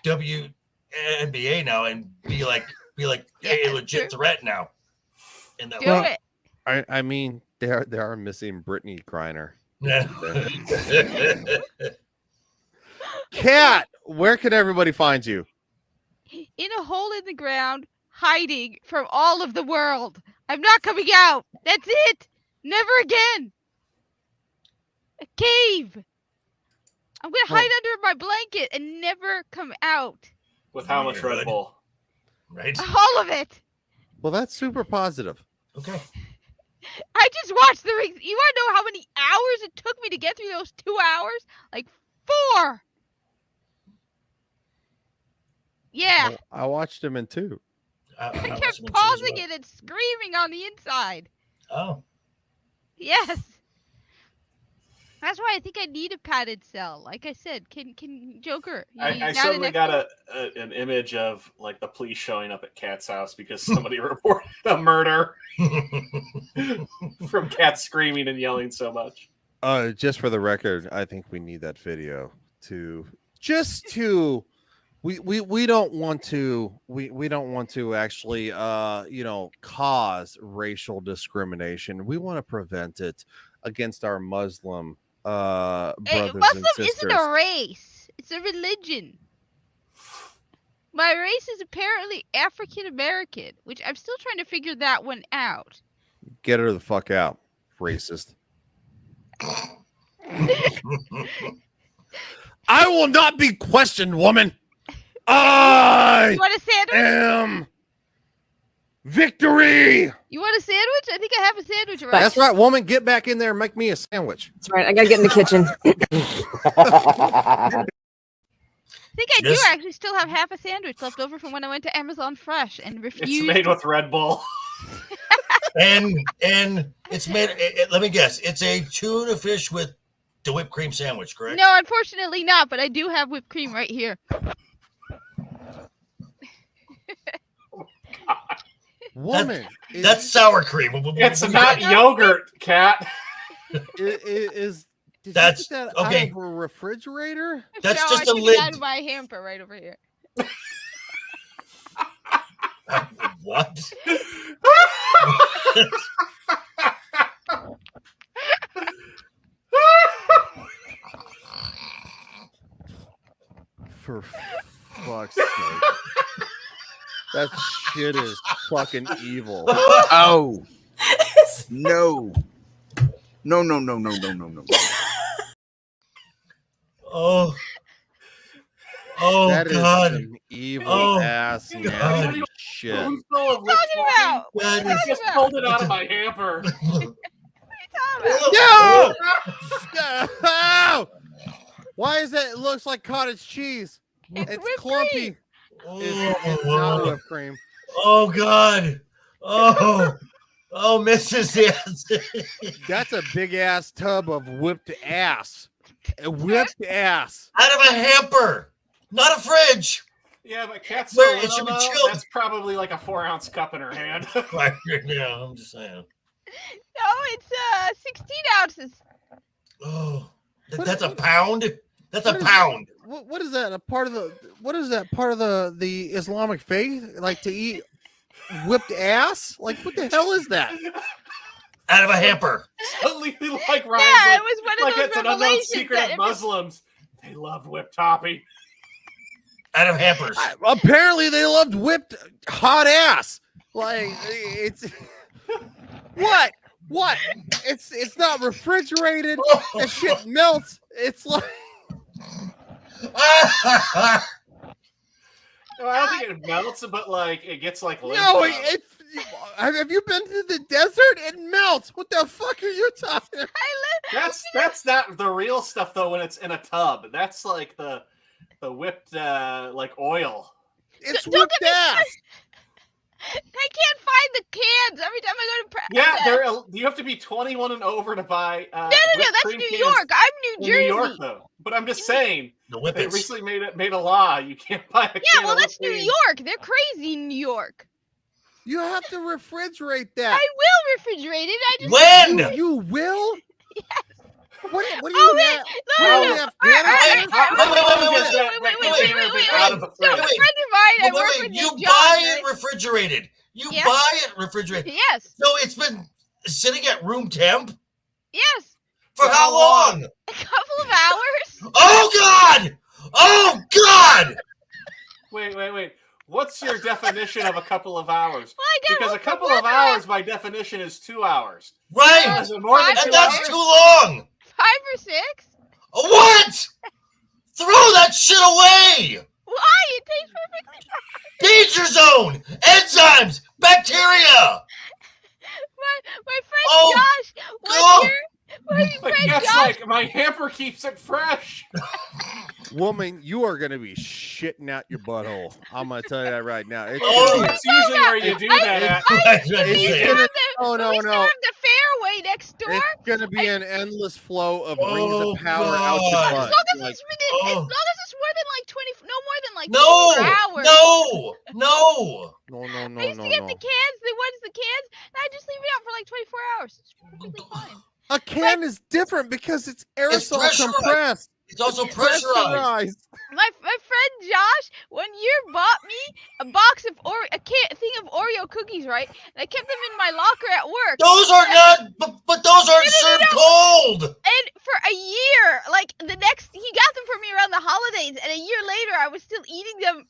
WNBA now and be like a legit threat now. In that way. I mean, they are missing Brittany Griner. Yeah. Kat, where can everybody find you? In a hole in the ground, hiding from all of the world. I'm not coming out. That's it. Never again. A cave. I'm gonna hide under my blanket and never come out. With how much Red Bull? Right. All of it. Well, that's super positive. Okay. I just watched the rings. You want to know how many hours it took me to get through those 2 hours? Like 4. Yeah. I watched him in 2. I kept pausing it and screaming on the inside. Oh. Yes. That's why I think I need a padded cell. Like I said, can Joker? I suddenly got an image of like the police showing up at Kat's house because somebody reported a murder from Kat screaming and yelling so much. Just for the record, I think we need that video to we don't want to actually cause racial discrimination. We want to prevent it against our Muslim brothers Muslim and sisters. isn't a race. It's a religion. My race is apparently African American, which I'm still trying to figure that one out. Get her the fuck out, racist. I will not be questioned, woman. I You want a sandwich? am victory. You want a sandwich? I think I have a sandwich right That's right, woman. Get back in there and make me a sandwich. That's right. I gotta get in the kitchen. I think I do actually still have half a sandwich left over from when I went to Amazon Fresh and refused. It's made with Red Bull. and it's made. Let me guess. It's a tuna fish with the whipped cream sandwich, correct? No, unfortunately not. But I do have whipped cream right here. Woman, that's sour cream. It's not yogurt, Kat. Is did That's you get that okay. out of a refrigerator? That's no, just I a took lid. it out of my hamper right over here. What? For fuck's sake. That shit is fucking evil. Oh. No. No. Oh. Oh, That is God. some evil ass nasty shit. Who's full of What are you talking about? What are you I talking just about? pulled it out of my hamper. No! No! Why is that? It looks like cottage cheese. It's clumpy. It's not whipped cream. Oh, God. Oh. Oh, Mrs. Yes. That's a big ass tub of whipped ass. Whipped ass. Out of a hamper, not a fridge. Yeah, but Kat's Where so it should be little, chilled. that's probably like a 4-ounce cup in her hand. Yeah, I'm just saying. No, it's 16 ounces. Oh, that's a pound. That's a pound. What is that? A part of the? What is that part of the Islamic faith? Like to eat whipped ass? Like what the hell is that? Out of a hamper. Suddenly, like Ryan's Yeah, like, it was one of like those it's an unknown revelations secret that of it was- Muslims. They love whipped topping. Out of hampers. Apparently, they loved whipped hot ass. Like it's what? What? It's not refrigerated. That shit melts. It's like. No, I don't think it melts, but like it gets like limp. No, have you been to the desert? It melts. What the fuck are you talking about? That's not the real stuff though. When it's in a tub, that's like the whipped like oil. It's Don't whipped get me ass. I can't find the cans every time I go to Yeah, you have to be 21 and over to buy. No, whipped that's cream New cans York. I'm New in Jersey. New York though. But I'm just saying, the they whippets. recently made a law. You can't buy a Yeah, can well, of that's whipped New cream. York. They're crazy in New York. You have to refrigerate I that. will refrigerate it. I just When? You will? Yes. What do Oh, you wait. have? No, How no, you no. have All right, Canada? all right, Wait, out of the No, a fridge. friend of mine, I work with You his buy job, it right? refrigerated. You Yes. buy it refrigerated. Yes. So it's been sitting at room temp Yes. for how long? A couple of hours. Oh, God! Oh, God! Wait. What's your definition of a couple of hours? Well, I got Because home a from couple work of hours, by definition, is 2 hours. Right. Is it more than Five 2 And that's hours? too long. or 6. What? Throw that shit away! Why? It tastes perfectly fine. Danger zone! Enzymes! Bacteria! My friend Josh, one year, my friend That's Josh. like my hamper keeps it fresh. Woman, you are gonna be shitting out your butthole. I'm gonna tell you that right now. It's That's usually where you do that at. Oh no, We still have the fairway next door. It's gonna be an endless flow of rings Oh, of power out your God. butt. As long as Like, it's within, as long as it's more than like 20, no more than like No! 24 hours. No! no, I used to get the cans, the cans, and I just leave it out for like 24 hours. It's perfectly fine. a can is different because it's aerosol pressurized. compressed. It's also pressurized. My friend Josh one year bought me a box of thing of Oreo cookies, right? And I kept them in my locker at work. Those are not, but those aren't served cold. And for a year, like he got them for me around the holidays, and a year later, I was still eating them.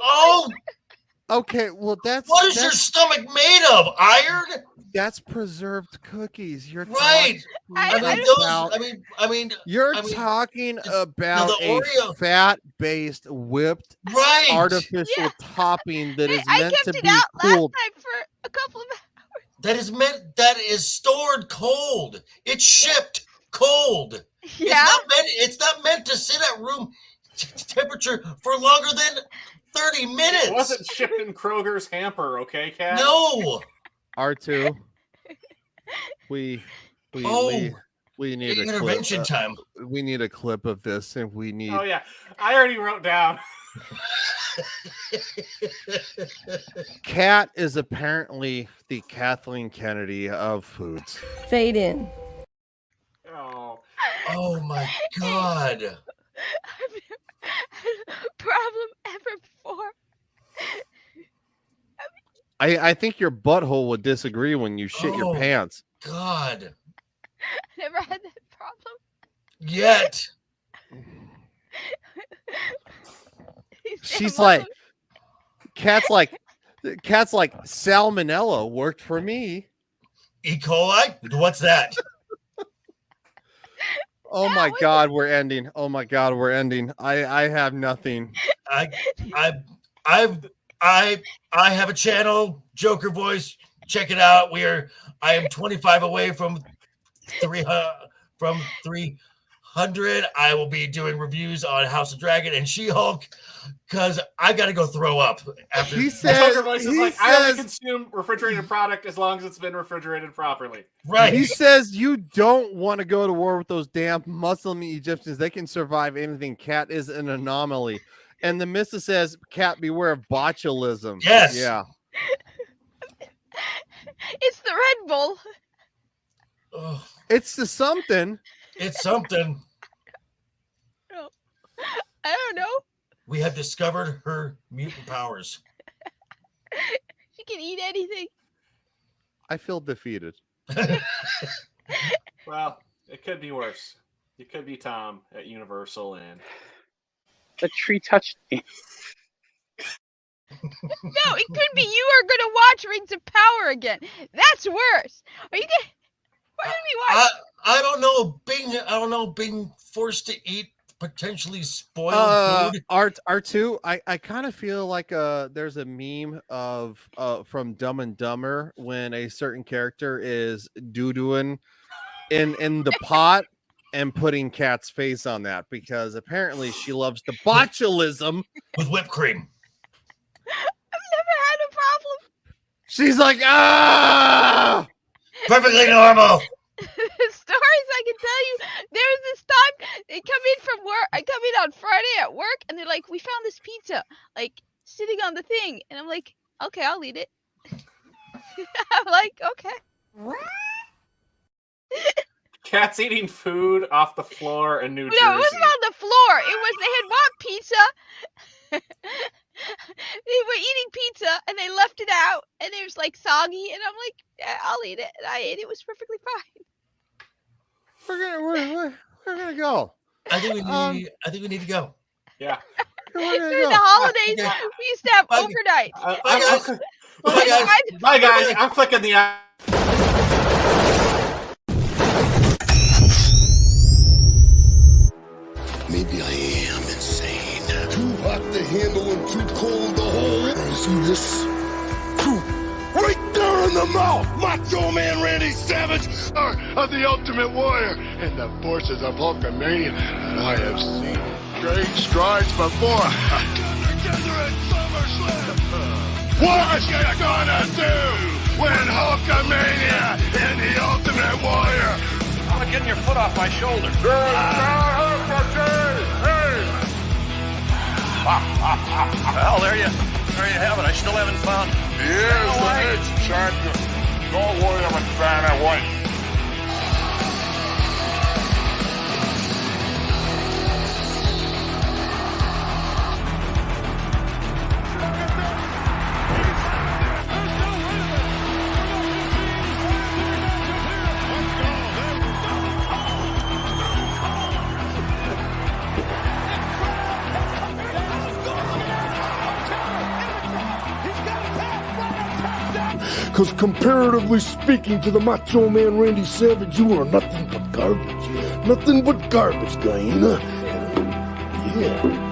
Oh, Okay, well what is your stomach made of? Iron? That's preserved cookies. You're Right. I mean, you're talking about the a Oreo- fat-based, whipped, Right. artificial topping that is I meant kept to it be out cooled. last night for a couple of that is stored cold. It's shipped cold. Yeah. It's not meant to sit at room temperature for longer than 30 minutes. It wasn't shipped in Kroger's hamper, okay, Cat? No. R2. We need a intervention clip. time. We need a clip of this, and we need. Oh yeah, I already wrote down. Kat is apparently the Kathleen Kennedy of foods. Fade in. Oh. Oh my God. I've never had a problem ever before. I think your butthole would disagree when you shit your Oh. pants. God. I never had that problem. Yet. She's like, Kat's like, salmonella worked for me. E. coli? What's that? Oh my God, we're ending. Oh my God, we're ending. I have nothing. I have a channel, Joker Voice. Check it out. I am 25 away from 300. I will be doing reviews on House of Dragon and She-Hulk because I got to go throw up after. He says, Joker Voice is like, I only consume refrigerated product as long as it's been refrigerated properly. Right. He says you don't want to go to war with those damn Muslim Egyptians. They can survive anything. Cat is an anomaly. And the missus says, Cat, beware of botulism. Yes. Yeah. It's the Red Bull. Ugh, It's the something. it's something. I don't know. We have discovered her mutant powers. She can eat anything. I feel defeated. Well, it could be worse. You could be Tom at Universal and The tree touched me. No, it could be you are gonna watch Rings of Power again. That's worse. Are you gonna? What are we watching? I don't know. Being forced to eat potentially spoiled food. R2, I kind of feel like there's a meme of from Dumb and Dumber when a certain character is doo-dooing in the pot and putting Kat's face on that because apparently she loves the botulism with whipped cream. I've never had a problem. She's like, ah, perfectly normal. Stories I can tell you. There was this time they come in from work. I come in on Friday at work, and they're like, "We found this pizza, like sitting on the thing," and I'm like, "Okay, I'll eat it." I'm like, "Okay." Cat's eating food off the floor in New Jersey. No, it wasn't on the floor. It was they had bought pizza. They were eating pizza and they left it out, and it was like soggy, and I'm like, yeah, I'll eat it. And I ate it. It was perfectly fine. we're gonna go. I think we need to go. Yeah. During the holidays, we used to have overnight. Bye guys. I'm clicking the. Too hot to handle and too cold to hold. See this? Right there in the mouth! Macho Man Randy Savage of the Ultimate Warrior and the forces of Hulkamania that I have seen great strides before. Together at SummerSlam! What you gonna do when Hulkamania and the Ultimate Warrior I'm getting your foot off my shoulder. Well, there you have it. I still haven't found. Here's the next champion. Don't worry, I'm a fan of white. Because comparatively speaking to the Macho Man Randy Savage, you are nothing but garbage. Nothing but garbage, Diana. Yeah.